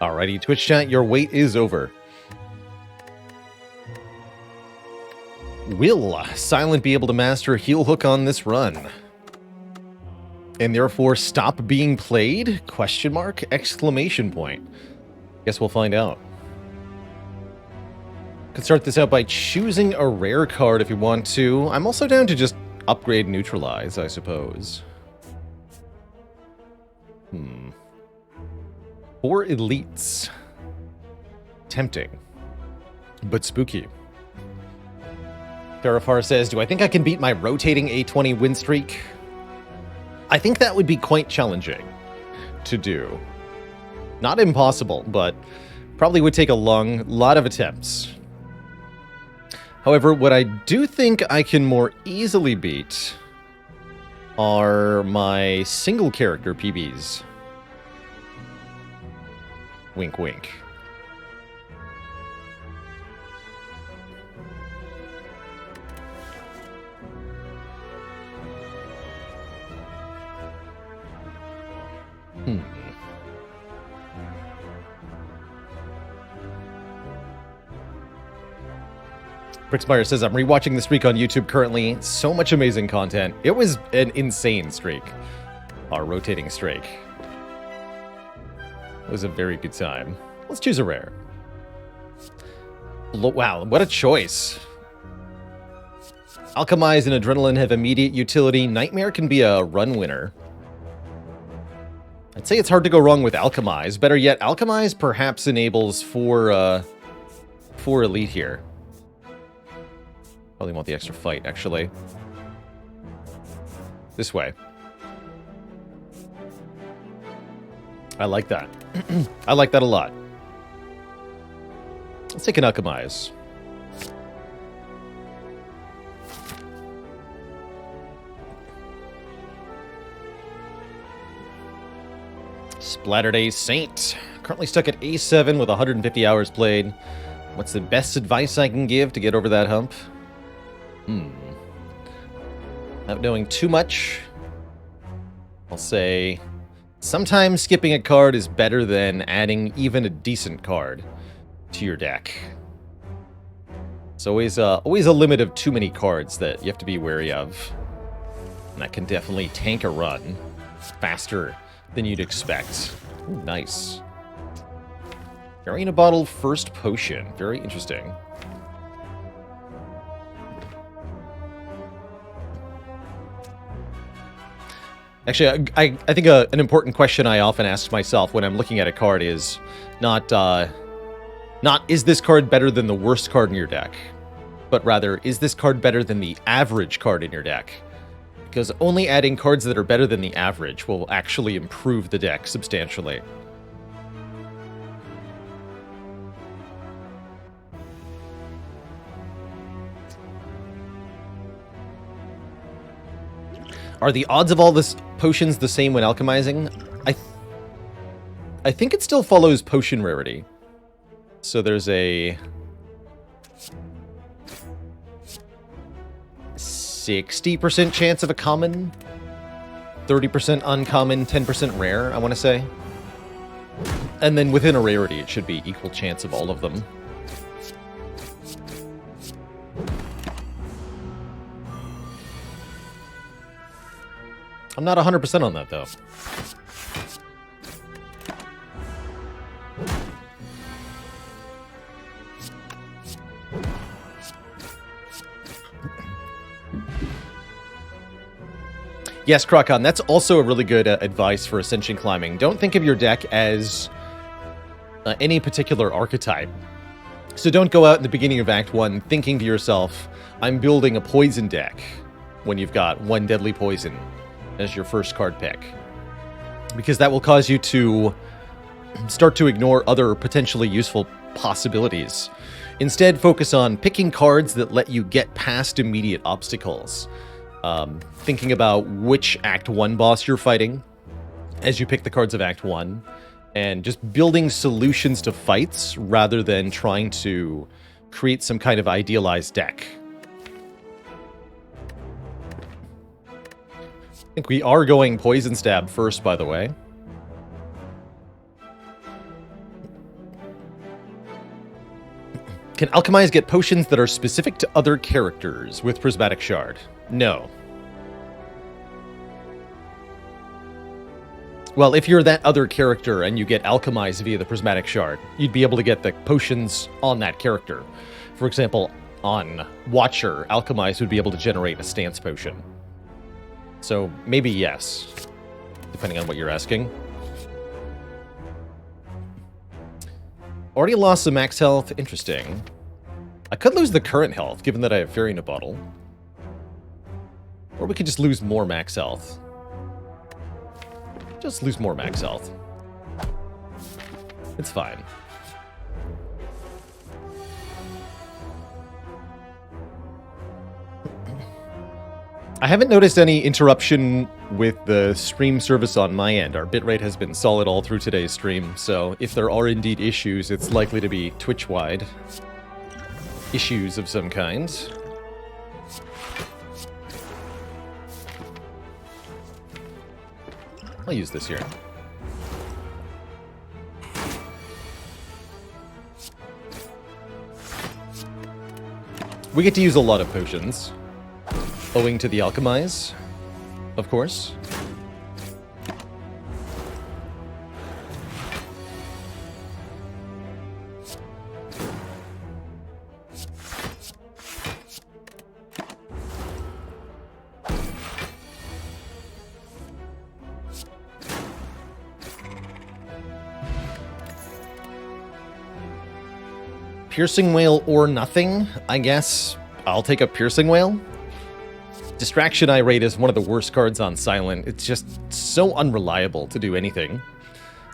Alrighty, Twitch chat, your wait is over. Will Silent be able to master Heel Hook on this run? And therefore stop being played? Question mark? Exclamation point. Guess we'll find out. Could start this out by choosing a rare card if you want to. I'm also down to just upgrade Neutralize, I suppose. 4 elites. Tempting. But spooky. Farafar says, do I think I can beat my rotating A20 win streak? I think that would be quite challenging to do. Not impossible, but probably would take a lot of attempts. However, what I do think I can more easily beat are my single character PBs. Wink, wink. Bricksmeyer says, I'm rewatching the streak on YouTube currently. So much amazing content. It was an insane streak. Our rotating streak. It was a very good time. Let's choose a rare. Wow, what a choice. Alchemize and Adrenaline have immediate utility. Nightmare can be a run winner. I'd say it's hard to go wrong with Alchemize. Better yet, Alchemize perhaps enables 4 elite here. Probably want the extra fight, actually. This way. I like that. I like that a lot. Let's take an Alchemize. Splattered A Saint. Currently stuck at A7 with 150 hours played. What's the best advice I can give to get over that hump? Without knowing too much, I'll say sometimes skipping a card is better than adding even a decent card to your deck. It's always a limit of too many cards that you have to be wary of. And that can definitely tank a run faster than you'd expect. Ooh, nice. Carrying a bottle first potion. Very interesting. Actually, I think an important question I often ask myself when I'm looking at a card is not is this card better than the worst card in your deck, but rather, is this card better than the average card in your deck? Because only adding cards that are better than the average will actually improve the deck substantially. Are the odds of all this potions the same when alchemizing? I think it still follows potion rarity. So there's a 60% chance of a common, 30% uncommon, 10% rare, I want to say. And then within a rarity, it should be equal chance of all of them. I'm not 100% on that, though. Yes, Krokon, that's also a really good advice for Ascension climbing. Don't think of your deck as any particular archetype. So don't go out in the beginning of Act 1 thinking to yourself, I'm building a poison deck, when you've got 1 deadly poison as your first card pick. Because that will cause you to start to ignore other potentially useful possibilities. Instead, focus on picking cards that let you get past immediate obstacles. Thinking about which Act 1 boss you're fighting as you pick the cards of Act 1, and just building solutions to fights rather than trying to create some kind of idealized deck. I think we are going Poison Stab first, by the way. Can Alchemize get potions that are specific to other characters with Prismatic Shard? No. Well, if you're that other character and you get Alchemized via the Prismatic Shard, you'd be able to get the potions on that character. For example, on Watcher, Alchemize would be able to generate a stance potion. So maybe yes, depending on what you're asking. Already lost some max health. Interesting. I could lose the current health, given that I have Fairy in a bottle. Or we could just lose more max health. Just lose more max health. It's fine. I haven't noticed any interruption with the stream service on my end. Our bitrate has been solid all through today's stream, so if there are indeed issues, it's likely to be Twitch-wide issues of some kind. I'll use this here. We get to use a lot of potions, owing to the Alchemize, of course. Piercing Whale or nothing, I guess. I'll take a Piercing Whale. Distraction Irate is one of the worst cards on Silent. It's just so unreliable to do anything.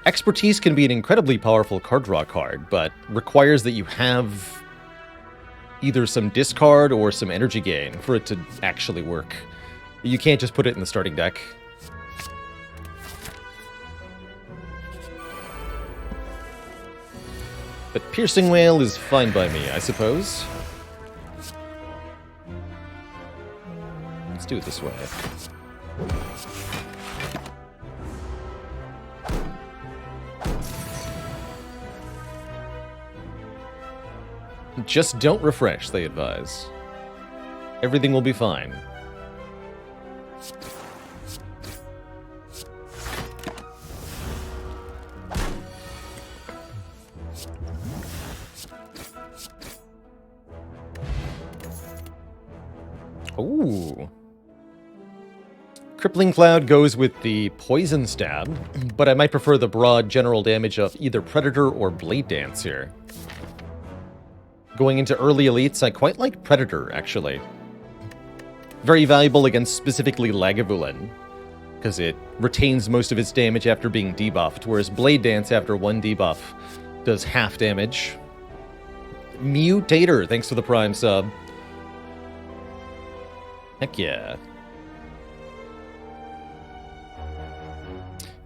Expertise can be an incredibly powerful card draw card, but requires that you have either some discard or some energy gain for it to actually work. You can't just put it in the starting deck. But Piercing Whale is fine by me, I suppose. Let's do it this way. Just don't refresh, they advise. Everything will be fine. Ooh. Crippling Cloud goes with the Poison Stab, but I might prefer the broad general damage of either Predator or Blade Dance here. Going into early elites, I quite like Predator, actually. Very valuable against specifically Lagavulin, because it retains most of its damage after being debuffed, whereas Blade Dance after one debuff does half damage. Mutator, thanks for the Prime sub. Heck yeah.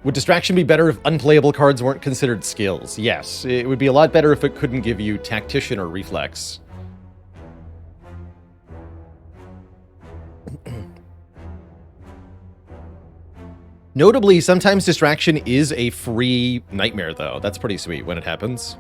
Would Distraction be better if unplayable cards weren't considered skills? Yes, it would be a lot better if it couldn't give you Tactician or Reflex. Notably, sometimes Distraction is a free nightmare, though. That's pretty sweet when it happens.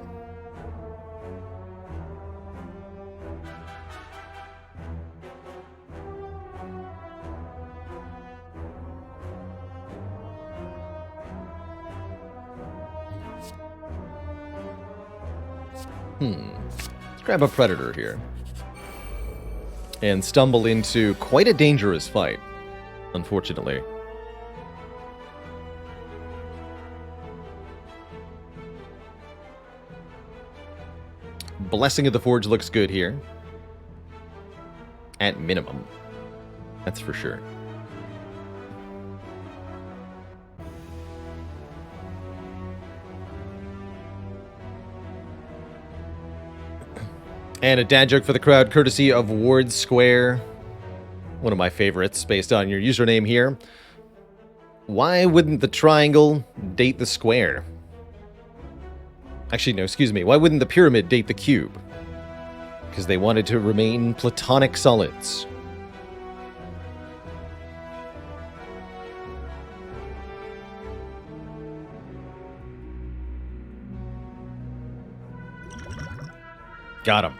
Let's grab a Predator here. And stumble into quite a dangerous fight, unfortunately. Blessing of the Forge looks good here. At minimum. That's for sure. And a dad joke for the crowd, courtesy of Ward Square. One of my favorites, based on your username here. Why wouldn't the triangle date the square? Actually, no, excuse me. Why wouldn't the pyramid date the cube? Because they wanted to remain platonic solids. Got him.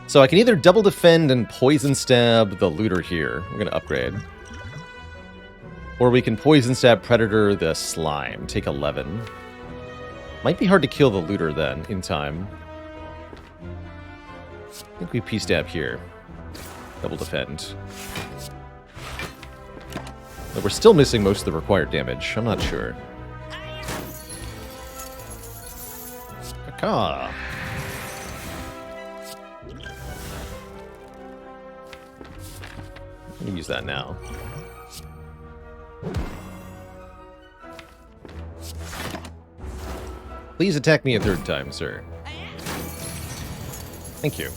So I can either double defend and poison stab the looter here. We're going to upgrade. Or we can poison stab Predator the slime. Take 11. Might be hard to kill the looter then, in time. I think we P-stab here. Double defend. But we're still missing most of the required damage. I'm not sure. Caw. Let me use that now. Please attack me a third time, sir. Thank you.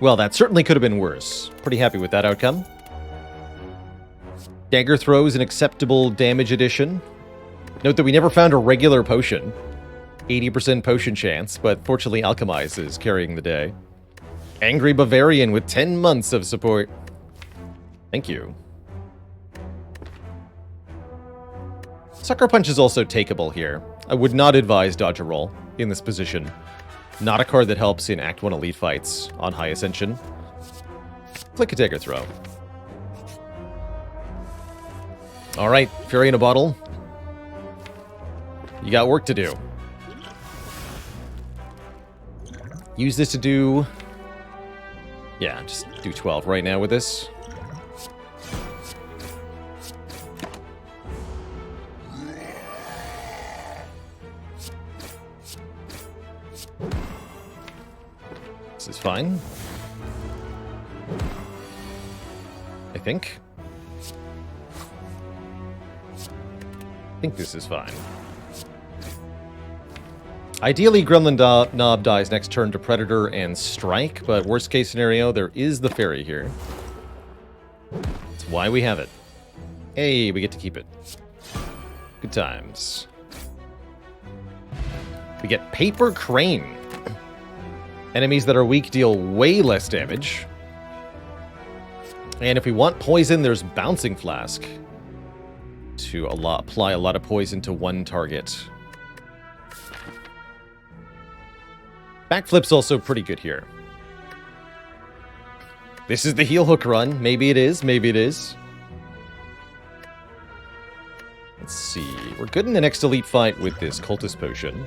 Well, that certainly could have been worse. Pretty happy with that outcome. Dagger Throw is an acceptable damage addition. Note that we never found a regular potion. 80% potion chance, but fortunately Alchemize is carrying the day. Angry Bavarian with 10 months of support. Thank you. Sucker Punch is also takeable here. I would not advise Dodge a Roll in this position. Not a card that helps in Act 1 Elite fights on High Ascension. Click a Dagger Throw. Alright, Fairy in a Bottle. You got work to do. Use this to do... Yeah, just do 12 right now with this. This is fine. I think this is fine. Ideally, Gremlin Knob dies next turn to Predator and Strike, but worst case scenario, there is the Fairy here. That's why we have it. Hey, we get to keep it. Good times. We get Paper Crane. Enemies that are weak deal way less damage. And if we want poison, there's Bouncing Flask to apply a lot of poison to one target. Backflip's also pretty good here. This is the heel hook run. Maybe it is, maybe it is. Let's see. We're good in the next elite fight with this Cultist Potion.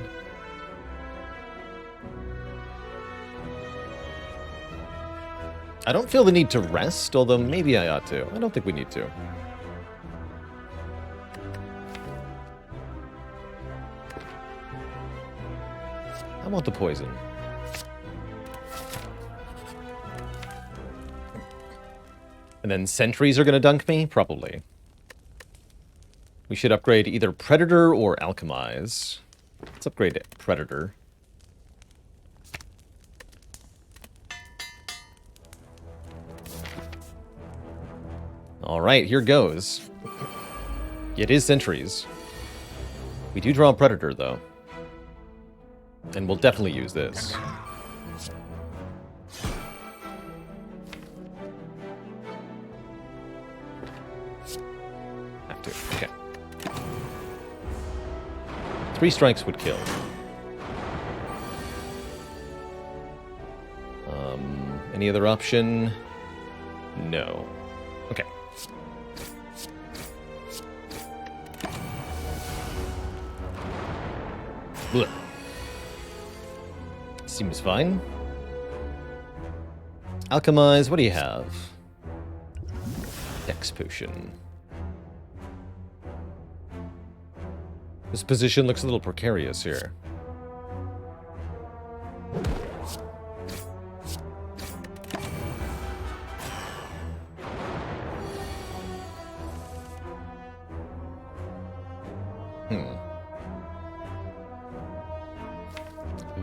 I don't feel the need to rest, although maybe I ought to. I don't think we need to. I want the poison. And then sentries are going to dunk me? Probably. We should upgrade either Predator or Alchemize. Let's upgrade Predator. Alright, here goes. It is sentries. We do draw a Predator, though. And we'll definitely use this. Have to, okay. 3 strikes would kill. Any other option? No. Okay. Blech. Seems fine. Alchemize, what do you have? Dex Potion. This position looks a little precarious here.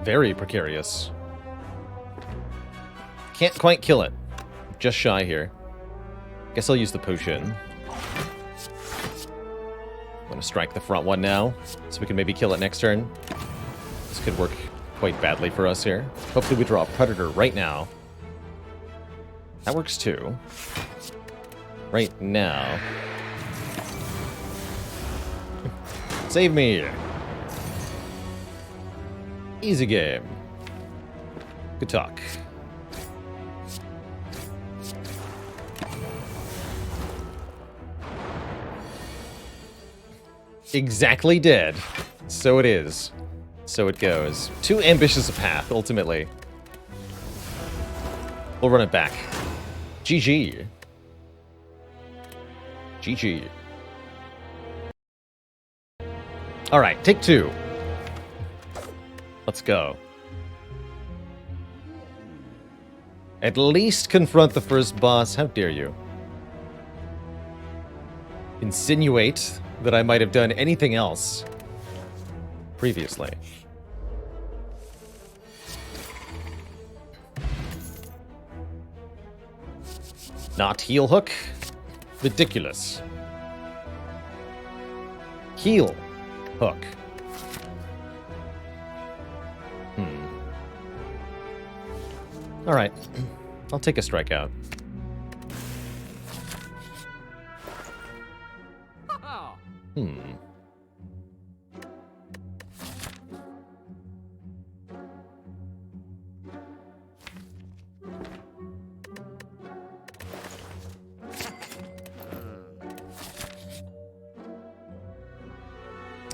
Very precarious. Can't quite kill it. Just shy here. Guess I'll use the potion. I'm gonna strike the front one now, so we can maybe kill it next turn. This could work quite badly for us here. Hopefully we draw a Predator right now. That works too. Right now. Save me. Easy game. Good talk. Exactly dead. So it is. So it goes. Too ambitious a path, ultimately. We'll run it back. GG. GG. Alright, take two. Let's go. At least confront the first boss. How dare you? Insinuate that I might have done anything else previously. Not heel hook? Ridiculous. Heel hook. Alright. I'll take a strikeout.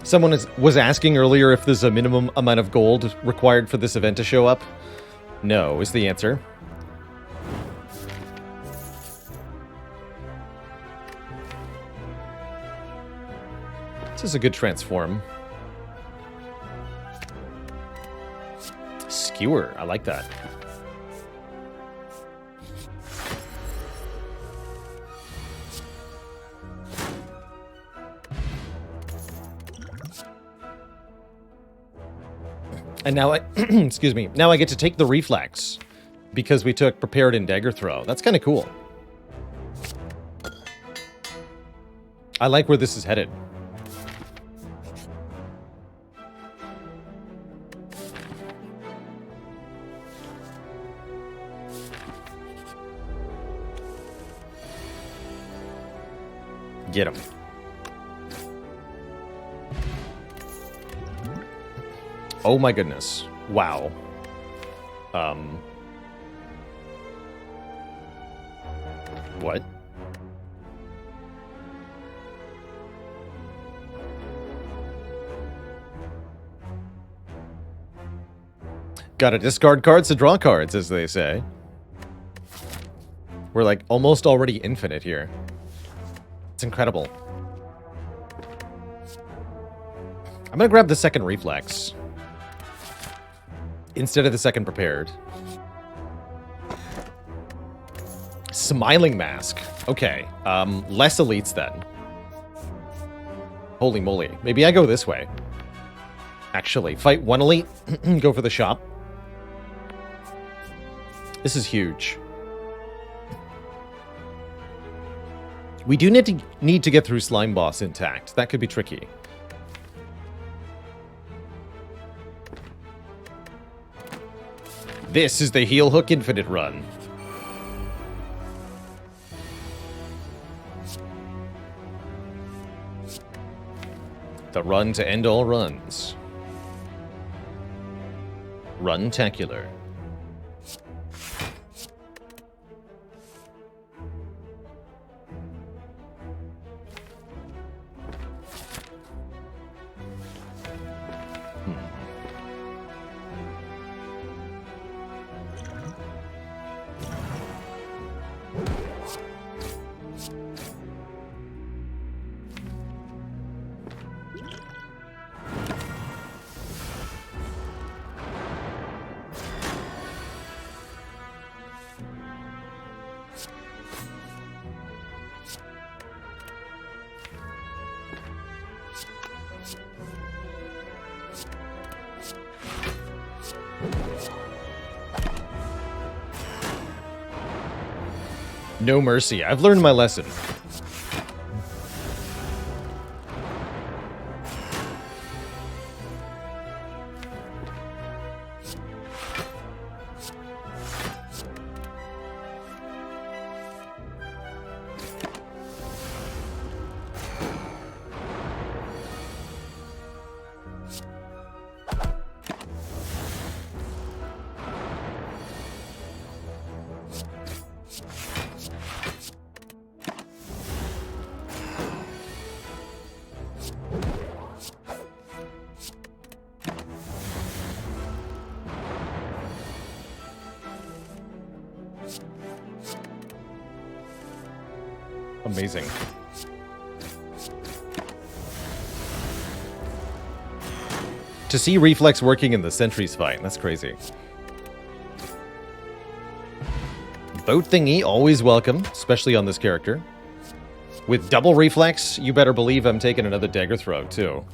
Someone was asking earlier if there's a minimum amount of gold required for this event to show up. No, is the answer. This is a good transform. Skewer, I like that. And now I, excuse me, now I get to take the reflex because we took prepared and dagger throw. That's kind of cool. I like where this is headed. Get him. Oh my goodness. Wow. What? Gotta discard cards to draw cards, as they say. We're like almost already infinite here. It's incredible. I'm gonna grab the second reflex instead of the second prepared. Smiling mask. Okay. Less elites then. Holy moly. Maybe I go this way. Actually, fight one elite, go for the shop. This is huge. We do need to get through Slime Boss intact. That could be tricky. This is the heel hook infinite run. The run to end all runs. Run-tacular. No mercy. I've learned my lesson. Amazing. To see reflex working in the sentry's fight, that's crazy. Boat thingy, always welcome, especially on this character. With double reflex, you better believe I'm taking another dagger throw, too.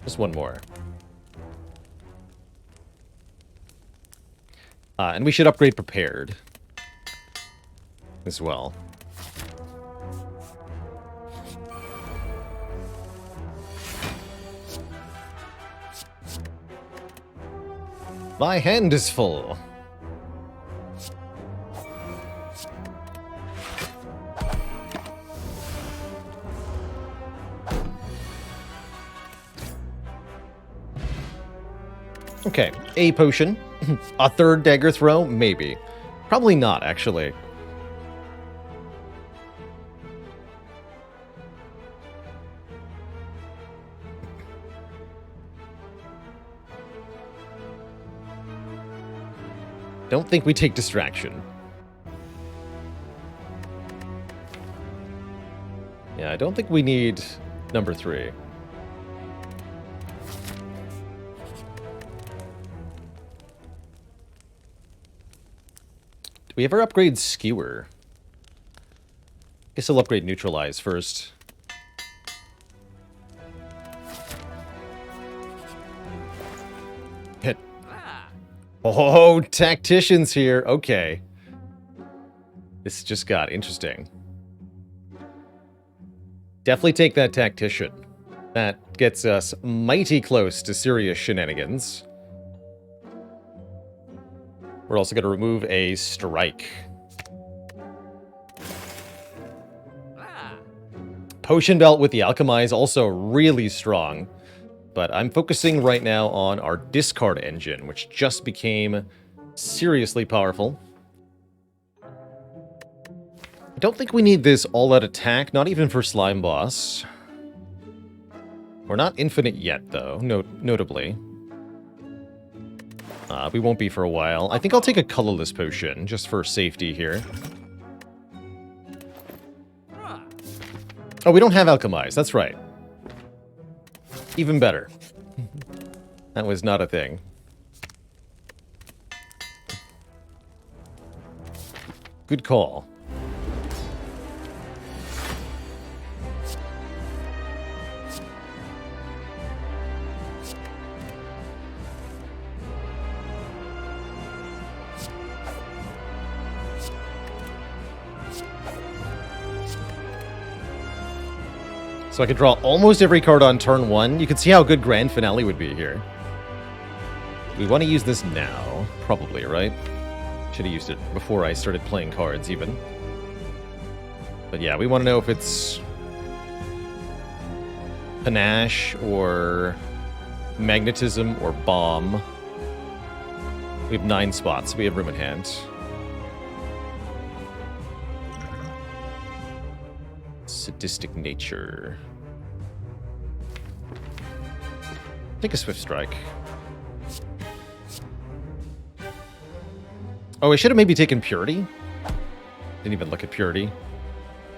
Just one more. And we should upgrade prepared as well. My hand is full. Okay, a potion. A third dagger throw? Maybe. Probably not, actually. Don't think we take distraction. Yeah, I don't think we need number 3. Do we ever upgrade Skewer? Guess I'll upgrade Neutralize first. Hit. Oh, tacticians here. Okay. This just got interesting. Definitely take that tactician. That gets us mighty close to serious shenanigans. We're also going to remove a strike. Potion Belt with the Alchemize, also really strong. But I'm focusing right now on our discard engine, which just became seriously powerful. I don't think we need this all-out attack, not even for Slime Boss. We're not infinite yet, though, notably. We won't be for a while. I think I'll take a colorless potion, just for safety here. Oh, we don't have Alchemize, that's right. Even better. That was not a thing. Good call. So I could draw almost every card on turn 1. You can see how good Grand Finale would be here. We want to use this now. Probably, right? Should have used it before I started playing cards, even. But yeah, we want to know if it's Panache or Magnetism or Bomb. We have 9 spots. We have room in hand. Sadistic nature. Take a Swift Strike. Oh, I should have maybe taken Purity. Didn't even look at Purity.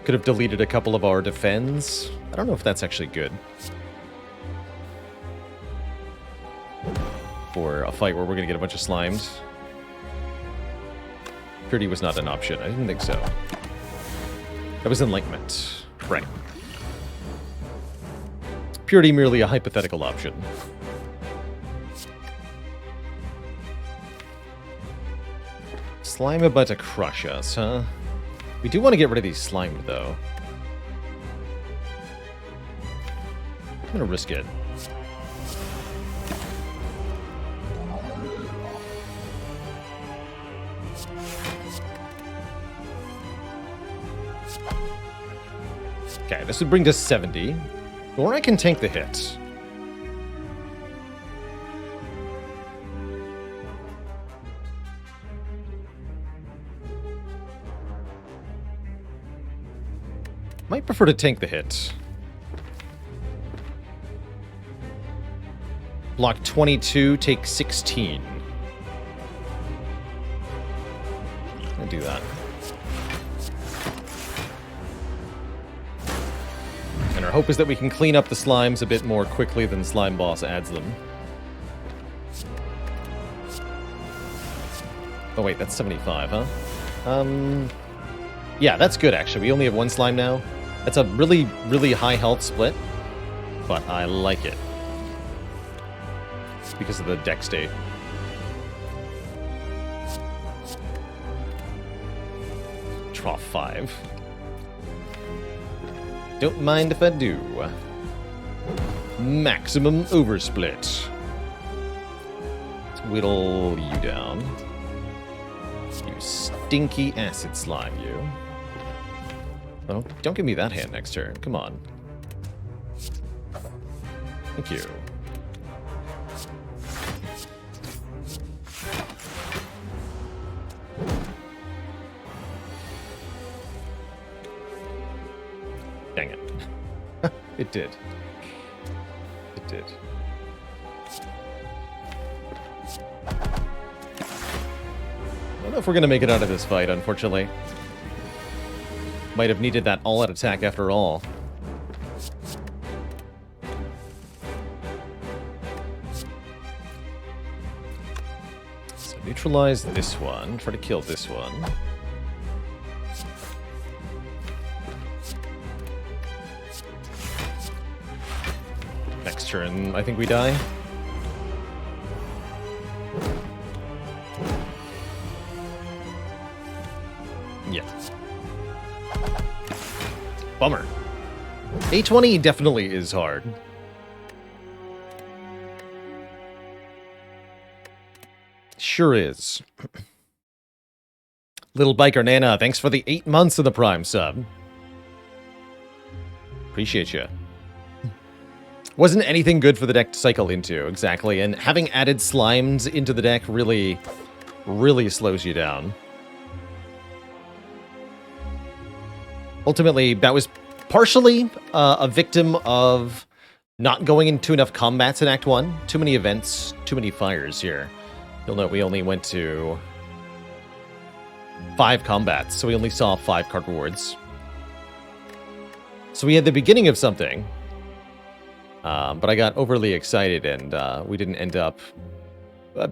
Could have deleted a couple of our defends. I don't know if that's actually good. For a fight where we're going to get a bunch of slimes. Purity was not an option. I didn't think so. That was Enlightenment. Right. Purity merely a hypothetical option. Slime about to crush us, huh? We do want to get rid of these slime, though. I'm gonna risk it. Okay, this would bring to 70. Or I can tank the hit. Might prefer to tank the hit. Block 22, take 16. I'll do that. And our hope is that we can clean up the slimes a bit more quickly than Slime Boss adds them. Oh wait, that's 75, huh? Yeah, that's good actually. We only have one slime now. That's a really, really high health split, but I like it. It's because of the deck state. Trough 5. Don't mind if I do. Maximum oversplit. Whittle you down. You stinky acid slime, you. Oh, don't give me that hand next turn. Come on. Thank you. Dang it. It did. It did. I don't know if we're going to make it out of this fight, unfortunately. Might have needed that all-out attack after all. So neutralize this one. Try to kill this one. Next turn, I think we die. Yeah. Bummer. A20 definitely is hard. Sure is. Little Biker Nana, thanks for the 8 months of the Prime sub. Appreciate you. Wasn't anything good for the deck to cycle into, exactly, and having added slimes into the deck really, really slows you down. Ultimately, that was partially a victim of not going into enough combats in Act 1. Too many events, too many fires here. You'll note we only went to 5 combats, so we only saw 5 card rewards. So we had the beginning of something, but I got overly excited and we didn't end up...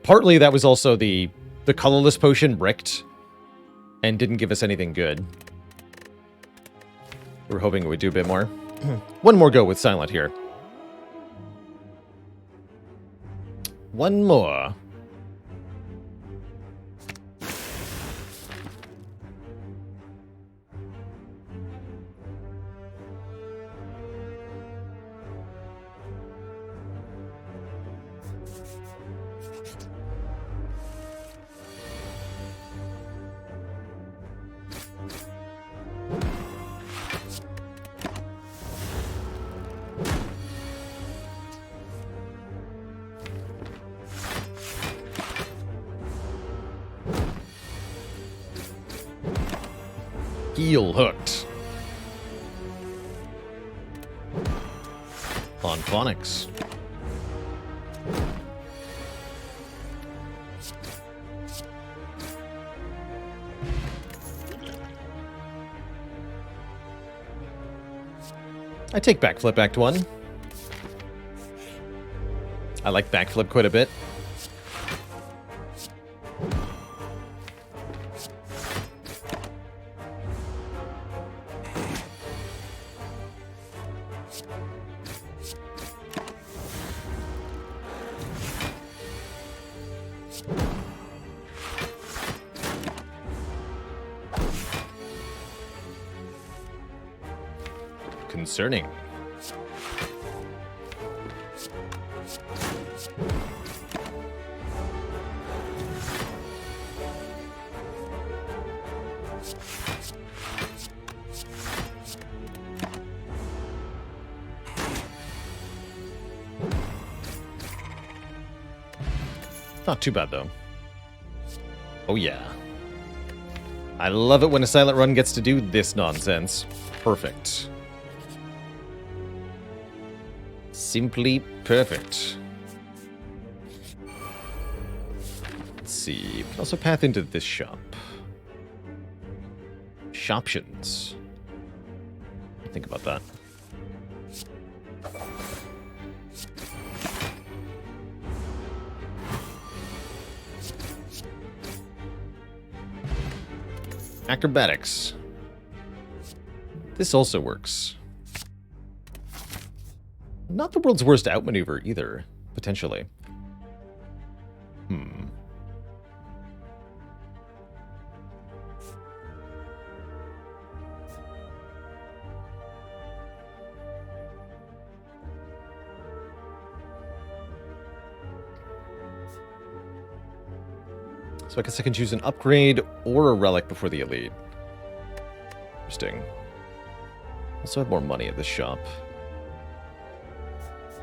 partly that was also the colorless potion bricked and didn't give us anything good. We were hoping it would do a bit more. One more go with Silent here. One more. Heel hooked. On phonics. I take backflip Act 1. I like backflip quite a bit. concerning. Not too bad, though. Oh, yeah. I love it when a silent run gets to do this nonsense. Perfect. Simply perfect. Let's see. We can also path into this shop. Shoptions. Think about that. Acrobatics. This also works. Not the world's worst outmaneuver either, potentially. So I guess I can choose an upgrade or a relic before the elite. Interesting. Also have more money at this shop.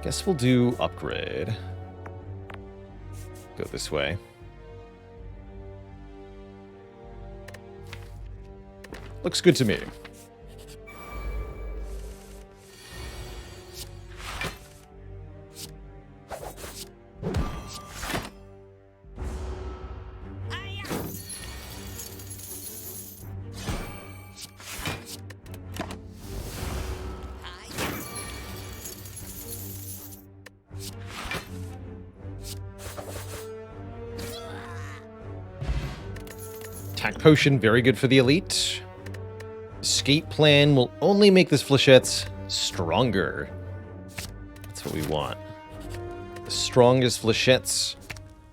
Guess we'll do upgrade. Go this way. Looks good to me. Attack potion, very good for the elite. Escape plan will only make this flechette stronger. That's what we want. The strongest flechettes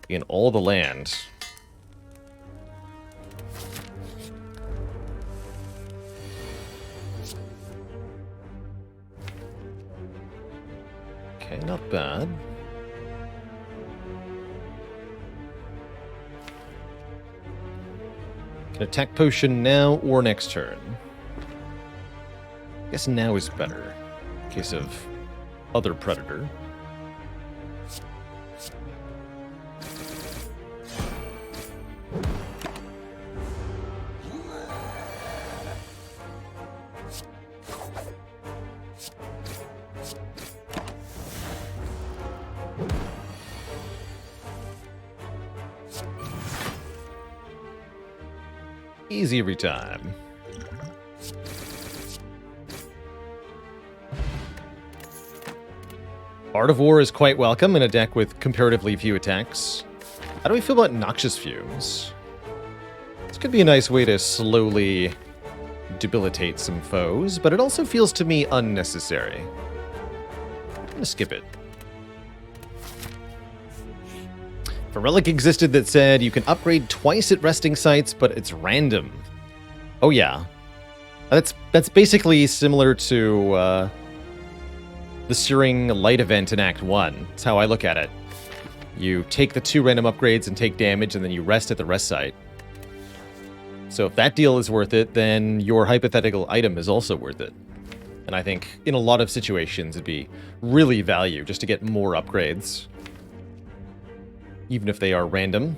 in all the land. Okay, not bad. Can attack potion now or next turn. I guess now is better. In case of other predator. Easy every time. Art of War is quite welcome in a deck with comparatively few attacks. How do we feel about Noxious Fumes? This could be a nice way to slowly debilitate some foes, but it also feels to me unnecessary. I'm gonna skip it. If a relic existed that said you can upgrade twice at resting sites, but it's random. Oh yeah. That's basically similar to the Searing Light event in Act 1. That's how I look at it. You take the 2 random upgrades and take damage, and then you rest at the rest site. So if that deal is worth it, then your hypothetical item is also worth it. And I think in a lot of situations it'd be really value just to get more upgrades. Even if they are random.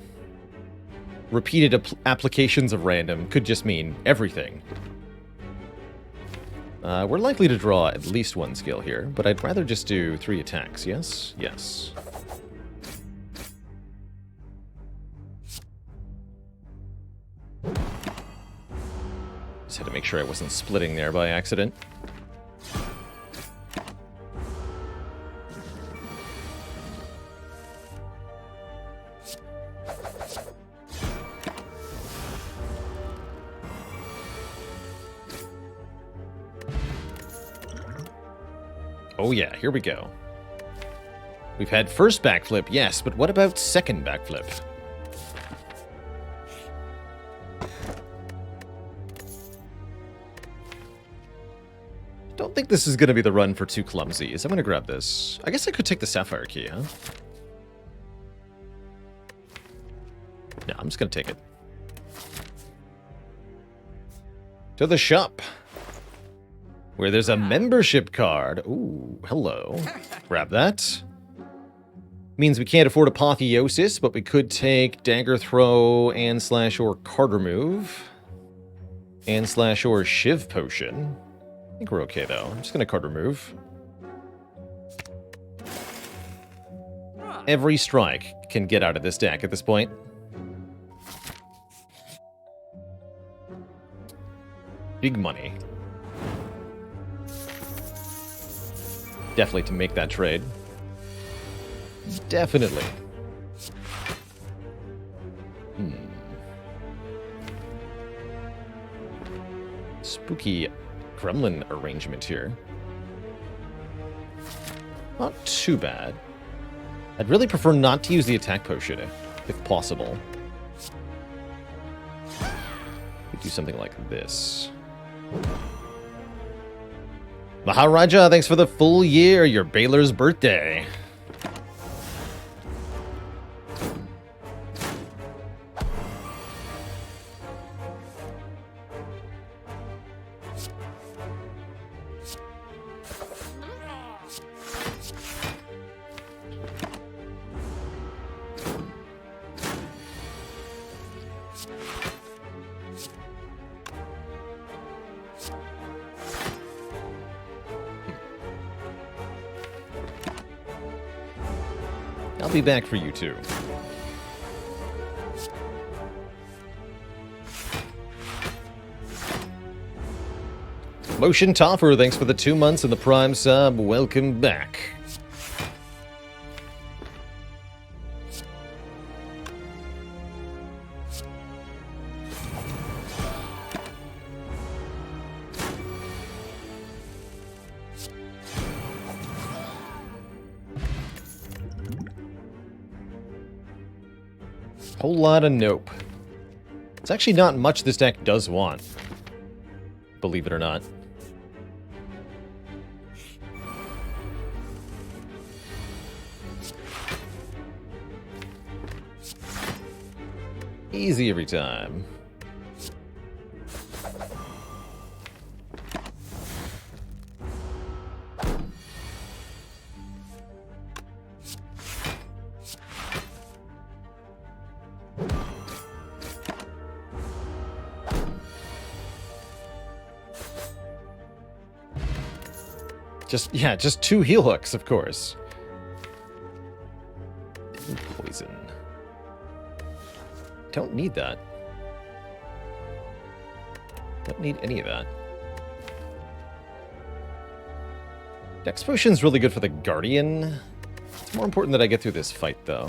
Repeated applications of random could just mean everything. We're likely to draw at least 1 skill here, but I'd rather just do 3 attacks, yes? Yes. Just had to make sure I wasn't splitting there by accident. Oh yeah, here we go. We've had first backflip, yes, but what about second backflip? think this is going to be the run for 2 clumsies. I'm going to grab this. I guess I could take the sapphire key, huh? No, I'm just going to take it. To the shop, where there's a membership card. Ooh, hello. Grab that. Means we can't afford Apotheosis, but we could take Dagger Throw and / or Card Remove. And / or Shiv Potion. I think we're okay, though. I'm just going to Card Remove. Every strike can get out of this deck at this point. Big money. Definitely to make that trade. Definitely. Spooky gremlin arrangement here. Not too bad. I'd really prefer not to use the attack potion if possible. Could do something like this. Maharaja, thanks for the full year. Your Baylor's birthday. I'll be back for you too. Motion Topper, thanks for the 2 months and the Prime sub. Welcome back. Whole lot of nope. It's actually not much this deck does want. Believe it or not. Easy every time. Just 2 heal hooks, of course. Poison. Don't need that. Don't need any of that. Dex Potion's really good for the Guardian. It's more important that I get through this fight, though.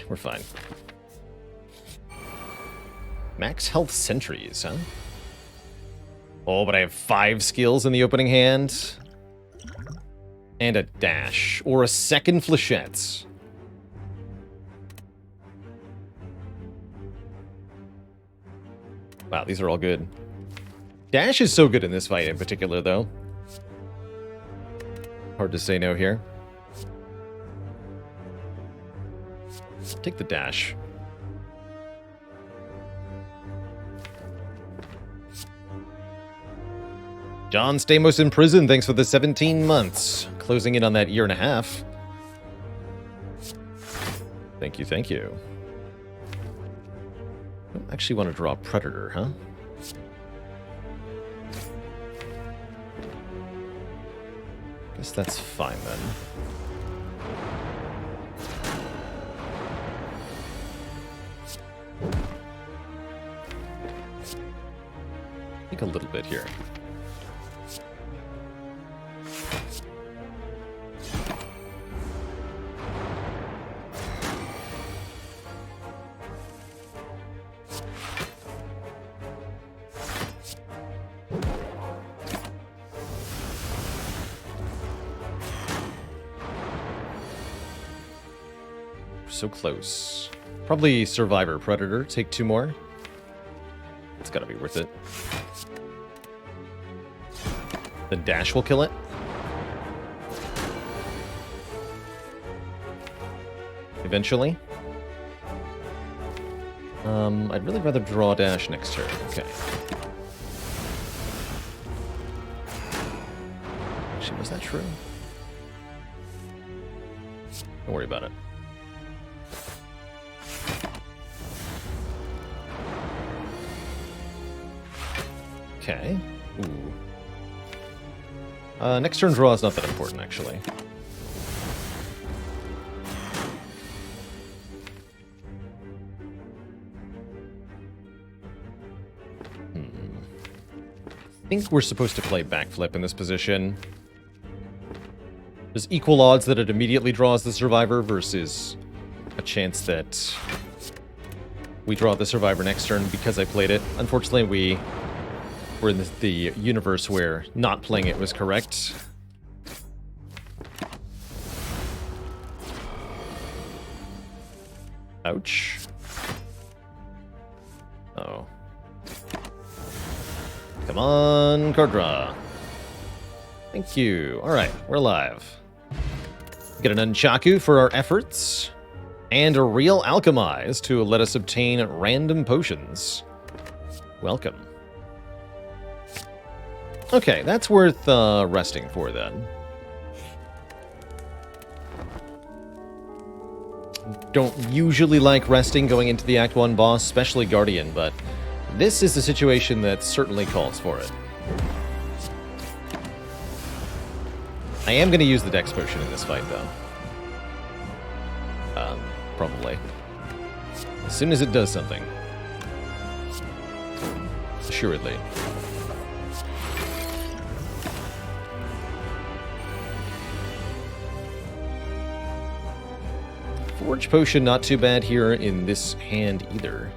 We're fine. Max health sentries, huh? Oh, but I have 5 skills in the opening hand. And a dash. Or a second flechette. Wow, these are all good. Dash is so good in this fight in particular, though. Hard to say no here. Take the dash. John Stamos in prison, thanks for the 17 months. Closing in on that 1.5 years. Thank you, thank you. I don't actually want to draw a Predator, huh? Guess that's fine then. I think a little bit here. So close. Probably Survivor Predator. Take 2 more. It's gotta be worth it. The dash will kill it. Eventually. I'd really rather draw dash next turn. Okay. Actually, was that true? Don't worry about it. Okay. Ooh. Next turn draw is not that important, actually. I think we're supposed to play backflip in this position. There's equal odds that it immediately draws the survivor versus a chance that we draw the survivor next turn because I played it. Unfortunately, we're in the universe where not playing it was correct. Ouch. Oh. Come on, card draw. Thank you. Alright, we're live. Get an Nunchaku for our efforts. And a real Alchemize to let us obtain random potions. Welcome. Okay, that's worth resting for then. Don't usually like resting going into the Act 1 boss, especially Guardian, but this is a situation that certainly calls for it. I am going to use the Dex Potion in this fight, though. Probably. As soon as it does something. Assuredly. Forge Potion not too bad here in this hand either.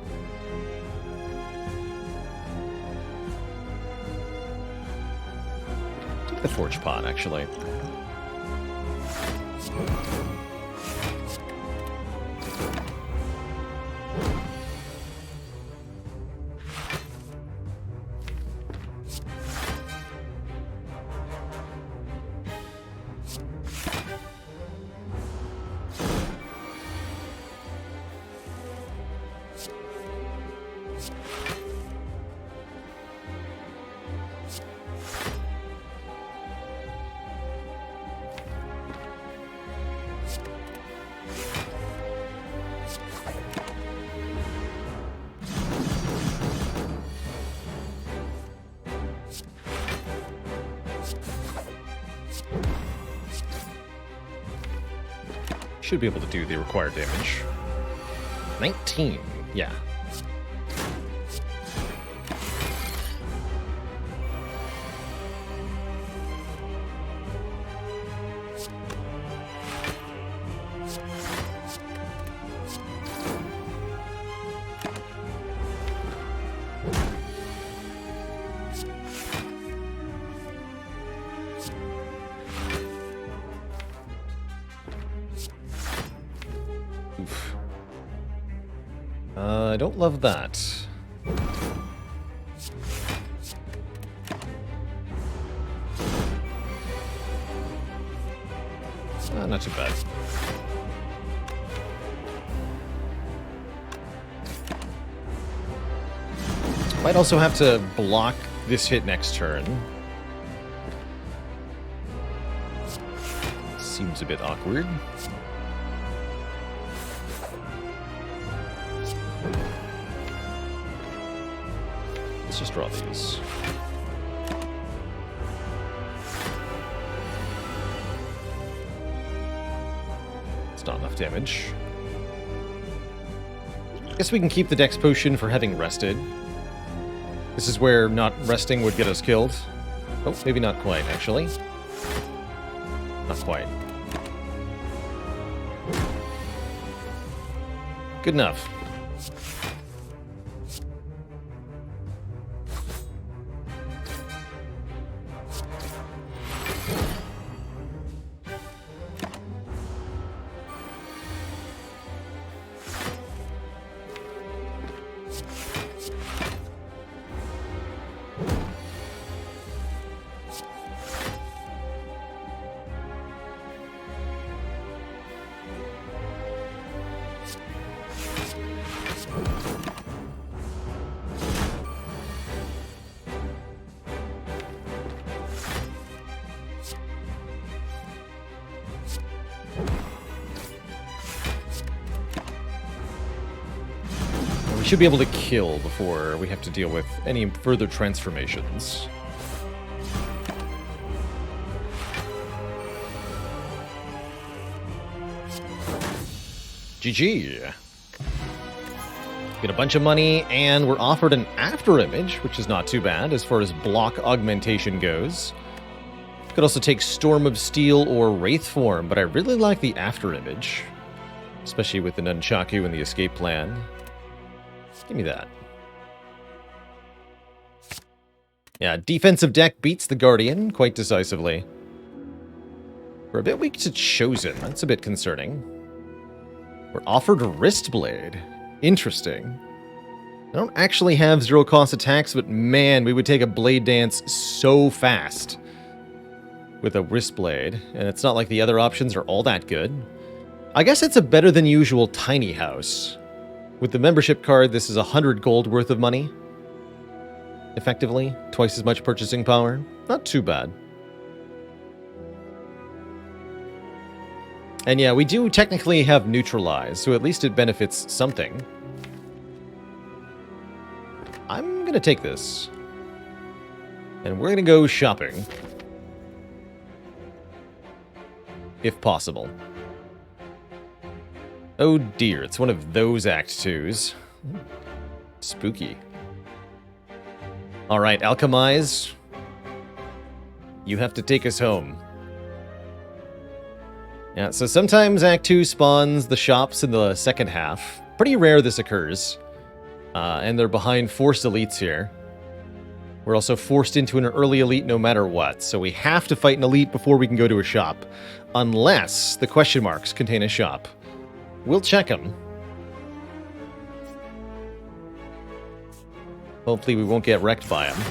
Take the Forge Pot, actually. Should be able to do the required damage. 19, yeah. I don't love that. Not too bad. Might also have to block this hit next turn. Seems a bit awkward. Let's just draw these. It's not enough damage. I guess we can keep the Dex Potion for having rested. This is where not resting would get us killed. Oh, maybe not quite, actually. Not quite. Good enough. should be able to kill before we have to deal with any further transformations. GG. Get a bunch of money, and we're offered an after image, which is not too bad as far as block augmentation goes. Could also take Storm of Steel or Wraith form, but I really like the after image, especially with the Nunchaku and the escape plan. Give me that. Yeah, defensive deck beats the Guardian quite decisively. We're a bit weak to Chosen. That's a bit concerning. We're offered Wristblade. Interesting. I don't actually have zero-cost attacks, but man, we would take a Blade Dance so fast with a Wristblade, and it's not like the other options are all that good. I guess it's a better than usual tiny house. With the membership card, this is 100 gold worth of money. Effectively, twice as much purchasing power. Not too bad. And yeah, we do technically have Neutralize, so at least it benefits something. I'm gonna take this. And we're gonna go shopping. If possible. Oh dear, it's one of those Act 2s. Spooky. Alright, Alchemize. You have to take us home. Yeah, so sometimes Act 2 spawns the shops in the second half. Pretty rare this occurs. And they're behind forced elites here. We're also forced into an early elite no matter what, so we have to fight an elite before we can go to a shop. Unless the question marks contain a shop. We'll check them. Hopefully we won't get wrecked by them.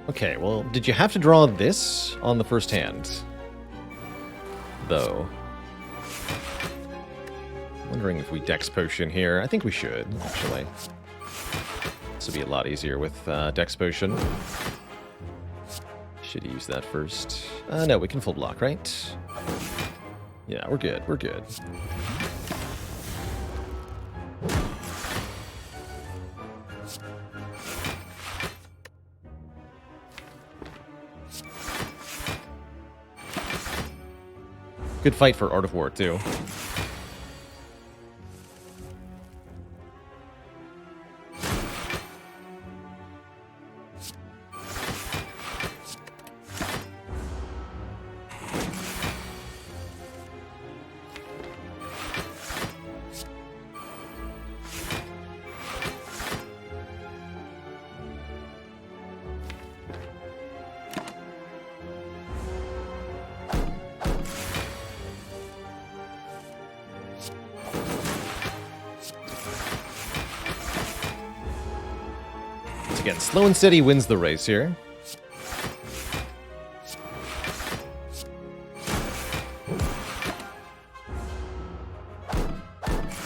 Okay, well, did you have to draw this on the first hand? Though. Wondering if we Dex Potion here. I think we should, actually. This would be a lot easier with Dex Potion. Should use that first. No, we can full block, right? Yeah, we're good, we're good. Good fight for Art of War, too. Again, slow and steady wins the race here.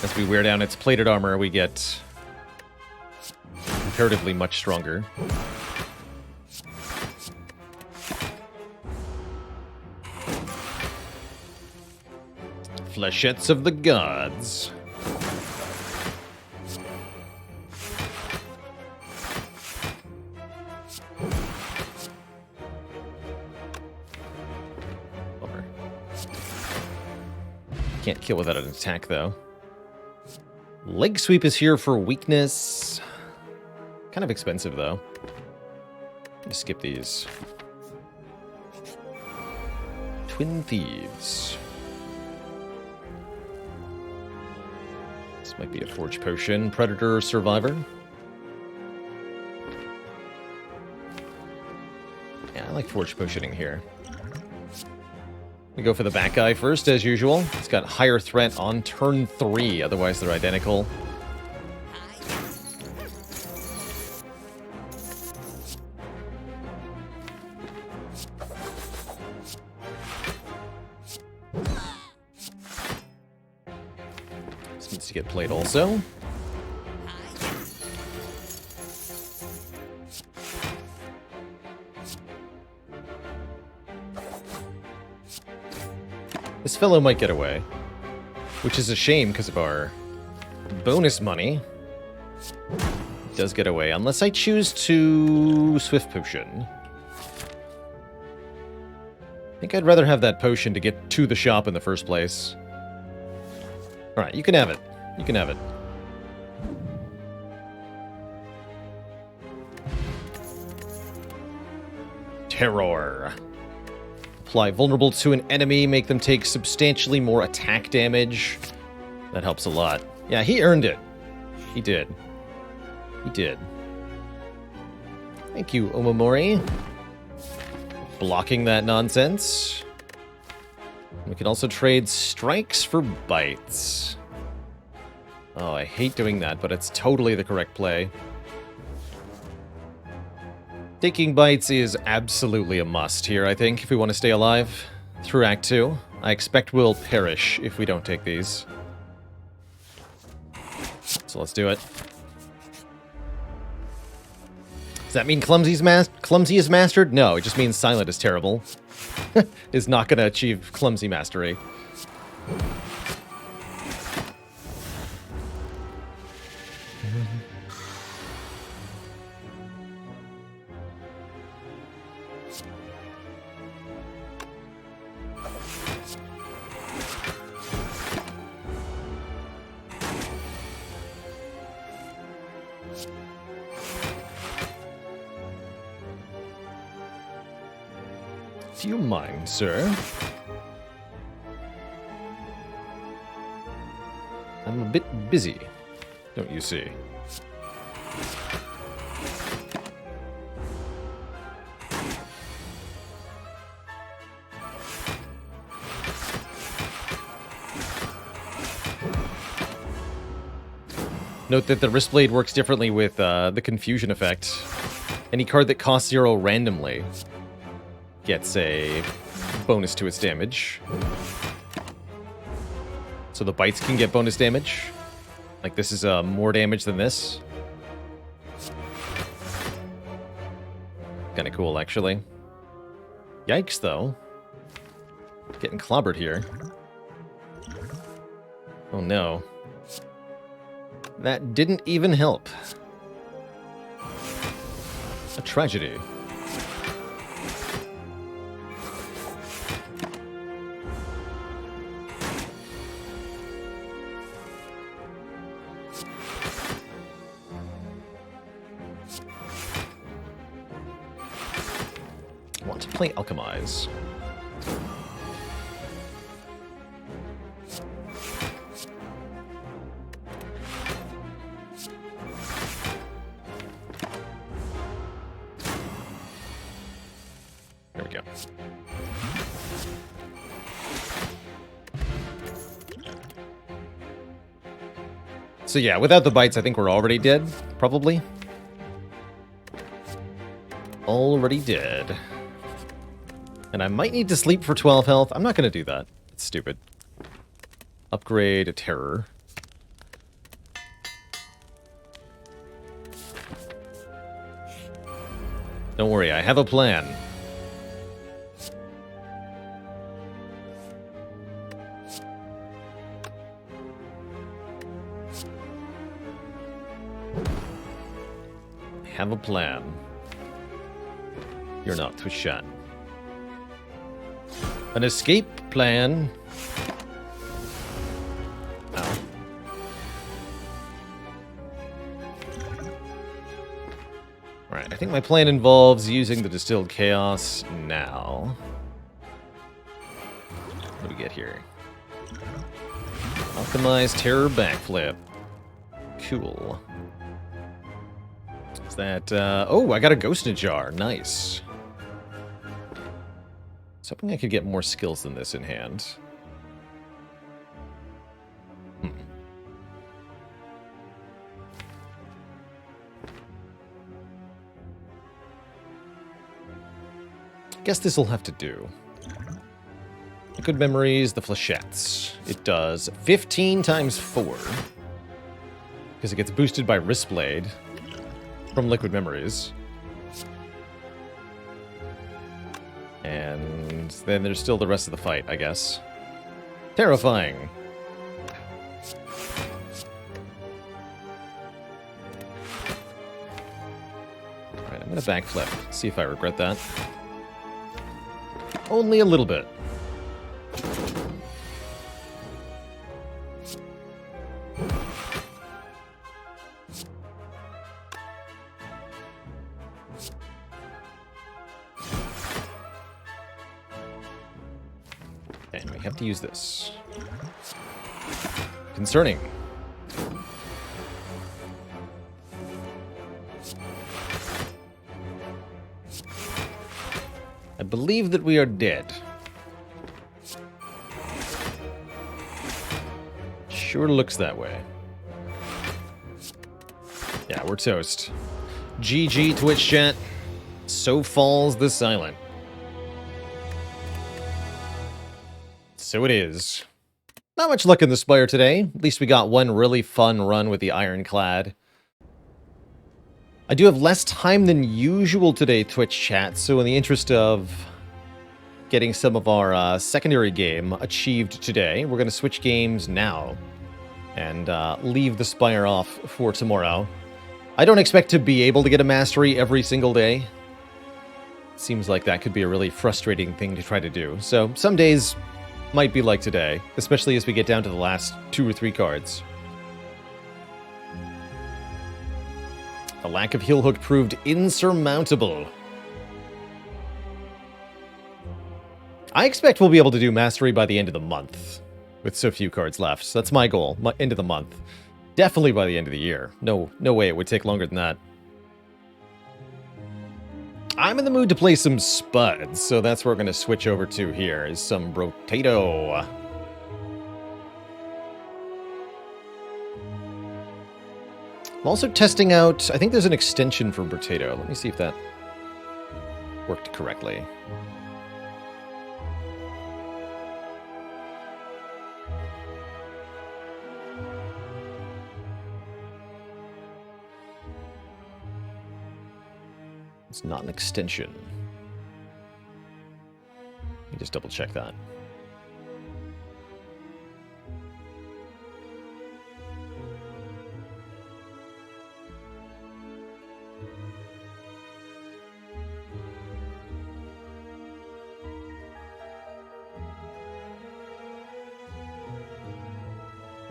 As we wear down its plated armor, we get comparatively much stronger. Flechettes of the Gods. Can't kill without an attack, though. Leg Sweep is here for weakness. Kind of expensive, though. Just skip these. Twin Thieves. This might be a Forge Potion. Predator Survivor. Yeah, I like Forge Potioning here. We go for the back guy first, as usual. It's got higher threat on turn 3, otherwise they're identical. This needs to get played also. This fellow might get away. Which is a shame because of our bonus money. It does get away, unless I choose to Swift Potion. I think I'd rather have that potion to get to the shop in the first place. Alright, you can have it. You can have it. Terror. Apply vulnerable to an enemy, make them take substantially more attack damage. That helps a lot. Yeah, he earned it. He did. He did. Thank you, Omamori. Blocking that nonsense. We can also trade strikes for bites. Oh, I hate doing that, but it's totally the correct play. Taking bites is absolutely a must here, I think, if we want to stay alive through Act 2. I expect we'll perish if we don't take these. So let's do it. Does that mean Clumsy is mastered? No, it just means Silent is terrible. Is not going to achieve Clumsy mastery. Do you mind, sir? I'm a bit busy, don't you see? Note that the Wristblade works differently with the confusion effect. Any card that costs 0 randomly gets a bonus to its damage. So the bites can get bonus damage. Like this is more damage than this. Kinda cool, actually. Yikes, though. Getting clobbered here. Oh no. That didn't even help. A tragedy. Want to play Alchemize. There we go. So yeah, without the bites, I think we're already dead, probably. Already dead. And I might need to sleep for 12 health. I'm not going to do that. It's stupid. Upgrade a terror. Don't worry, I have a plan. I have a plan. You're not Twishan. An escape plan. Ow. Alright, I think my plan involves using the Distilled Chaos now. What do we get here? Optimized Terror Backflip. Cool. Is that, oh, I got a Ghost in a Jar. Nice. I was hoping I could get more skills than this in hand. Guess this will have to do. Good Memories, the Flechettes. It does 15 times 4. Because it gets boosted by Wristblade from Liquid Memories. And then there's still the rest of the fight, I guess. Terrifying. Alright, I'm gonna backflip. See if I regret that. Only a little bit. And we have to use this. Concerning. I believe that we are dead. Sure looks that way. Yeah, we're toast. GG, Twitch chat. So falls the silent. So it is. Not much luck in the Spire today. At least we got one really fun run with the Ironclad. I do have less time than usual today, Twitch chat, so in the interest of getting some of our secondary game achieved today, we're going to switch games now and leave the Spire off for tomorrow. I don't expect to be able to get a mastery every single day. Seems like that could be a really frustrating thing to try to do. So some days might be like today, especially as we get down to the last 2 or 3 cards. The lack of heel hook proved insurmountable. I expect we'll be able to do mastery by the end of the month, with so few cards left. So that's my goal, end of the month. Definitely by the end of the year. No way it would take longer than that. I'm in the mood to play some Spuds, so that's what we're going to switch over to here, is some Brotato. I'm also testing out, I think there's an extension for Brotato. Let me see if that worked correctly. It's not an extension. Let me just double check that.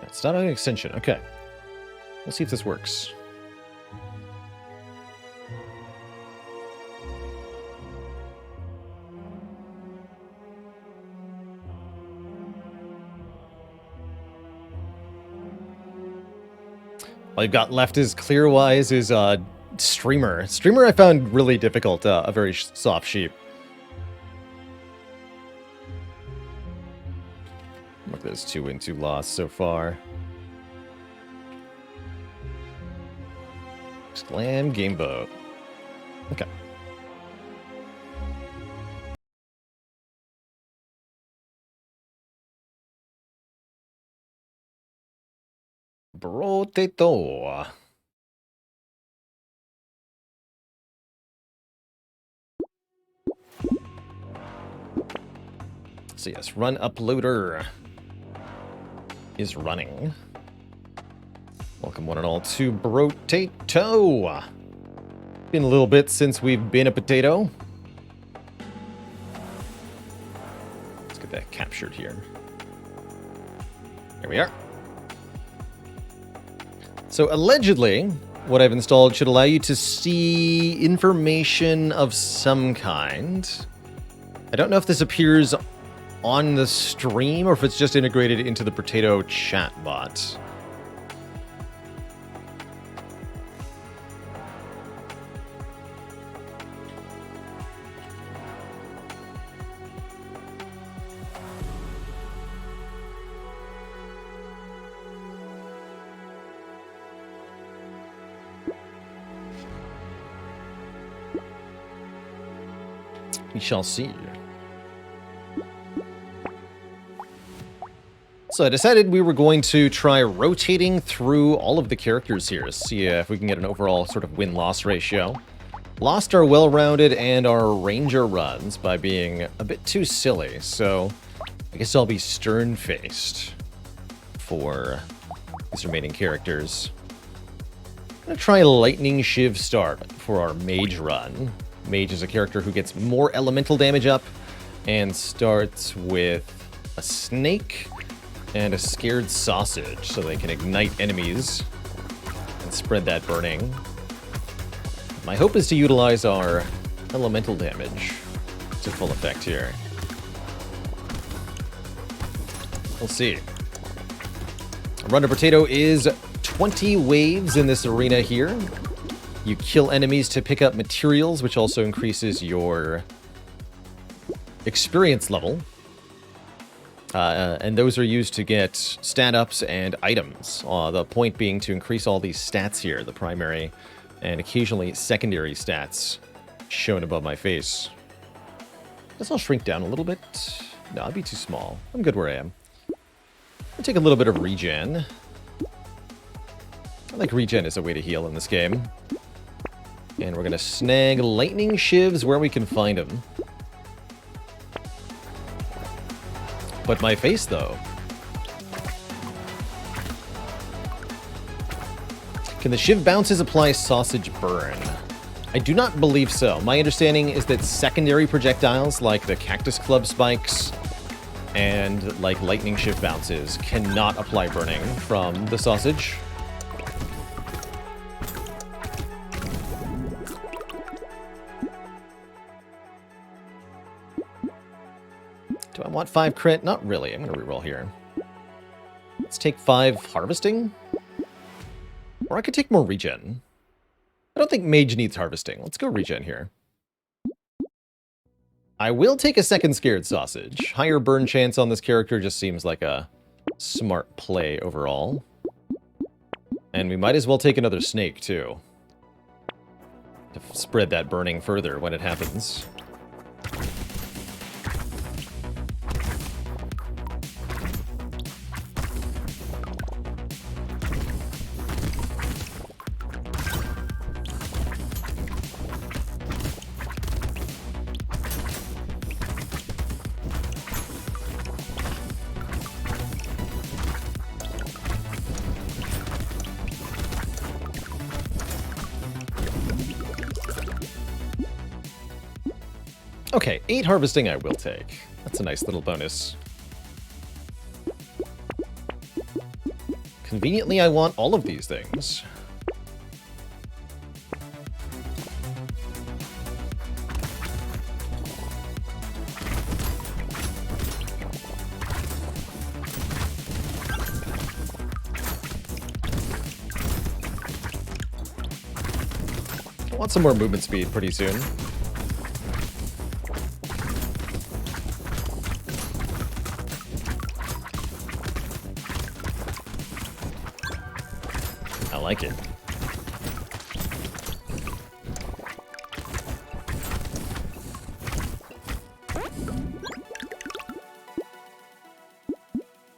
It's not an extension. Okay. We'll see if this works. All you've got left is Clearwise is Streamer. Streamer I found really difficult, a very soft sheep. Look, there's 2 win, 2 loss so far. Exclam Gameboat. Okay. Brotato. So yes, run uploader is running. Welcome one and all to Brotato. Been a little bit since we've been a potato. Let's get that captured here. Here we are. So allegedly, what I've installed should allow you to see information of some kind. I don't know if this appears on the stream or if it's just integrated into the Brotato chat bot. We shall see. So I decided we were going to try rotating through all of the characters here, see if we can get an overall sort of win-loss ratio. Lost our well-rounded and our ranger runs by being a bit too silly, so I guess I'll be stern-faced for these remaining characters. gonna try Lightning Shiv Start for our Mage run. Mage is a character who gets more elemental damage up and starts with a snake and a scared sausage so they can ignite enemies and spread that burning. My hope is to utilize our elemental damage to full effect here. We'll see. Run to Brotato is 20 waves in this arena here. You kill enemies to pick up materials, which also increases your experience level. And those are used to get stat ups and items. The point being to increase all these stats here, the primary and occasionally secondary stats shown above my face. Guess I'll shrink down a little bit. No, I'd be too small. I'm good where I am. I'll take a little bit of regen. I like regen as a way to heal in this game. And we're going to snag lightning shivs where we can find them. But my face, though. Can the shiv bounces apply sausage burn? I do not believe so. My understanding is that secondary projectiles, like the cactus club spikes and like lightning shiv bounces, cannot apply burning from the sausage. Do I want 5 crit? Not really. I'm going to reroll here. Let's take 5 harvesting. Or I could take more regen. I don't think mage needs harvesting. Let's go regen here. I will take a second scared sausage. Higher burn chance on this character just seems like a smart play overall. And we might as well take another snake, too. To spread that burning further when it happens. Okay, 8 harvesting I will take. That's a nice little bonus. Conveniently, I want all of these things. I want some more movement speed pretty soon. I like it.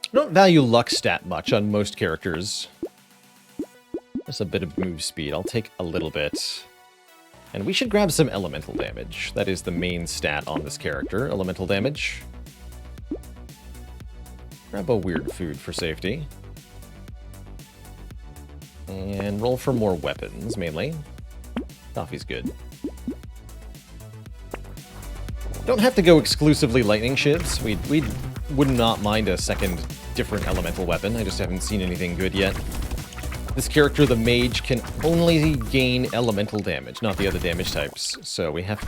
I don't value luck stat much on most characters. Just a bit of move speed. I'll take a little bit. And we should grab some elemental damage. That is the main stat on this character, elemental damage. Grab a weird food for safety. And roll for more weapons, mainly. Coffee's good. Don't have to go exclusively lightning shivs. We would not mind a second different elemental weapon. I just haven't seen anything good yet. This character, the mage, can only gain elemental damage, not the other damage types. So we have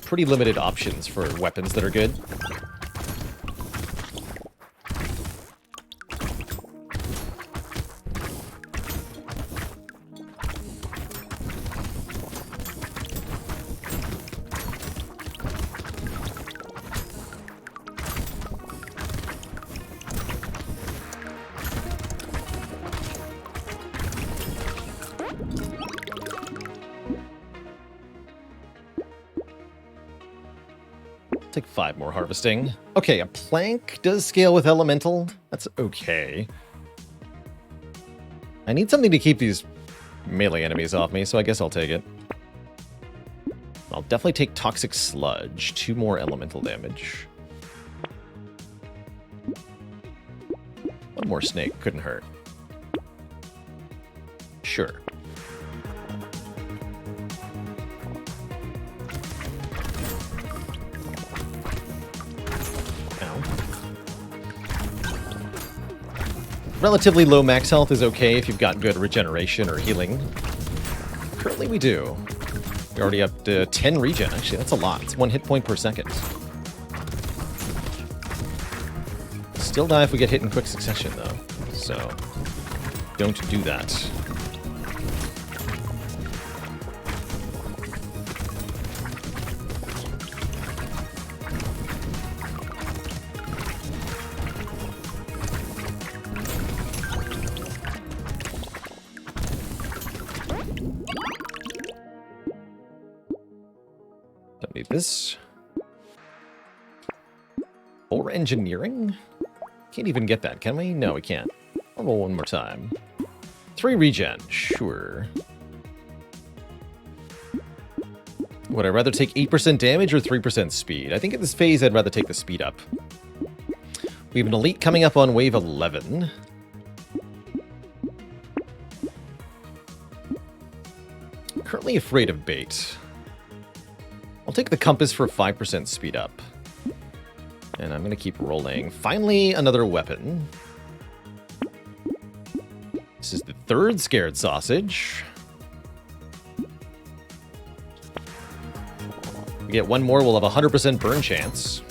pretty limited options for weapons that are good. Take 5 more harvesting. Okay, a plank does scale with elemental. That's okay. I need something to keep these melee enemies off me, so I guess I'll take it. I'll definitely take toxic sludge. 2 more elemental damage. 1 more snake couldn't hurt. Sure. Relatively low max health is okay if you've got good regeneration or healing. Currently we do. We're already up to 10 regen. Actually, that's a lot. It's 1 hit point per second. Still die if we get hit in quick succession, though. So, don't do that. Don't need this. 4 engineering? Can't even get that, can we? No, we can't. I'll roll one more time. 3 regen, sure. Would I rather take 8% damage or 3% speed? I think at this phase I'd rather take the speed up. We have an elite coming up on wave 11. I'm currently afraid of bait. I'll take the compass for 5% speed up. And I'm going to keep rolling. Finally, another weapon. This is the 3rd scared sausage. We get one more, we'll have a 100% burn chance.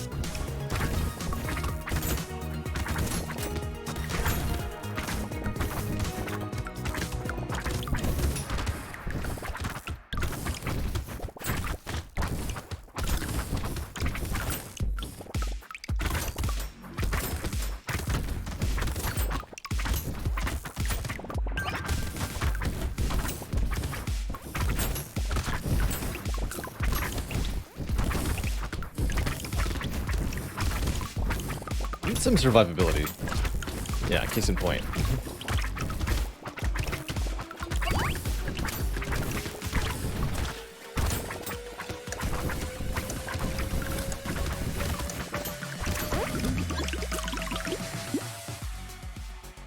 Some survivability. Yeah, case in point.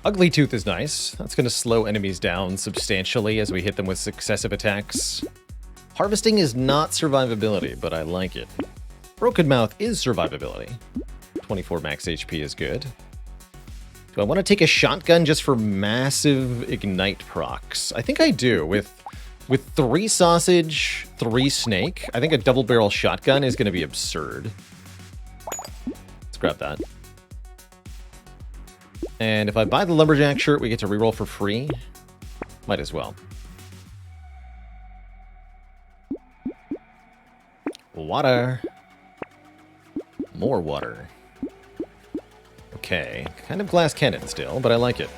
Ugly Tooth is nice. That's going to slow enemies down substantially as we hit them with successive attacks. Harvesting is not survivability, but I like it. Broken Mouth is survivability. 24 max HP is good. Do I want to take a shotgun just for massive ignite procs? I think I do. With 3 sausage, 3 snake, I think a double barrel shotgun is going to be absurd. Let's grab that. And if I buy the lumberjack shirt, we get to reroll for free. Might as well. Water. More water. Okay, kind of glass cannon still, but I like it.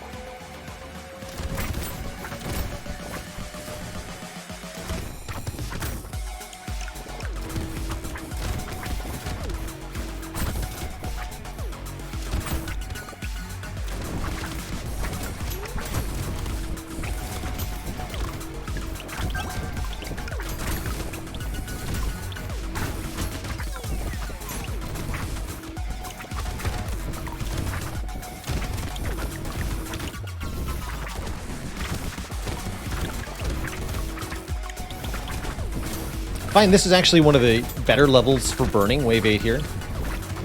Fine, this is actually one of the better levels for burning, wave 8 here.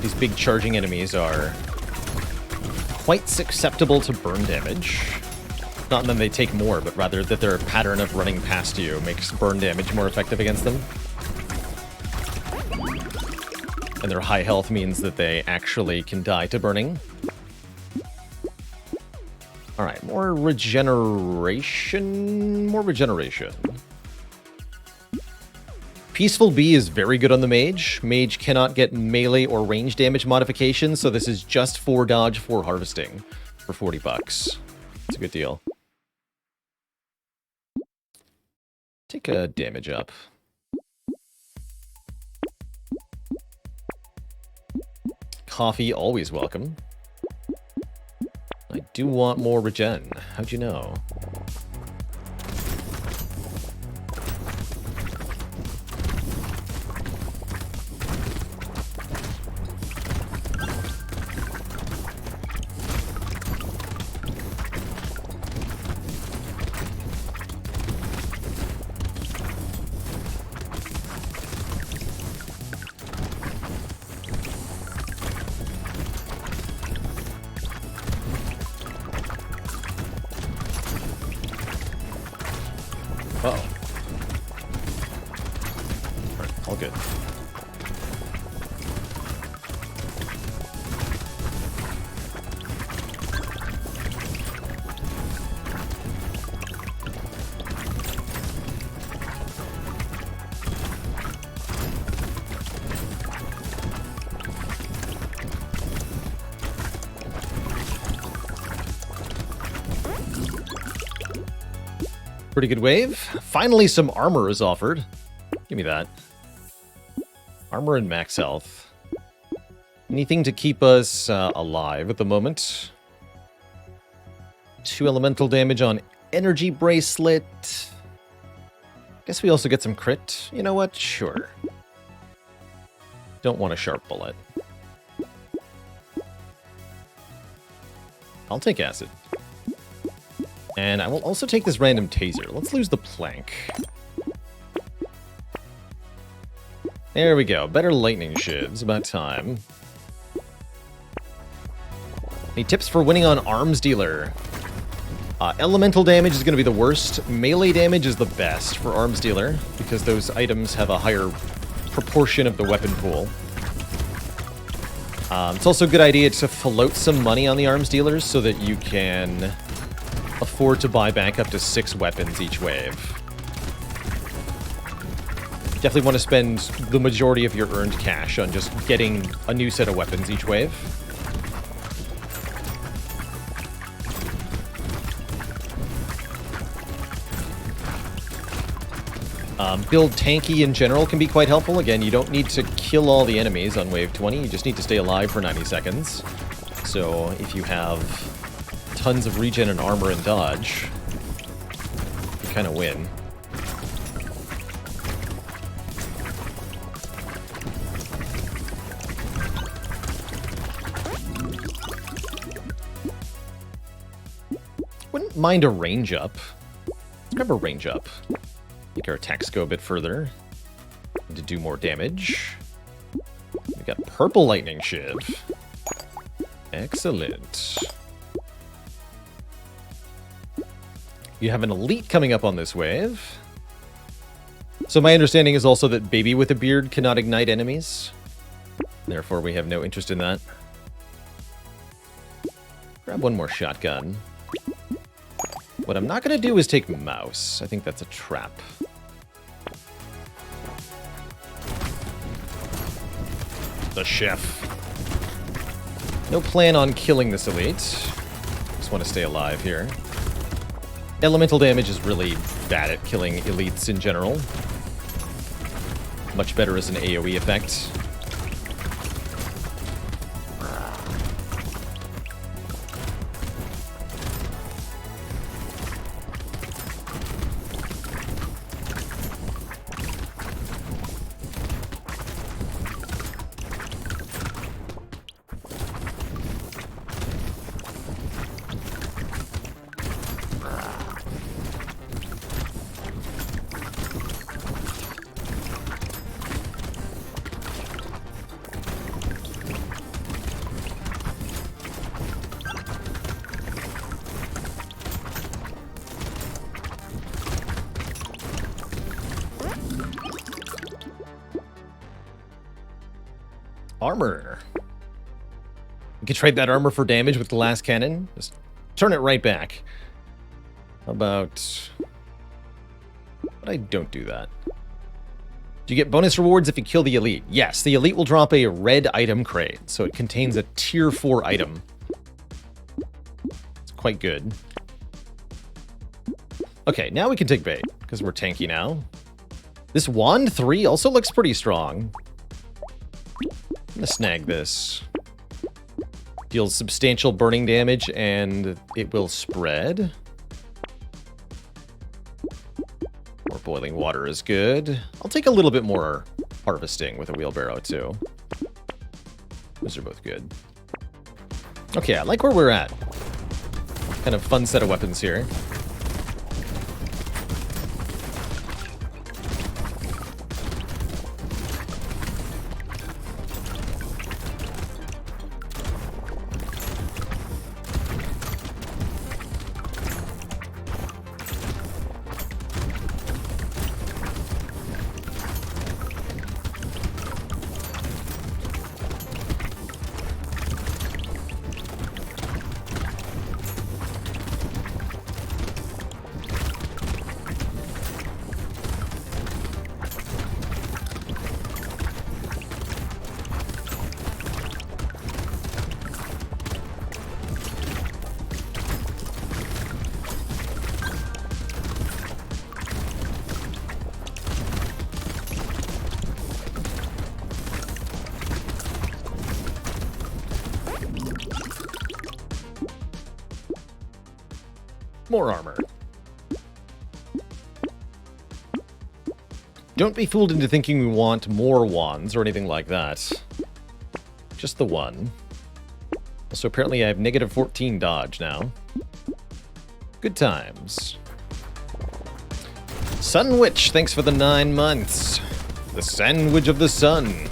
These big charging enemies are quite susceptible to burn damage. Not that they take more, but rather that their pattern of running past you makes burn damage more effective against them. And their high health means that they actually can die to burning. Alright, more regeneration. More regeneration. Peaceful Bee is very good on the mage. Mage cannot get melee or range damage modifications, so this is just 4 dodge, 4 harvesting for 40 bucks. It's a good deal. Take a damage up. Coffee, always welcome. I do want more regen. How'd you know? All good. Pretty good wave. Finally, some armor is offered. Give me that. Armor and max health. Anything to keep us alive at the moment. 2 elemental damage on energy bracelet. Guess we also get some crit. You know what? Sure. Don't want a sharp bullet. I'll take acid. And I will also take this random taser. Let's lose the plank. There we go. Better lightning shivs. About time. Any tips for winning on arms dealer? Elemental damage is going to be the worst. Melee damage is the best for arms dealer, because those items have a higher proportion of the weapon pool. It's also a good idea to float some money on the arms dealers so that you can afford to buy back up to 6 weapons each wave. Definitely want to spend the majority of your earned cash on just getting a new set of weapons each wave. Build tanky in general can be quite helpful. Again, you don't need to kill all the enemies on wave 20, you just need to stay alive for 90 seconds. So if you have tons of regen and armor and dodge, you kind of win. Wouldn't mind a range up. Let's grab a range up. Make our attacks go a bit further. Need to do more damage. We got purple lightning shiv. Excellent. You have an elite coming up on this wave. So my understanding is also that Baby with a Beard cannot ignite enemies. Therefore, we have no interest in that. Grab one more shotgun. What I'm not going to do is take Mouse. I think that's a trap. The chef. No plan on killing this elite. Just want to stay alive here. Elemental damage is really bad at killing elites in general. Much better as an AoE effect. Armor. You can trade that armor for damage with the last cannon. Just turn it right back. How about... But I don't do that. Do you get bonus rewards if you kill the elite? Yes, the elite will drop a red item crate, so it contains a tier 4 item. It's quite good. Okay, now we can take bait, because we're tanky now. This wand 3 also looks pretty strong. I'm gonna snag this. Deals substantial burning damage, and it will spread. More boiling water is good. I'll take a little bit more harvesting with a wheelbarrow, too. Those are both good. Okay, I like where we're at. Kind of fun set of weapons here. More armor. Don't be fooled into thinking we want more wands or anything like that. Just the one. Also, apparently I have negative 14 dodge now. Good times. Sun Witch, thanks for the 9 months. The sandwich of the sun.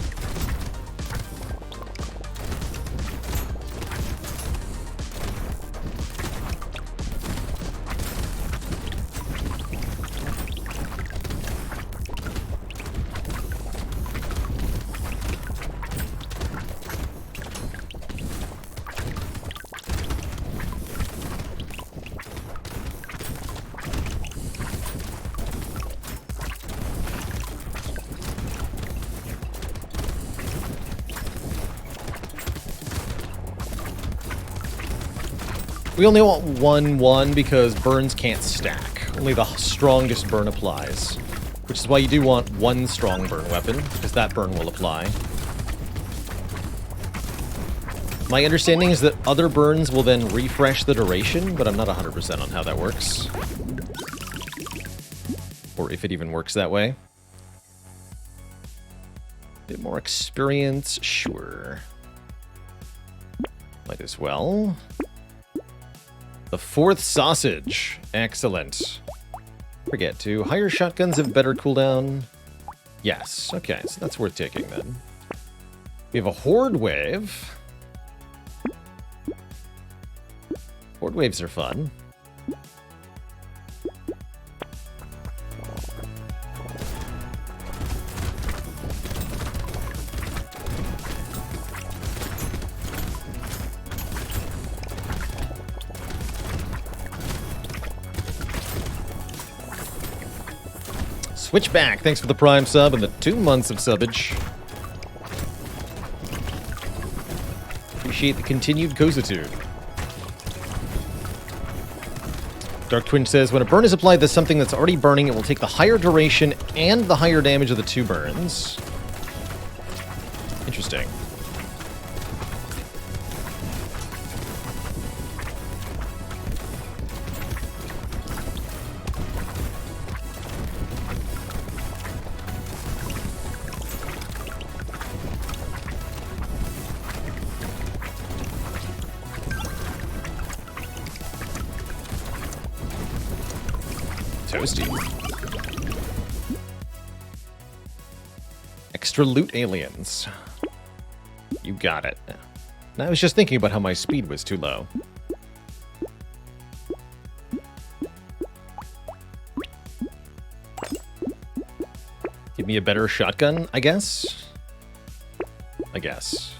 We only want 1/1 because burns can't stack. Only the strongest burn applies. Which is why you do want one strong burn weapon, because that burn will apply. My understanding is that other burns will then refresh the duration, but I'm not 100% on how that works. Or if it even works that way. Bit more experience, sure. Might as well. The 4th sausage. Excellent. Forget to higher shotguns have better cooldown. Yes. Okay, so that's worth taking then. We have a horde wave. Horde waves are fun. Switchback, thanks for the Prime sub and the 2 months of subbage. Appreciate the continued cositude. Dark Twin says, when a burn is applied to something that's already burning, it will take the higher duration and the higher damage of the 2 burns. Interesting. Toasty. Extra loot aliens. You got it. And I was just thinking about how my speed was too low. Give me a better shotgun, I guess? I guess.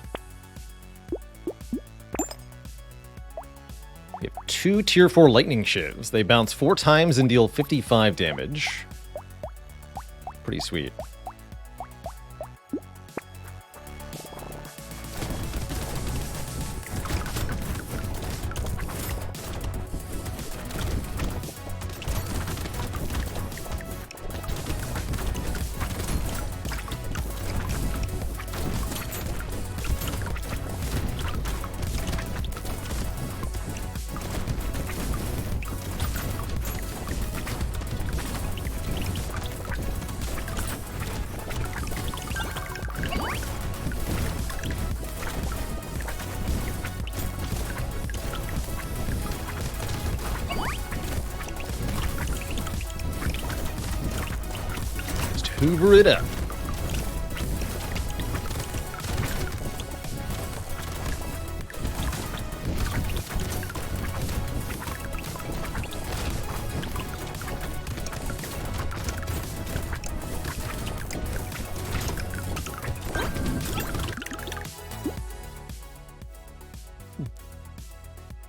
We have 2 tier 4 lightning shivs. They bounce 4 times and deal 55 damage. Pretty sweet. Hoover it up.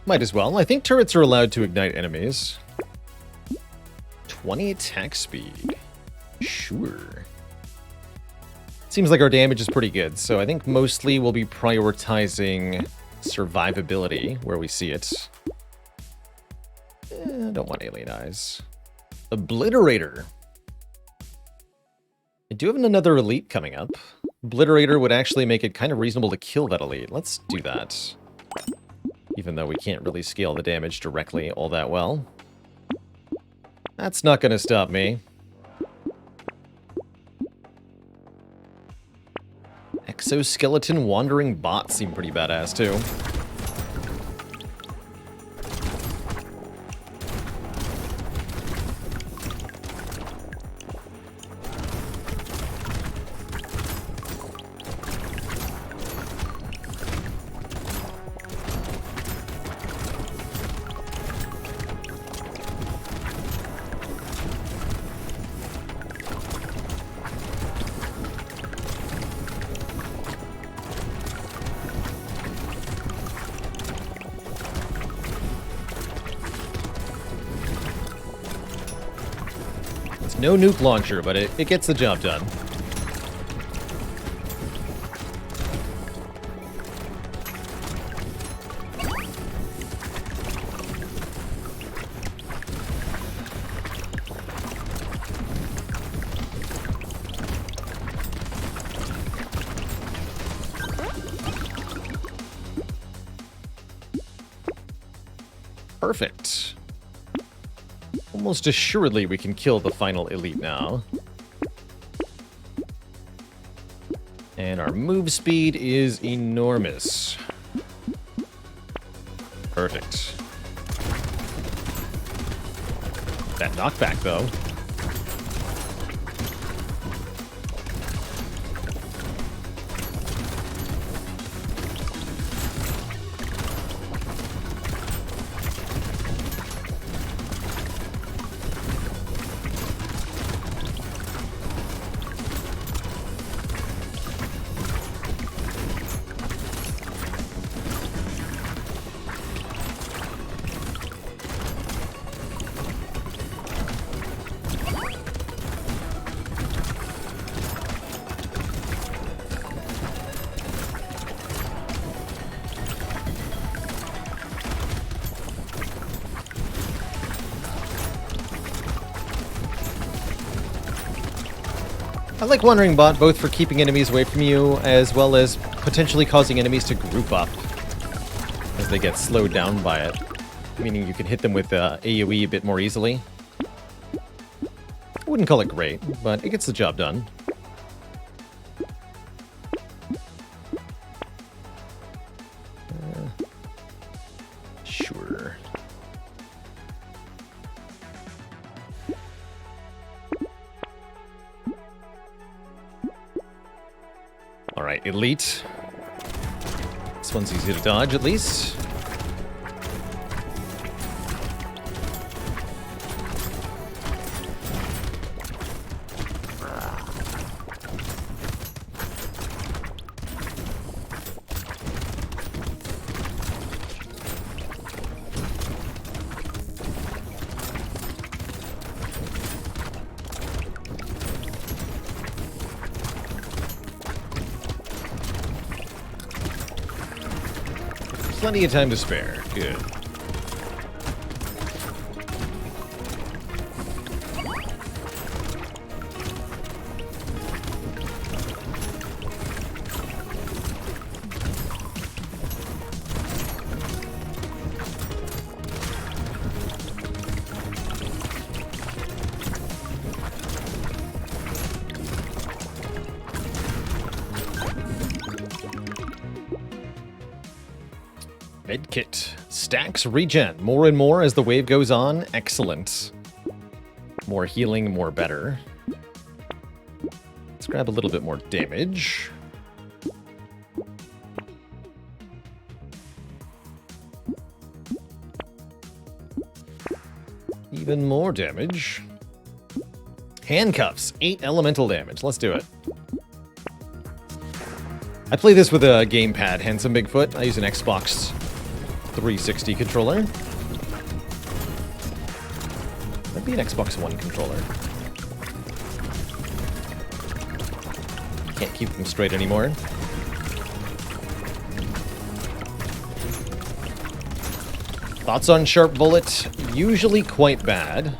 Might as well. I think turrets are allowed to ignite enemies. 20 attack speed. Sure. Seems like our damage is pretty good, so I think mostly we'll be prioritizing survivability where we see it. I don't want alien eyes. Obliterator. I do have another elite coming up. Obliterator would actually make it kind of reasonable to kill that elite. Let's do that. Even though we can't really scale the damage directly all that well. That's not gonna stop me. Exoskeleton wandering bots seem pretty badass too. No nuke launcher, but it gets the job done. Perfect. Almost assuredly we can kill the final elite now. And our move speed is enormous. Perfect. That knockback, though. I like Wandering Bot both for keeping enemies away from you, as well as potentially causing enemies to group up as they get slowed down by it. Meaning you can hit them with AoE a bit more easily. I wouldn't call it great, but it gets the job done. Sure. Alright, Elite. This one's easy to dodge, at least. Plenty of time to spare. Good. Medkit. Stacks regen more and more as the wave goes on. Excellent. More healing, more better. Let's grab a little bit more damage. Even more damage. Handcuffs. 8 elemental damage. Let's do it. I play this with a gamepad, Handsome Bigfoot. I use an Xbox 360 controller. That'd be an Xbox One controller. Can't keep them straight anymore. Thoughts on Sharp Bullet? Usually quite bad.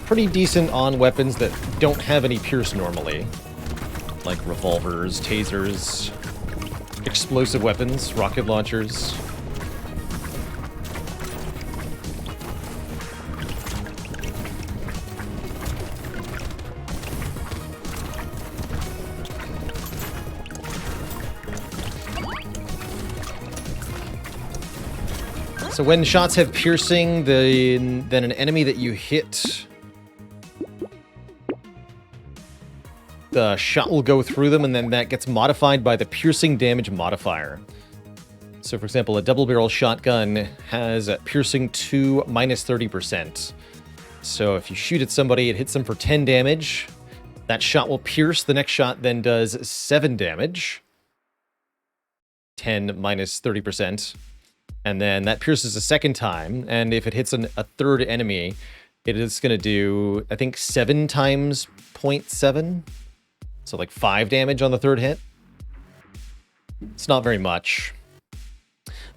Pretty decent on weapons that don't have any pierce normally. like revolvers, tasers, explosive weapons, rocket launchers. So when shots have piercing, then an enemy that you hit, the shot will go through them, and then that gets modified by the piercing damage modifier. So for example, a double barrel shotgun has a piercing 2 minus 30%. So if you shoot at somebody, it hits them for 10 damage. That shot will pierce. The next shot then does 7 damage. 10 minus 30%. And then that pierces a second time, and if it hits a third enemy, it is going to do, I think, 7 times 0.7. So like 5 damage on the third hit. It's not very much.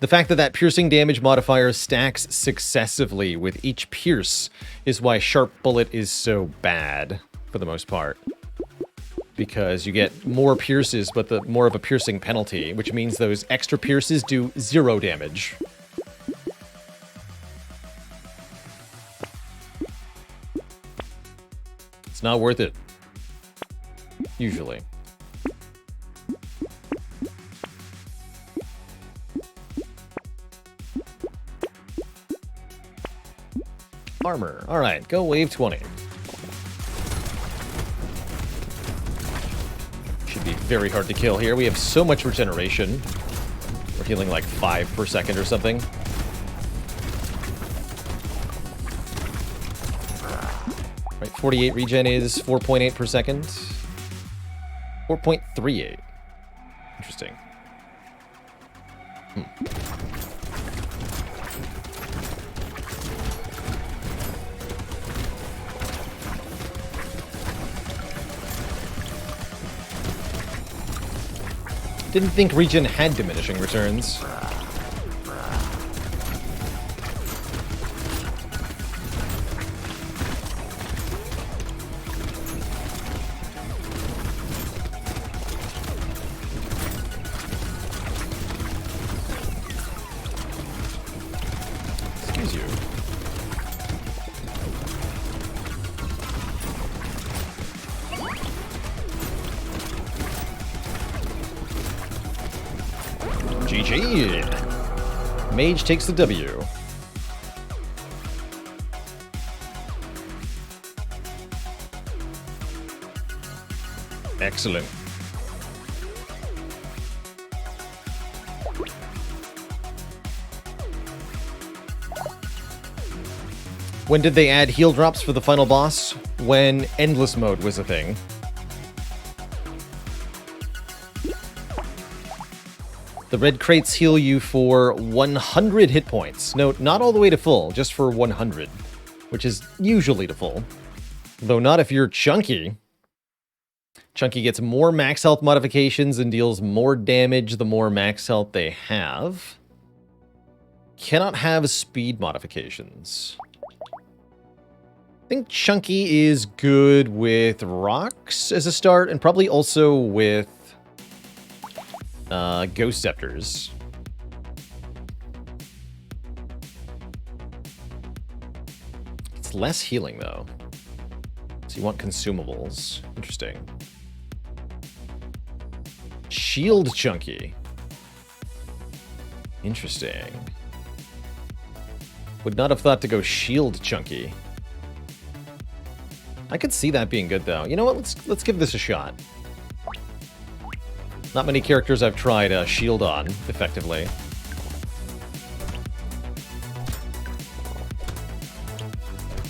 The fact that that piercing damage modifier stacks successively with each pierce is why Sharp Bullet is so bad, for the most part. Because you get more pierces, but the more of a piercing penalty, which means those extra pierces do 0 damage. It's not worth it. Usually. Armor. Alright, go wave 20. Should be very hard to kill here. We have so much regeneration. We're healing like 5 per second or something. Right, 48 regen is 4.8 per second. 4.38. Interesting. Didn't think regen had diminishing returns. Excuse you. GG. Mage takes the W. Excellent. When did they add heal drops for the final boss? When endless mode was a thing. The red crates heal you for 100 hit points. No, not all the way to full, just for 100, which is usually to full. Though not if you're Chunky. Chunky gets more max health modifications and deals more damage the more max health they have. Cannot have speed modifications. I think Chunky is good with rocks as a start, and probably also with Ghost Scepters. It's less healing, though. So you want consumables. Interesting. Shield Chunky. Interesting. Would not have thought to go Shield Chunky. I could see that being good, though. You know what? Let's give this a shot. Not many characters I've tried shield on effectively.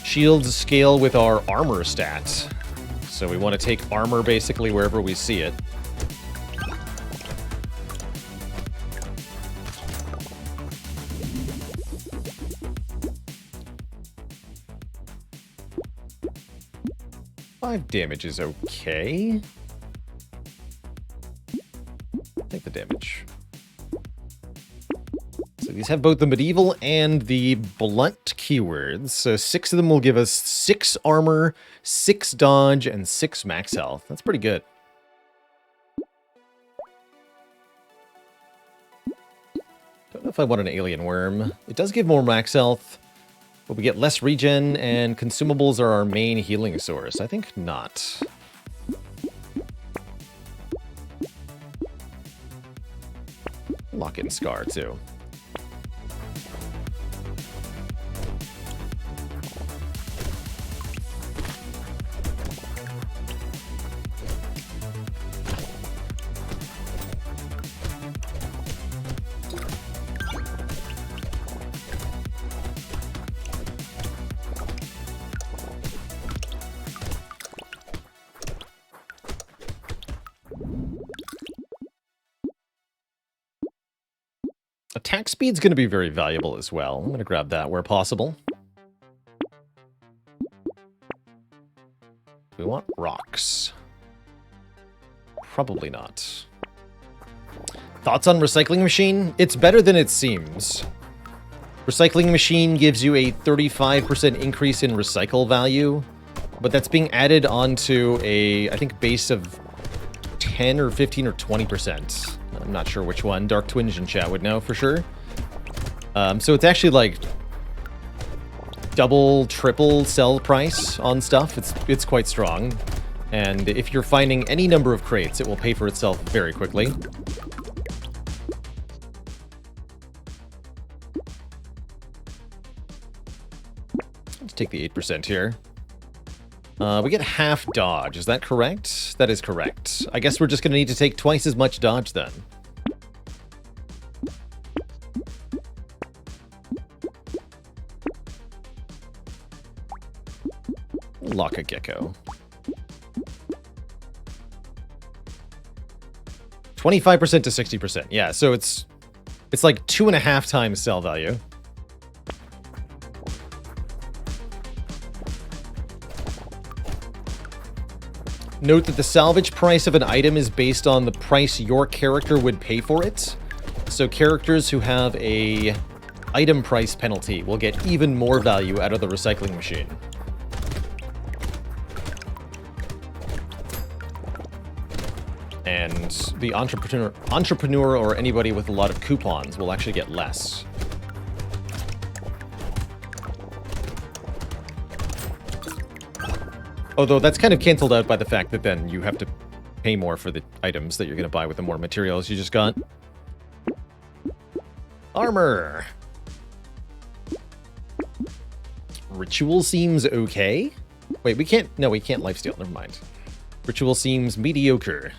Shields scale with our armor stats. So we want to take armor basically wherever we see it. Five damage is okay. Take the damage. So these have both the medieval and the blunt keywords. So 6 of them will give us 6 armor, 6 dodge, and 6 max health. That's pretty good. don't know if I want an alien worm. It does give more max health, but we get less regen, and consumables are our main healing source. I think not. Lock in Scar, too. Attack speed's going to be very valuable as well. I'm going to grab that where possible. We want rocks. Probably not. Thoughts on Recycling Machine? It's better than it seems. Recycling Machine gives you a 35% increase in recycle value, but that's being added onto a, I think, base of 10 or 15 or 20%. I'm not sure which one. Dark Twinge in chat would know for sure. So it's actually like double, triple sell price on stuff. It's quite strong. And if you're finding any number of crates, it will pay for itself very quickly. Let's take the 8% here. We get half dodge. Is that correct? That is correct. I guess we're just going to need to take twice as much dodge then. Lock a gecko. 25% to 60%. Yeah, so it's like 2.5 times sell value. Note that the salvage price of an item is based on the price your character would pay for it. So characters who have a item price penalty will get even more value out of the recycling machine. And the entrepreneur or anybody with a lot of coupons will actually get less. Although that's kind of canceled out by the fact that then you have to pay more for the items that you're going to buy with the more materials you just got. Armor! Ritual seems okay. Wait, we can't... No, we can't lifesteal. Never mind. Ritual seems mediocre.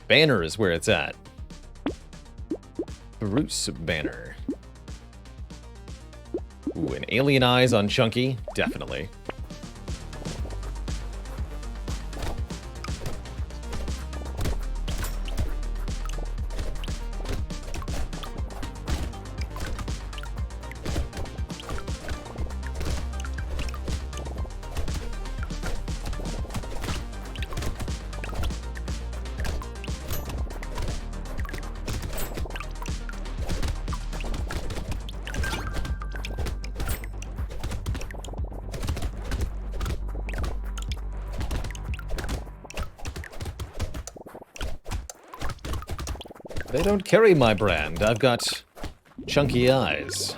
Banner is where it's at. Bruce Banner. Ooh, and alien eyes on Chunky? Definitely. They don't carry my brand. I've got chunky eyes.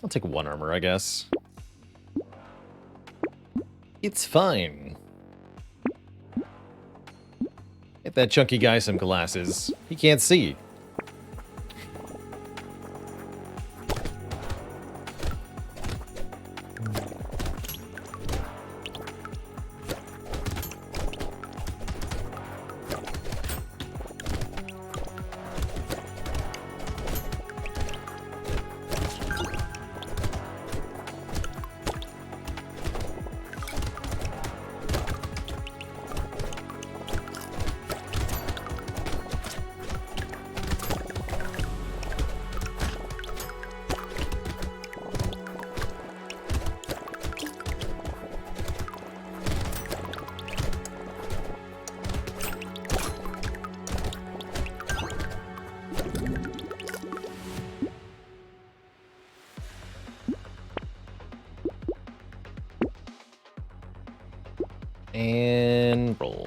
I'll take 1 armor, I guess. It's fine. Get that chunky guy some glasses. He can't see.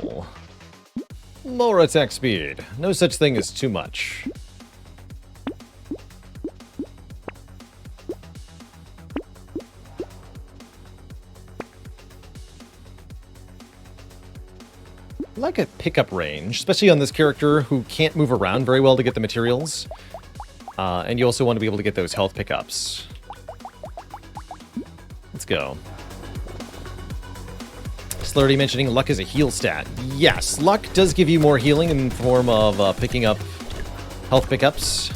roll. More attack speed. No such thing as too much. I like a pickup range, especially on this character who can't move around very well to get the materials. And you also want to be able to get those health pickups. Let's go. Slurdy mentioning luck is a heal stat. Yes, luck does give you more healing in the form of picking up health pickups.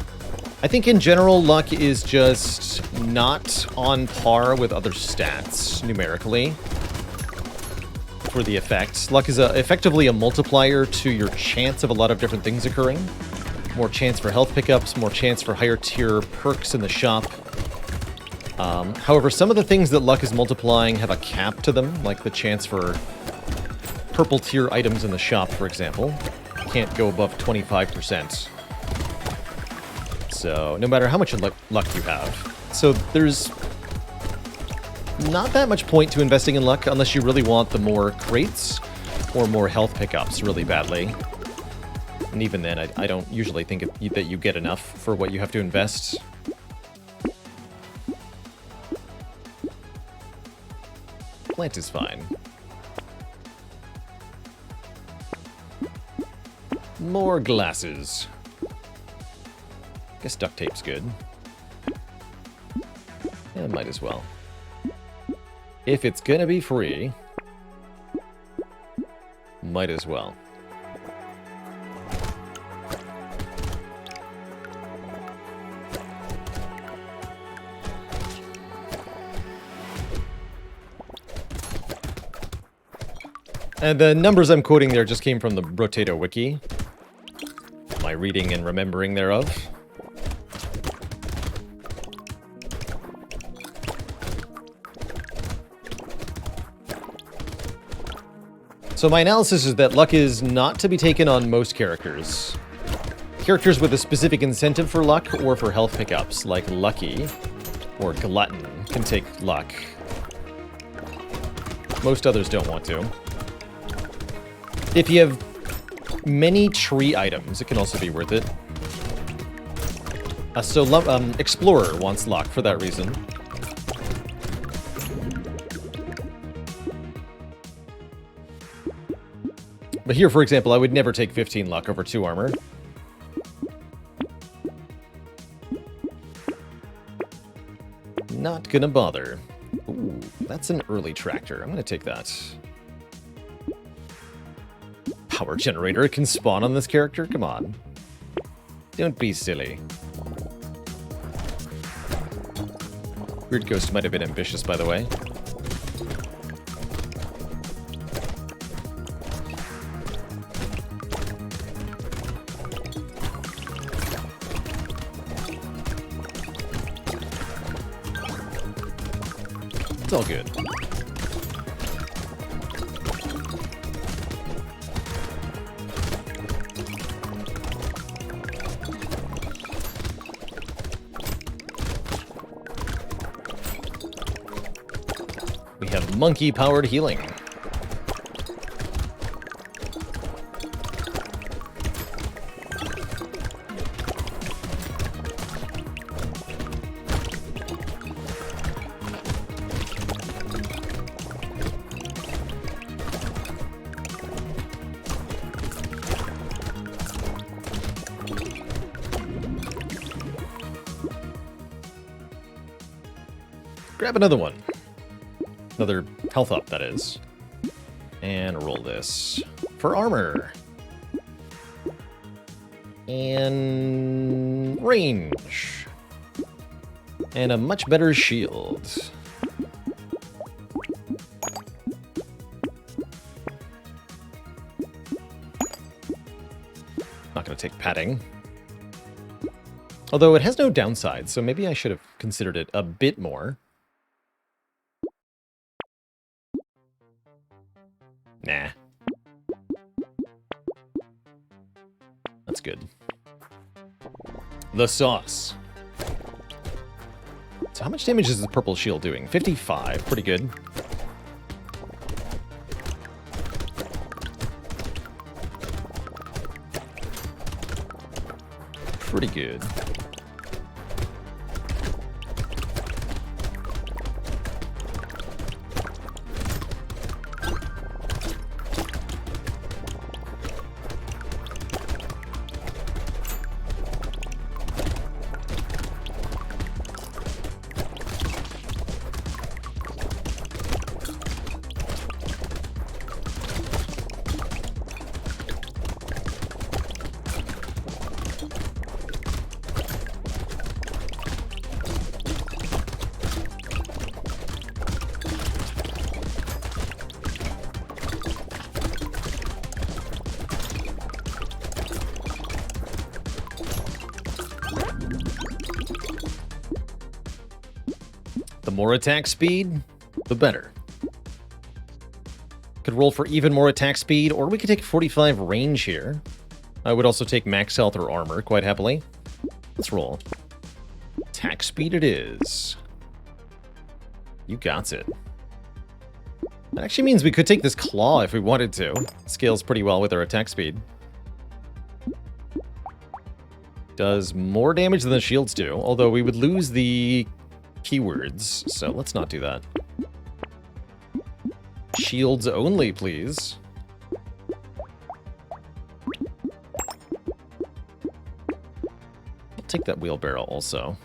I think in general, luck is just not on par with other stats numerically for the effects. Luck is effectively a multiplier to your chance of a lot of different things occurring. More chance for health pickups, more chance for higher tier perks in the shop. However, some of the things that luck is multiplying have a cap to them, like the chance for purple tier items in the shop, for example. Can't go above 25%. So, no matter how much luck you have. So, there's not that much point to investing in luck unless you really want the more crates or more health pickups really badly. And even then, I don't usually think that you get enough for what you have to invest. Plant is fine. More glasses. Guess duct tape's good. Yeah, might as well. If it's gonna be free, might as well. And the numbers I'm quoting there just came from the Brotato wiki. My reading and remembering thereof. So my analysis is that luck is not to be taken on most characters. Characters with a specific incentive for luck or for health pickups, like Lucky or Glutton, can take luck. Most others don't want to. If you have many tree items, it can also be worth it. Explorer wants luck for that reason. But here, for example, I would never take 15 luck over 2 armor. Not gonna bother. Ooh, that's an early tractor. I'm gonna take that. Power generator can spawn on this character? Come on. Don't be silly. Weird Ghost might have been ambitious, by the way. It's all good. We have monkey-powered healing. Grab another one. Another health up, that is. And roll this. For armor. And range. And a much better shield. Not gonna take padding. Although it has no downside, so maybe I should have considered it a bit more. Nah. That's good. The sauce. So how much damage is the purple shield doing? 55. Pretty good. pretty good. The more attack speed, the better. Could roll for even more attack speed, or we could take 45 range here. I would also take max health or armor quite happily. Let's roll. Attack speed it is. You got it. That actually means we could take this claw if we wanted to. Scales pretty well with our attack speed. Does more damage than the shields do, although we would lose the keywords, so let's not do that. Shields only, please. I'll take that wheelbarrow also.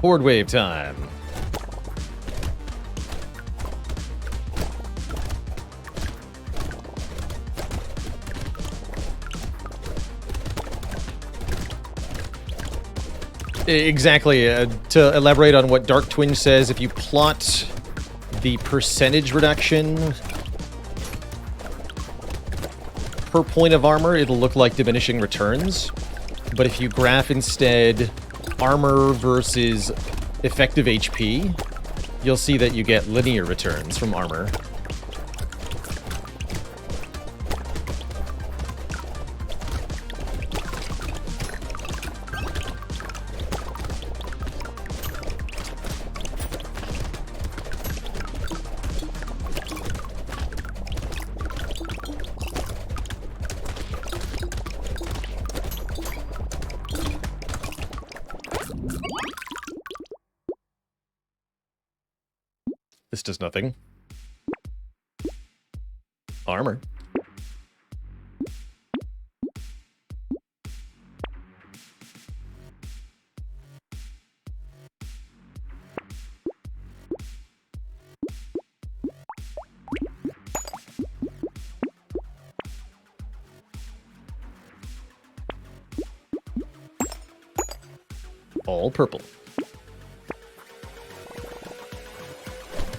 Horde wave time. Exactly. To elaborate on what Dark Twinge says, if you plot the percentage reduction per point of armor, it'll look like diminishing returns. But if you graph instead armor versus effective HP, you'll see that you get linear returns from armor. This does nothing. Armor. All purple.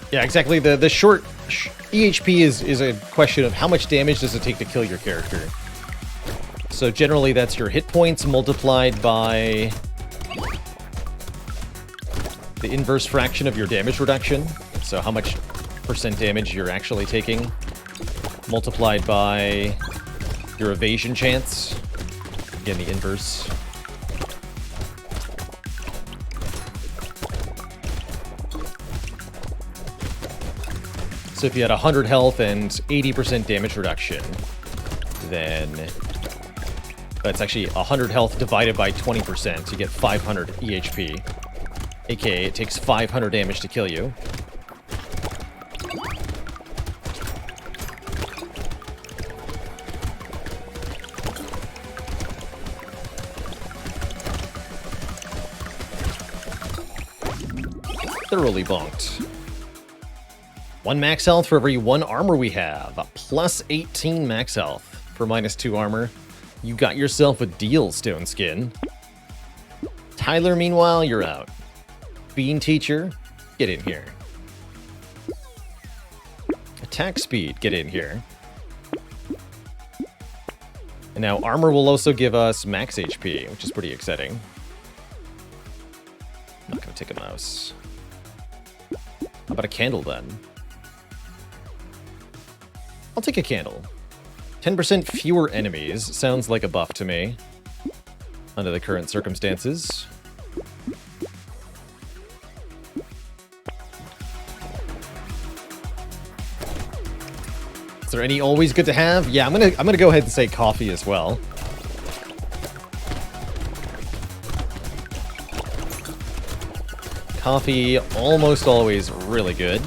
Yeah, exactly. The short EHP is a question of how much damage does it take to kill your character. So generally that's your hit points multiplied by the inverse fraction of your damage reduction. So how much percent damage you're actually taking multiplied by your evasion chance. Again, the inverse. So if you had 100 health and 80% damage reduction, then that's actually 100 health divided by 20%. You get 500 EHP. AKA, it takes 500 damage to kill you. Thoroughly bonked. 1 max health for every 1 armor we have. A plus 18 max health for minus 2 armor. You got yourself a deal, Stone Skin. Tyler, meanwhile, you're out. Bean Teacher, get in here. Attack speed, get in here. And now armor will also give us max HP, which is pretty exciting. I'm not gonna take a mouse. How about a candle then? I'll take a candle. 10% fewer enemies sounds like a buff to me, under the current circumstances. Is there any always good to have? Yeah, I'm gonna go ahead and say coffee as well. Coffee, almost always really good.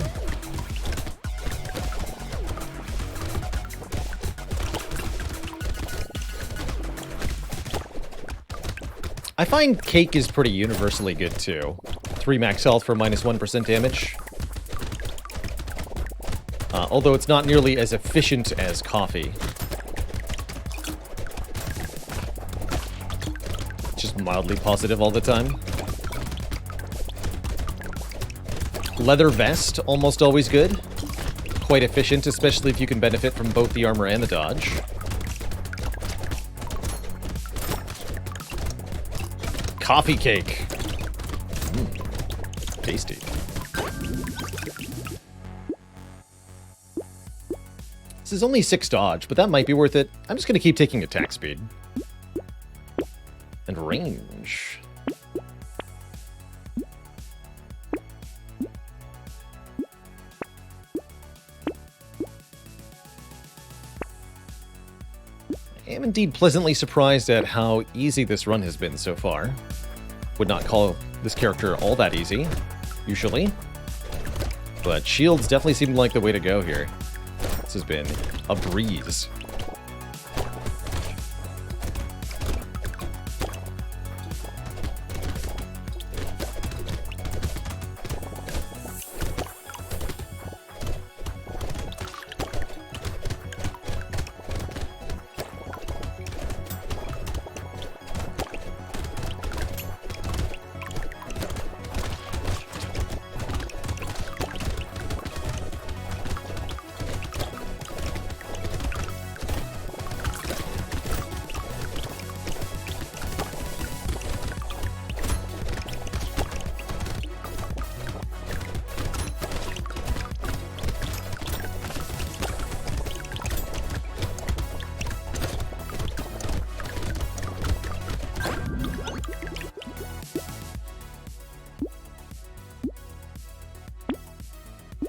I find cake is pretty universally good too. 3 max health for minus 1% damage. Although it's not nearly as efficient as coffee. Just mildly positive all the time. Leather vest, almost always good. Quite efficient, especially if you can benefit from both the armor and the dodge. Coffee cake. Tasty. This is only 6 dodge, but that might be worth it. I'm just going to keep taking attack speed. And range. I am indeed pleasantly surprised at how easy this run has been so far. Would not call this character all that easy, usually. But shields definitely seem like the way to go here. This has been a breeze.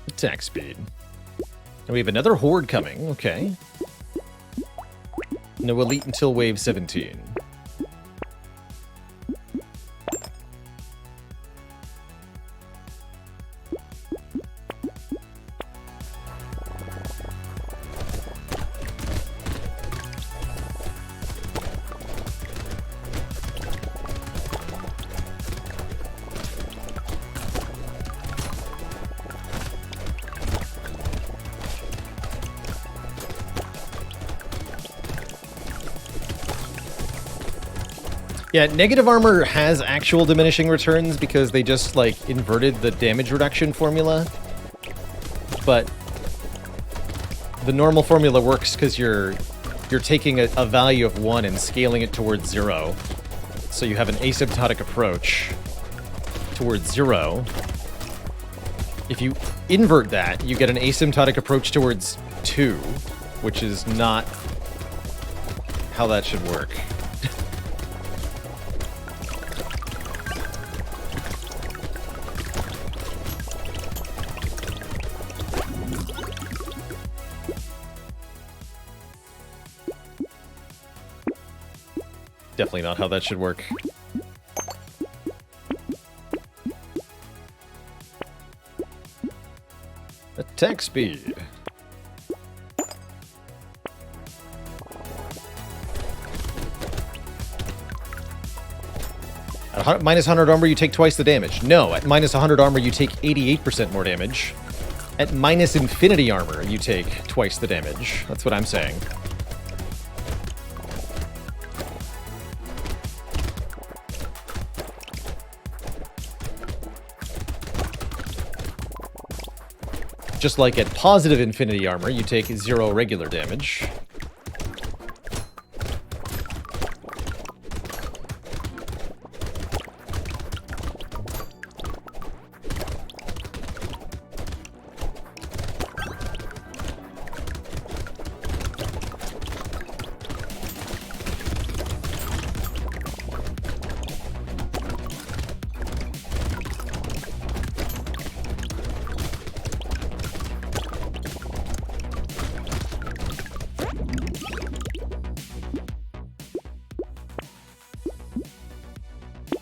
Attack speed. And we have another horde coming, okay. No elite until wave 17. Yeah, negative armor has actual diminishing returns because they just, like, inverted the damage reduction formula. But the normal formula works because you're taking a value of 1 and scaling it towards 0. So you have an asymptotic approach towards 0. If you invert that, you get an asymptotic approach towards 2, which is not how that should work. Definitely not how that should work. Attack speed. At minus 100 armor, you take twice the damage. No, at minus 100 armor, you take 88% more damage. At minus infinity armor, you take twice the damage. That's what I'm saying. Just like at positive infinity armor, you take 0 regular damage.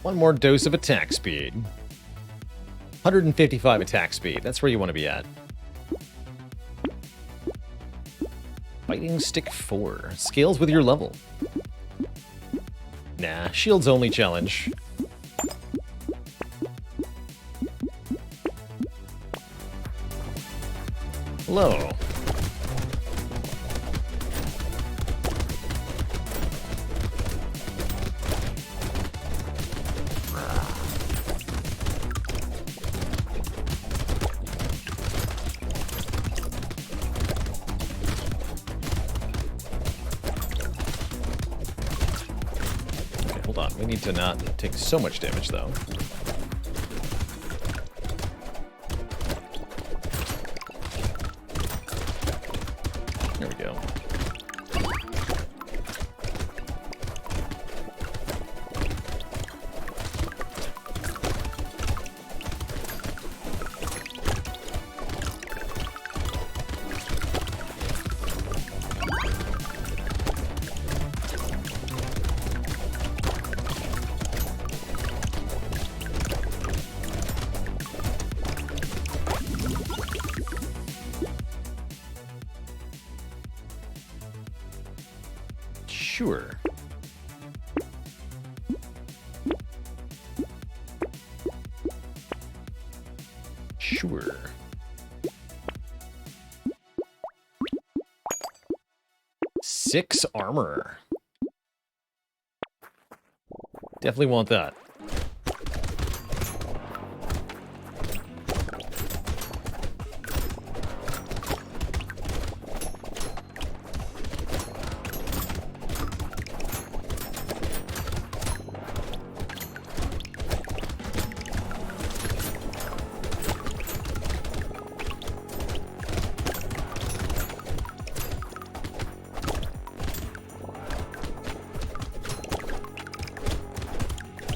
One more dose of attack speed. 155 attack speed. That's where you want to be at. Fighting stick 4. Scales with your level. Nah, shields only challenge. Hello. Okay, hold on. We need to not take so much damage, though. There we go. Sure. Sure. Six armor. Definitely want that.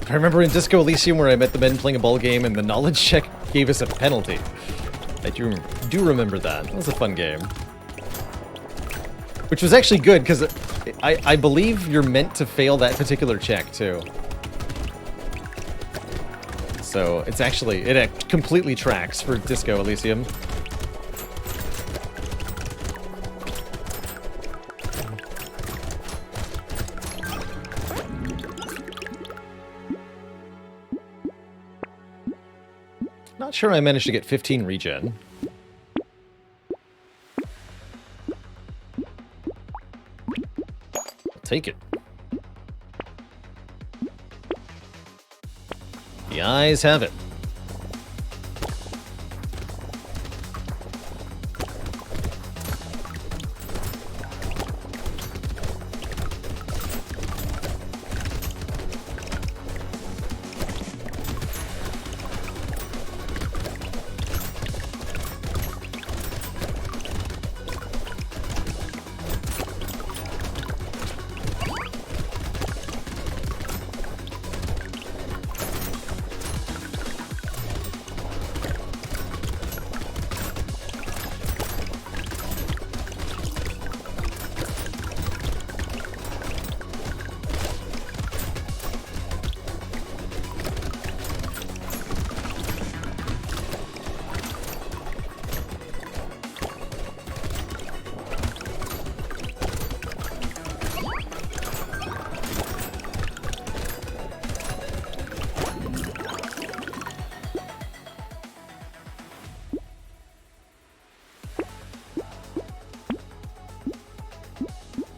I remember in Disco Elysium where I met the men playing a ball game and the knowledge check gave us a penalty. I do remember that. That was a fun game. Which was actually good, because I believe you're meant to fail that particular check, too. So, it's actually... It completely tracks for Disco Elysium. Not sure I managed to get 15 regen. I'll take it. The eyes have it.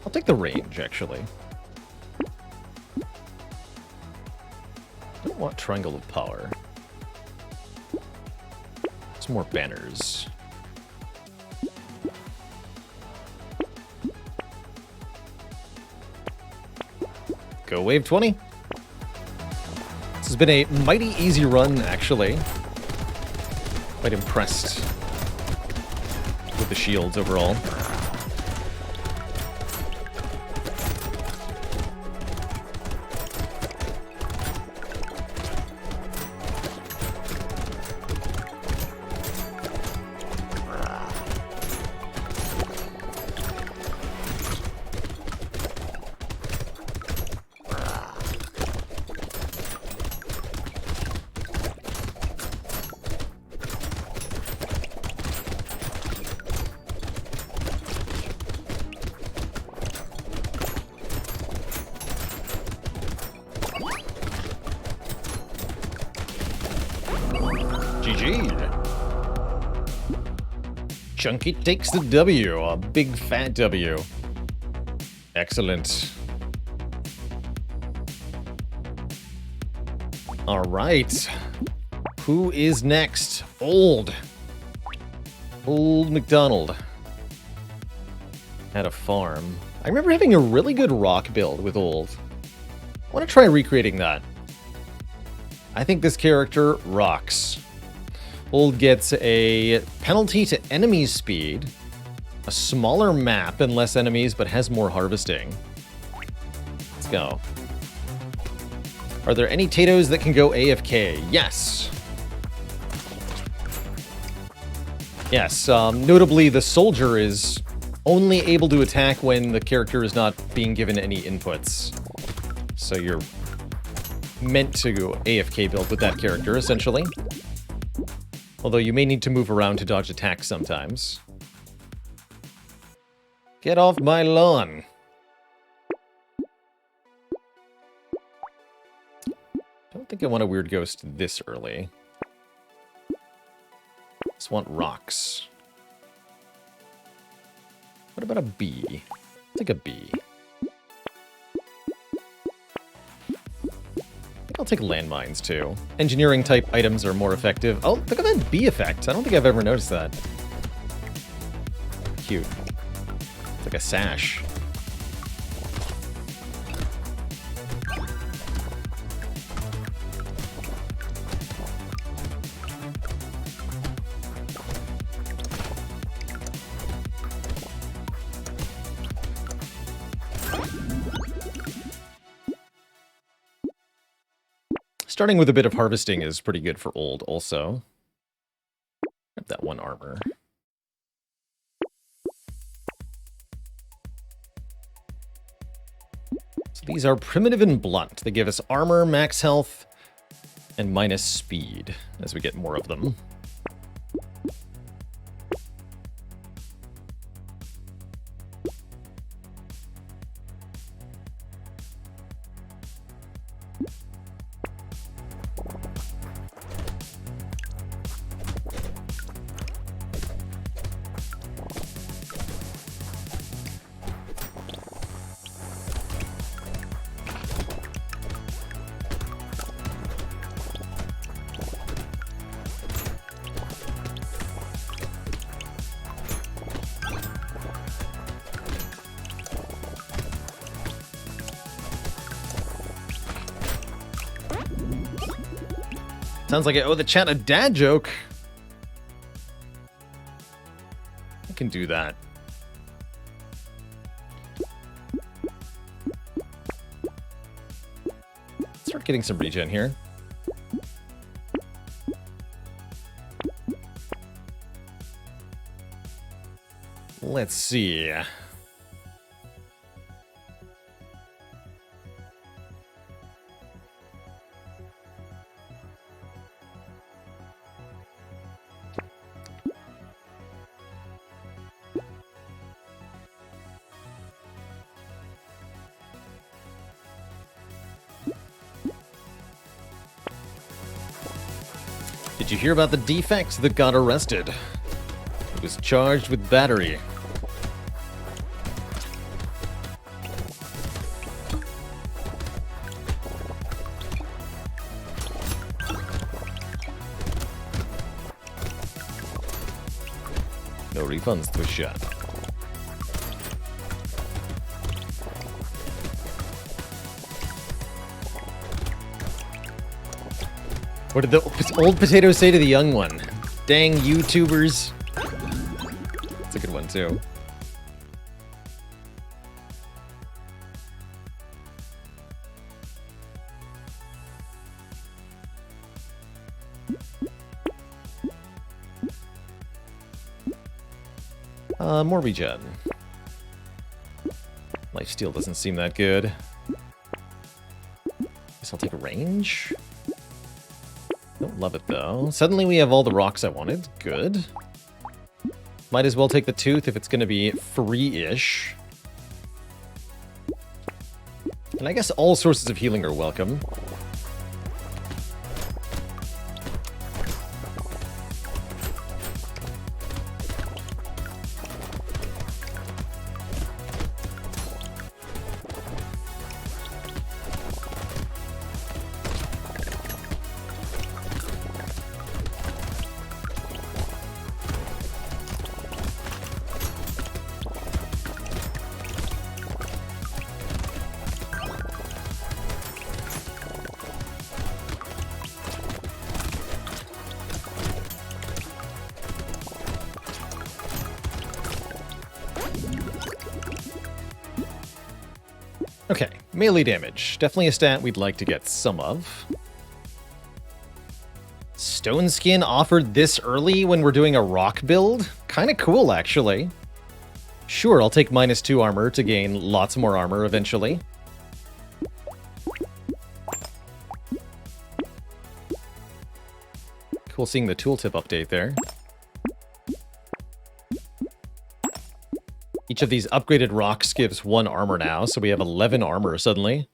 I'll take the range, actually. Don't want Triangle of Power. Some more banners. Go wave 20. This has been a mighty easy run, actually. Quite impressed with the shields overall. indeed. Chunky takes the W, a big fat W. Excellent. All right. Who is next? Old McDonald. Had a farm. I remember having a really good rock build with Old. I want to try recreating that. I think this character rocks. Old gets a penalty to enemy speed, a smaller map and less enemies, but has more harvesting. Let's go. Are there any Tatos that can go AFK? Yes. Yes, notably the soldier is only able to attack when the character is not being given any inputs. So you're meant to go AFK build with that character, essentially. Although you may need to move around to dodge attacks sometimes. Get off my lawn! Don't think I want a weird ghost this early. Just want rocks. What about a bee? I'll take a bee. I'll take landmines, too. Engineering-type items are more effective. Oh, look at that bee effect. I don't think I've ever noticed that. Cute. It's like a sash. Starting with a bit of harvesting is pretty good for Old, also. Grab that one armor. So these are primitive and blunt. They give us armor, max health, and minus speed as we get more of them. Sounds like I owe the chat a dad joke. I can do that. Start getting some regen here. Let's see. Did you hear about the defect that got arrested? He was charged with battery. No refunds to a shot. What did the old potato say to the young one? Dang YouTubers. That's a good one, too. More regen. Lifesteal doesn't seem that good. Guess I'll take a range. Don't love it, though. Suddenly we have all the rocks I wanted. Good. Might as well take the tooth if it's going to be free-ish. And I guess all sources of healing are welcome. Okay, melee damage. Definitely a stat we'd like to get some of. Stone Skin offered this early when we're doing a rock build? Kind of cool, actually. Sure, I'll take -2 armor to gain lots more armor eventually. Cool seeing the tooltip update there. Each of these upgraded rocks gives 1 armor now, so we have 11 armor suddenly.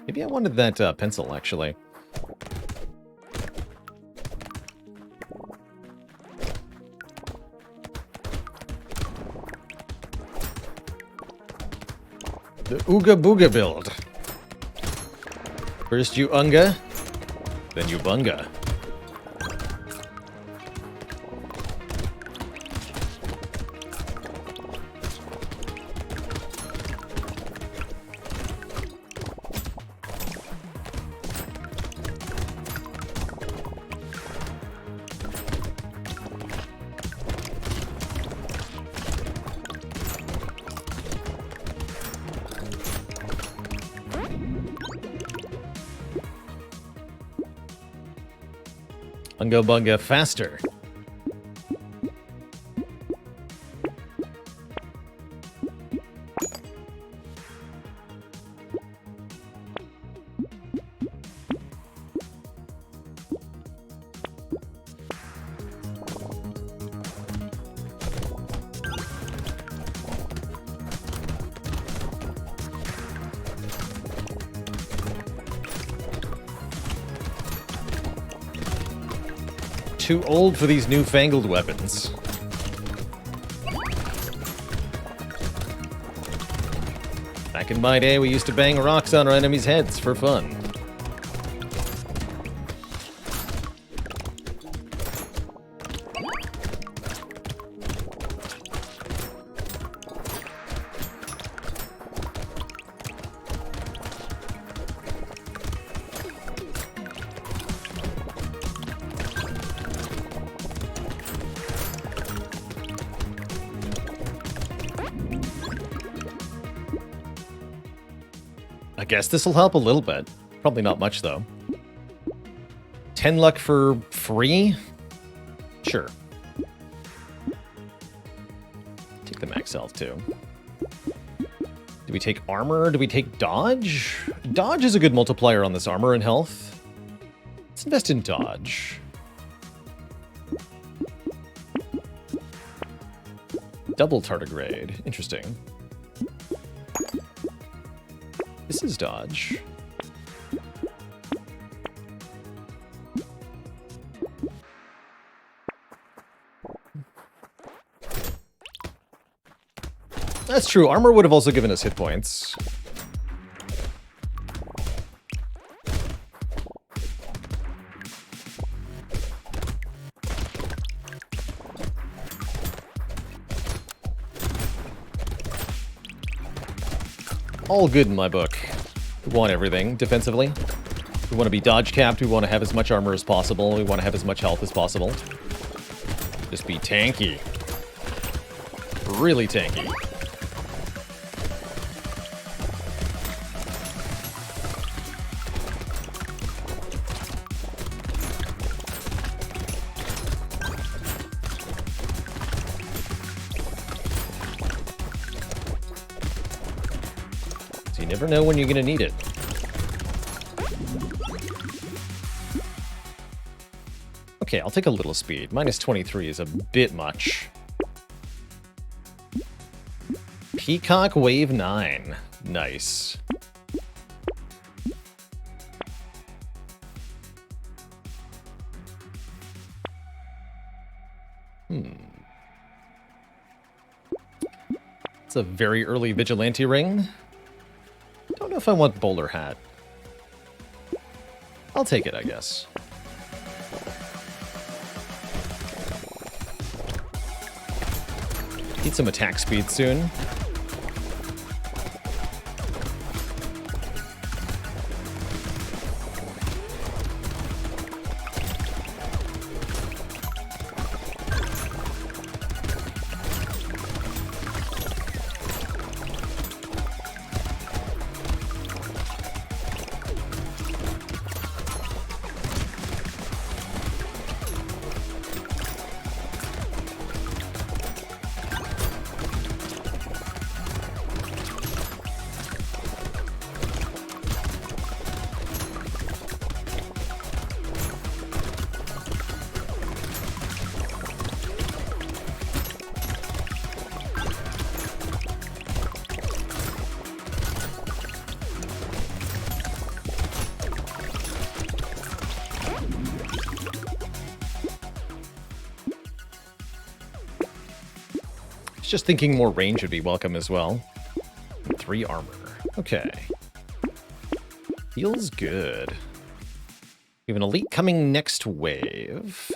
Maybe I wanted that pencil, actually. The Ooga Booga build. First you Unga, then you Bunga. Unga Bunga faster. Too old for these newfangled weapons. Back in my day, we used to bang rocks on our enemies' heads for fun. I guess this will help a little bit. Probably not much, though. 10 luck for free? Sure. Take the max health, too. Do we take armor? Do we take dodge? Dodge is a good multiplier on this armor and health. Let's invest in dodge. Double tardigrade. Interesting. This is dodge. That's true. Armor would have also given us hit points. All good in my book. We want everything defensively. We want to be dodge capped. We want to have as much armor as possible. We want to have as much health as possible. Just be tanky. Really tanky. You never know when you're going to need it. Okay, I'll take a little speed. -23 is a bit much. Peacock Wave 9. Nice. It's a very early Vigilante ring. Don't know if I want Bowler Hat. I'll take it, I guess. Need some attack speed soon. just thinking more range would be welcome as well. 3 armor. Okay. Feels good. We have an elite coming next wave.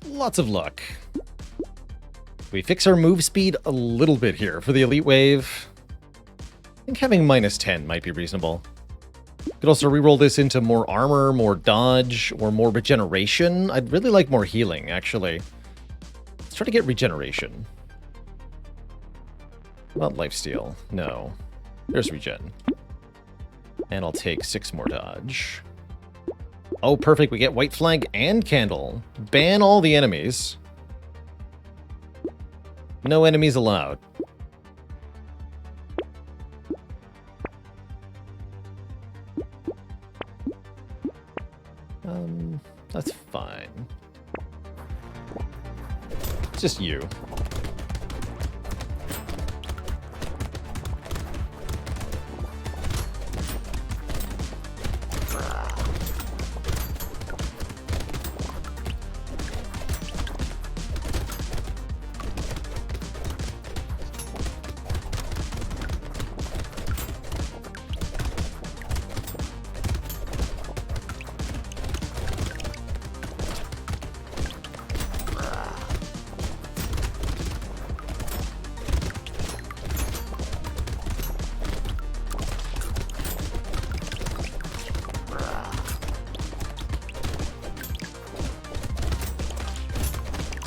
Lots of luck. We fix our move speed a little bit here for the elite wave. I think having -10 might be reasonable. Could also reroll this into more armor, more dodge, or more regeneration. I'd really like more healing, actually. Let's try to get regeneration. Not lifesteal. No. There's regen. And I'll take 6 more dodge. Oh, perfect. We get white flag and candle. Ban all the enemies. No enemies allowed. That's fine. It's just you.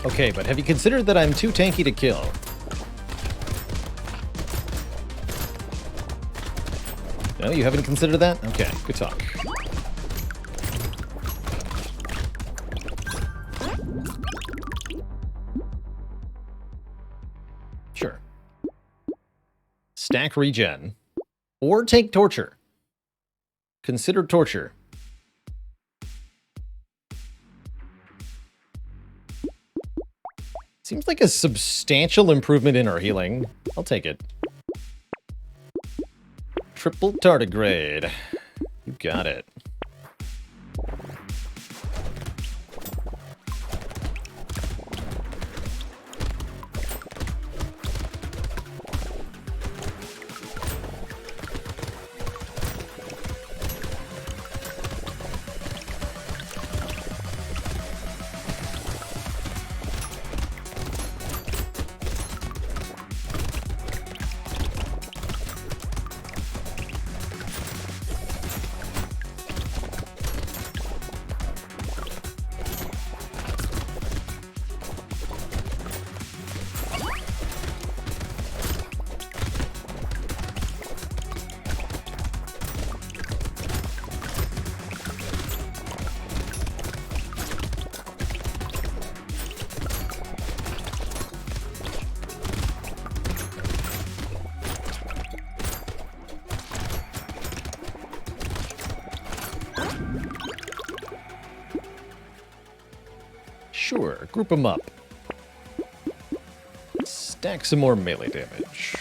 Okay, but have you considered that I'm too tanky to kill? No, you haven't considered that? Okay, good talk. Sure. Stack regen. Or take torture. Consider torture. Seems like a substantial improvement in our healing. I'll take it. Triple tardigrade. You got it. Sure, group them up. Stack some more melee damage.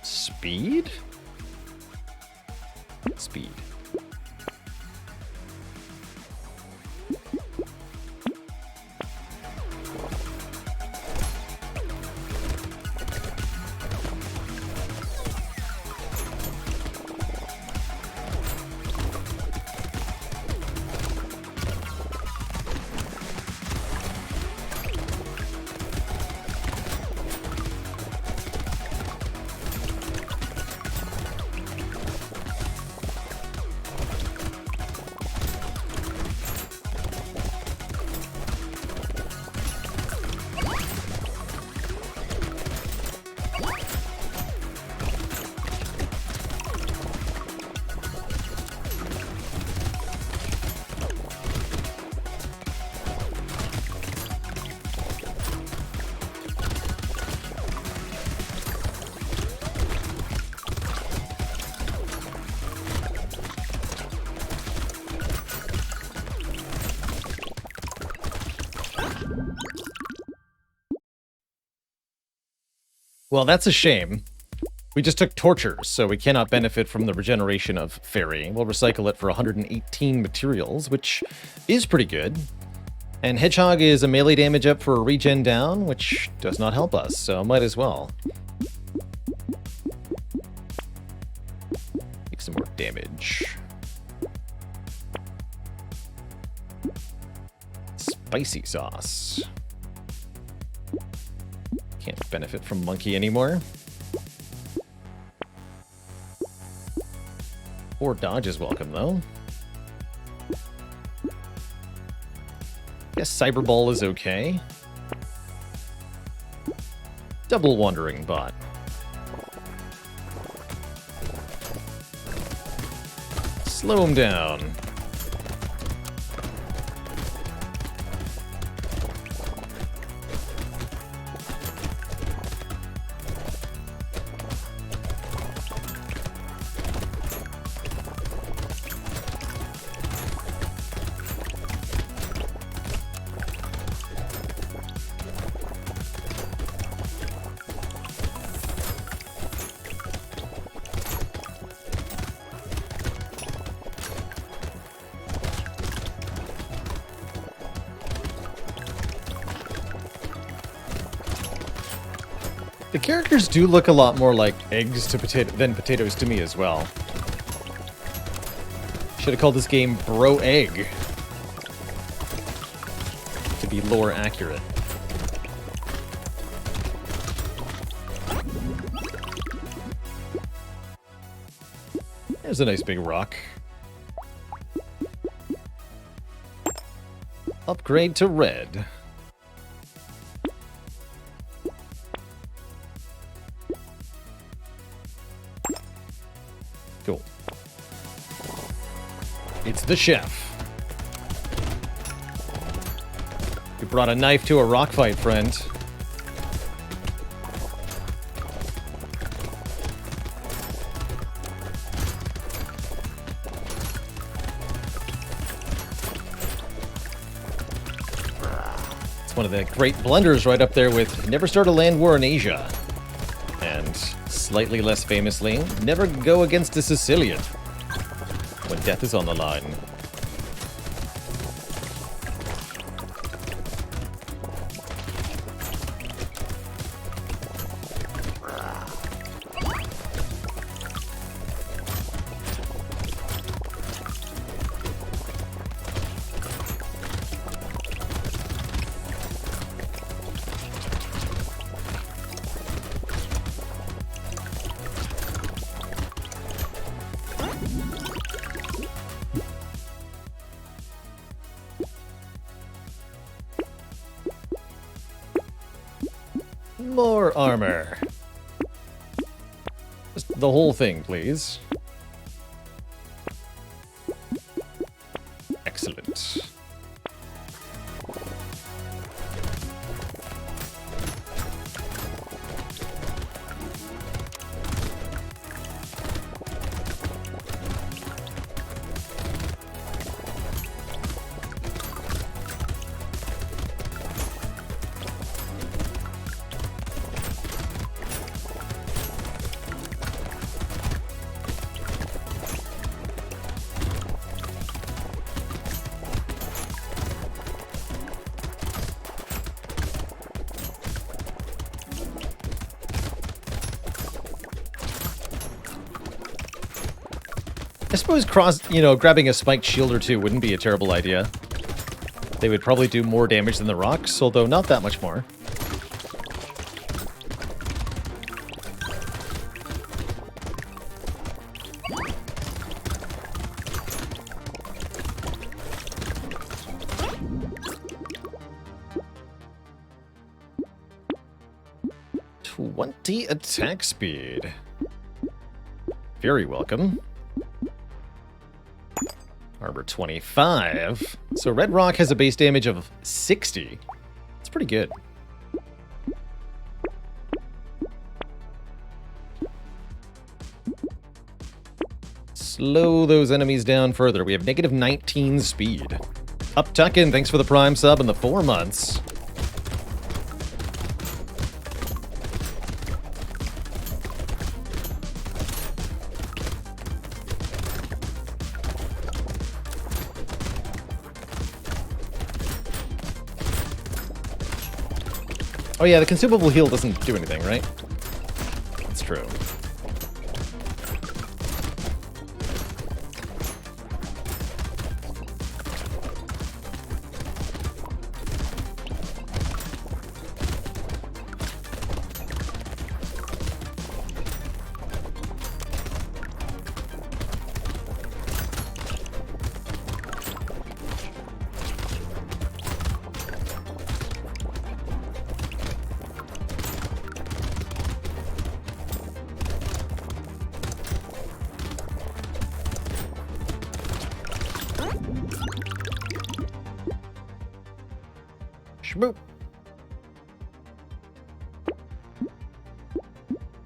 Speed? Speed. Well, that's a shame. We just took tortures, so we cannot benefit from the regeneration of Fairy. We'll recycle it for 118 materials, which is pretty good. And Hedgehog is a melee damage up for a regen down, which does not help us, so might as well. Make some more damage. Spicy sauce. Can't benefit from Monkey anymore. 4 dodge is welcome, though. Guess Cyber Ball is okay. Double Wandering Bot. Slow him down. The characters do look a lot more like eggs to than potatoes to me as well. Should have called this game Bro Egg to be lore accurate. There's a nice big rock. Upgrade to red. Cool. It's the chef. You brought a knife to a rock fight, friend. It's one of the great blunders right up there with never start a land war in Asia. And slightly less famously, never go against a Sicilian when death is on the line. More armor. Just the whole thing, please. Excellent. I suppose grabbing a spiked shield or two wouldn't be a terrible idea. They would probably do more damage than the rocks, although not that much more. Attack speed. Very welcome. Armor 25. So Red Rock has a base damage of 60. It's pretty good. Slow those enemies down further. We have negative 19 speed. Up Tuckin, thanks for the Prime sub and the 4 months. Oh yeah, the consumable heal doesn't do anything, right? That's true. Shmoop.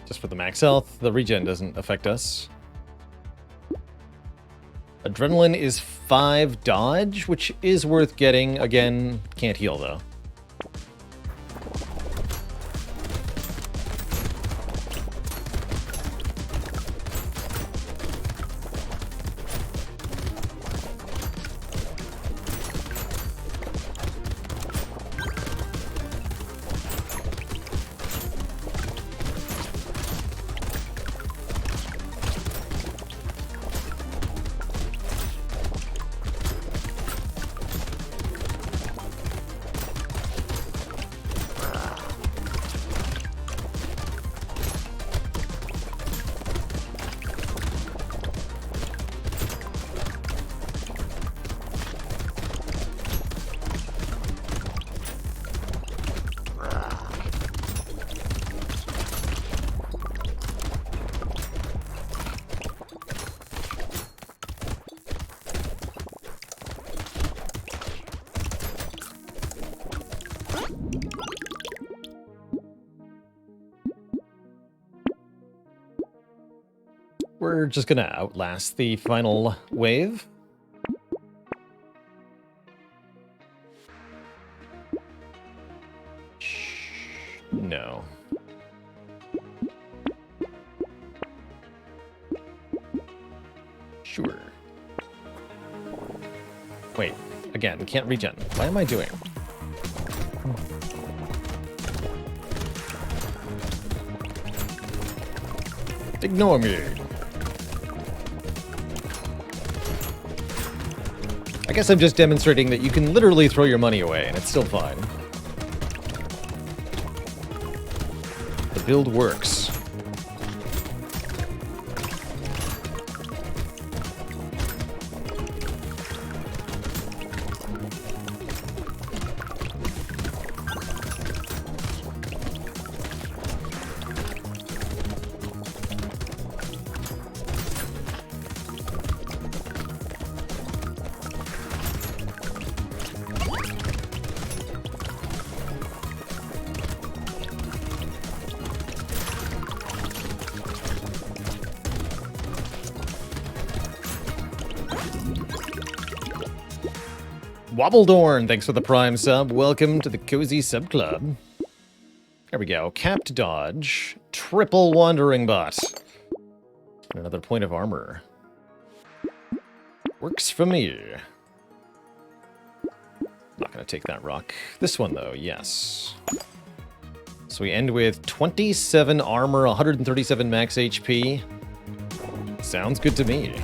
Just for the max health, the regen doesn't affect us. Adrenaline is 5 dodge, which is worth getting. Again, can't heal though. We're just gonna outlast the final wave. No. Sure. Wait, again, can't regen. Why am I doing? Ignore me. I guess I'm just demonstrating that you can literally throw your money away and it's still fine. The build works. Wobbledorn, thanks for the Prime sub. Welcome to the Cozy Sub Club. There we go. Capped dodge. Triple Wandering Bot. Another point of armor. Works for me. Not going to take that rock. This one, though, yes. So we end with 27 armor, 137 max HP. Sounds good to me.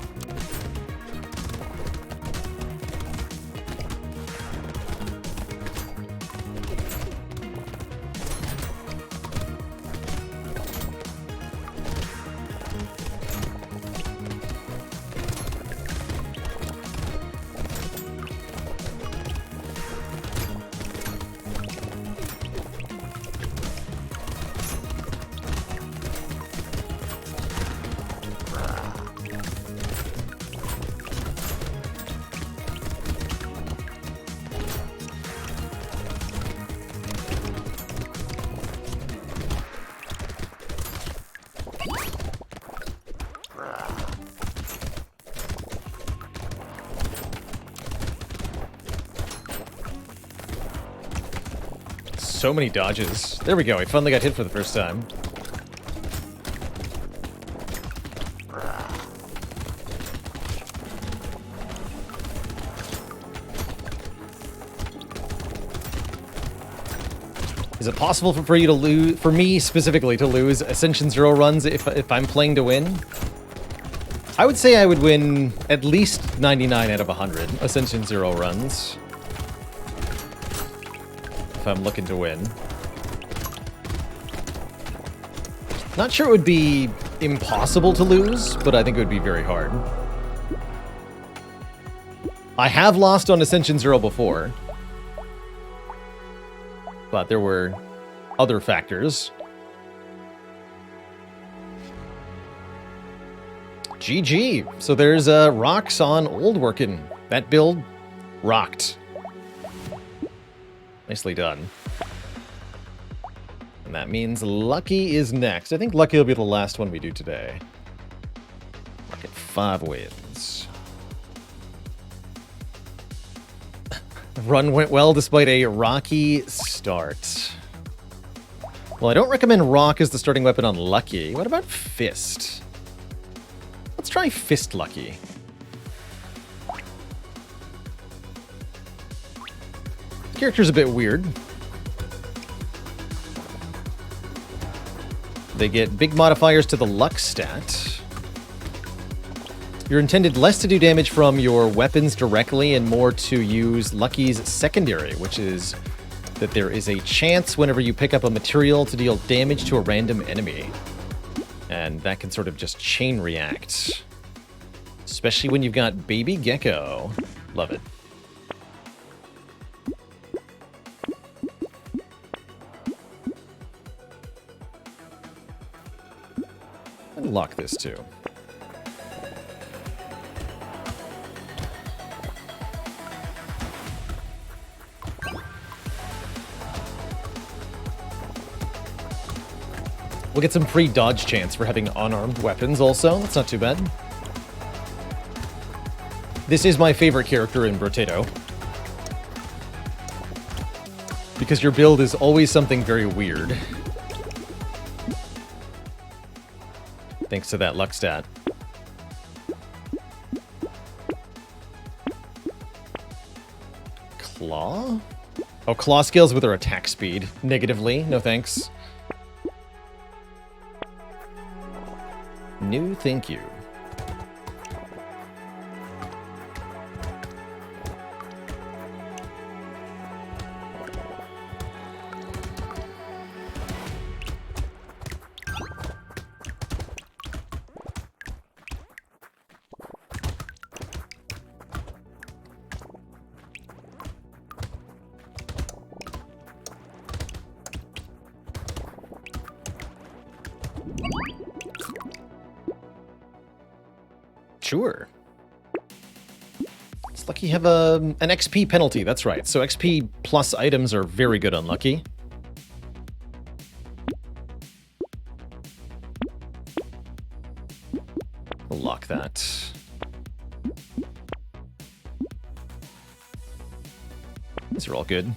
So many dodges. There we go, I finally got hit for the first time. Is it possible for you to lose, for me specifically, to lose Ascension 0 runs if I'm playing to win? I would say I would win at least 99 out of 100 Ascension 0 runs. If I'm looking to win. Not sure it would be impossible to lose, but I think it would be very hard. I have lost on Ascension 0 before. But there were other factors. GG. So there's rocks on Old Workin'. That build rocked. Nicely done. And that means Lucky is next. I think Lucky will be the last one we do today. Look at 5 wins. Run went well despite a rocky start. Well, I don't recommend Rock as the starting weapon on Lucky. What about Fist? Let's try Fist Lucky. The character's a bit weird. They get big modifiers to the luck stat. You're intended less to do damage from your weapons directly and more to use Lucky's secondary, which is that there is a chance whenever you pick up a material to deal damage to a random enemy. And that can sort of just chain react. Especially when you've got Baby Gecko. Love it. Unlock this too. We'll get some free dodge chance for having unarmed weapons also. That's not too bad. This is my favorite character in Brotato. Because your build is always something very weird. Thanks to that luck stat. Claw? Oh, Claw scales with her attack speed. Negatively. No thanks. No, thank you. Sure. It's lucky you have an XP penalty, that's right. So XP plus items are very good on Lucky. We'll lock that. These are all good.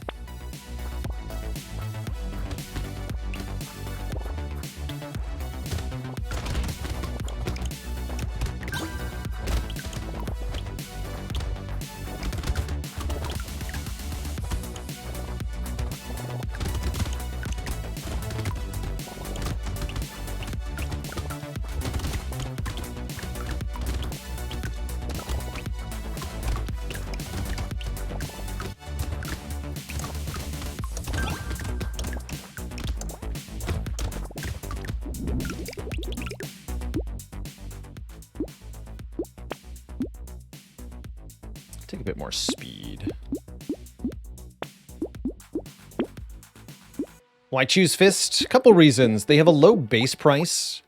Take a bit more speed. Why choose Fist? A couple reasons. They have a low base price,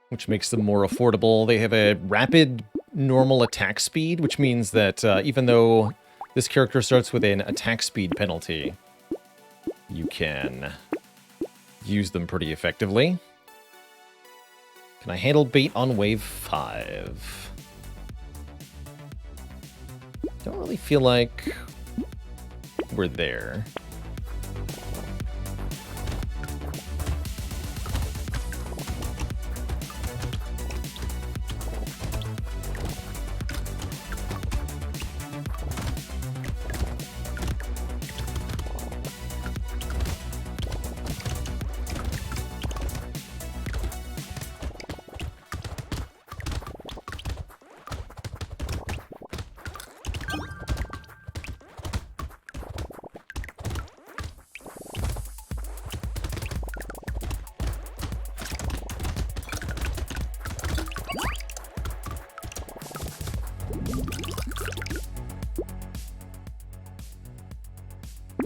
which makes them more affordable. They have a rapid normal attack speed, which means that even though this character starts with an attack speed penalty, you can use them pretty effectively. Can I handle bait on wave 5? Don't really feel like we're there.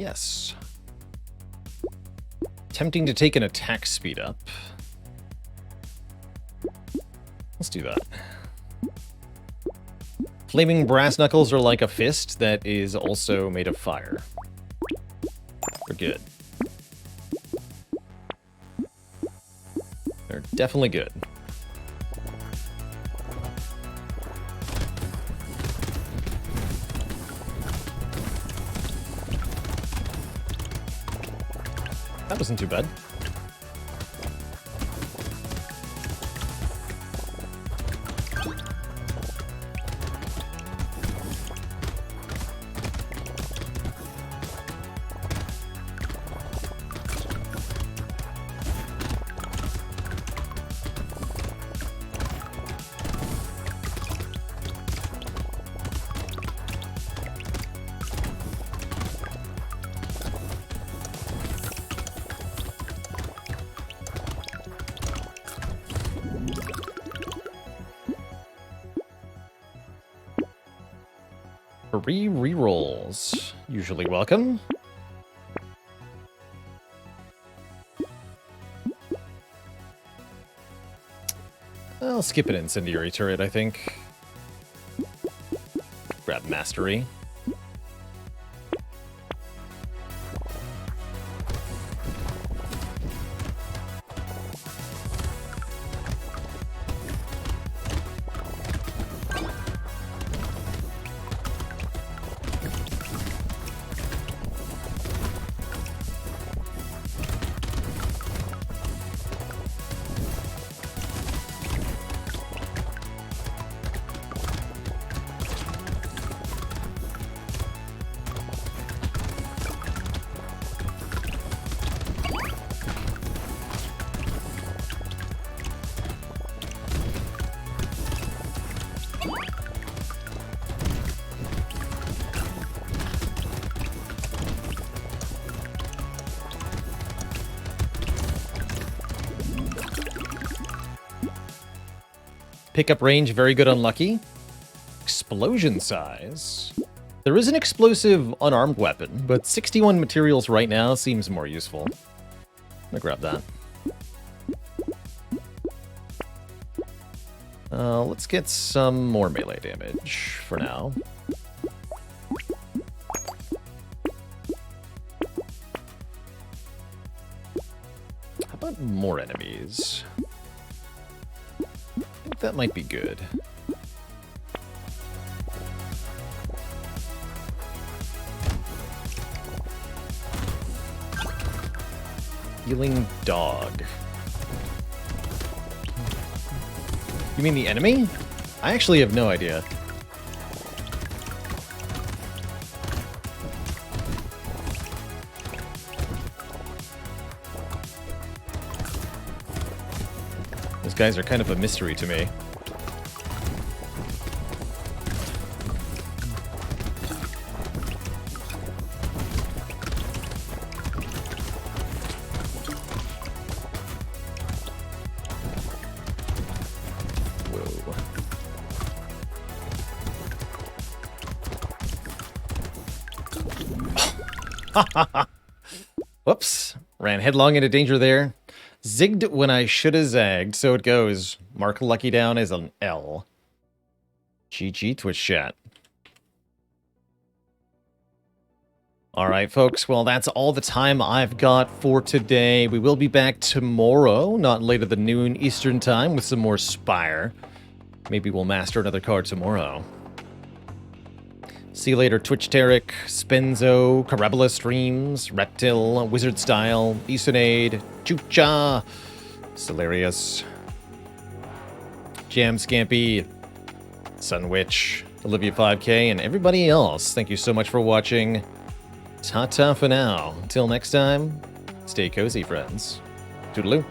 Yes. Tempting to take an attack speed up. Let's do that. Flaming brass knuckles are like a fist that is also made of fire. We're good. They're definitely good. That wasn't too bad. Three rerolls. Usually welcome. I'll skip an incendiary turret, I think. Grab mastery. Pickup range, very good unlucky. Explosion size. There is an explosive unarmed weapon, but 61 materials right now seems more useful. I'm gonna grab that. Let's get some more melee damage for now. How about more enemies? I think that might be good. Healing dog. You mean the enemy? I actually have no idea. Those guys are kind of a mystery to me. Whoops. Ran headlong into danger there. Zigged when I shoulda zagged, so it goes. Mark Lucky down as an L. GG Twitch chat. Alright, folks. Well, that's all the time I've got for today. We will be back tomorrow, not later than noon Eastern time, with some more Spire. Maybe we'll master another card tomorrow. See you later, Twitch Tarek, Spenzo, Karabala Streams, Reptil, Wizard Style, Easonade, Chucha, Celerius, Jam Scampy, Sunwitch, Olivia 5K, and everybody else. Thank you so much for watching. Ta-ta for now. Until next time, stay cozy, friends. Toodaloo.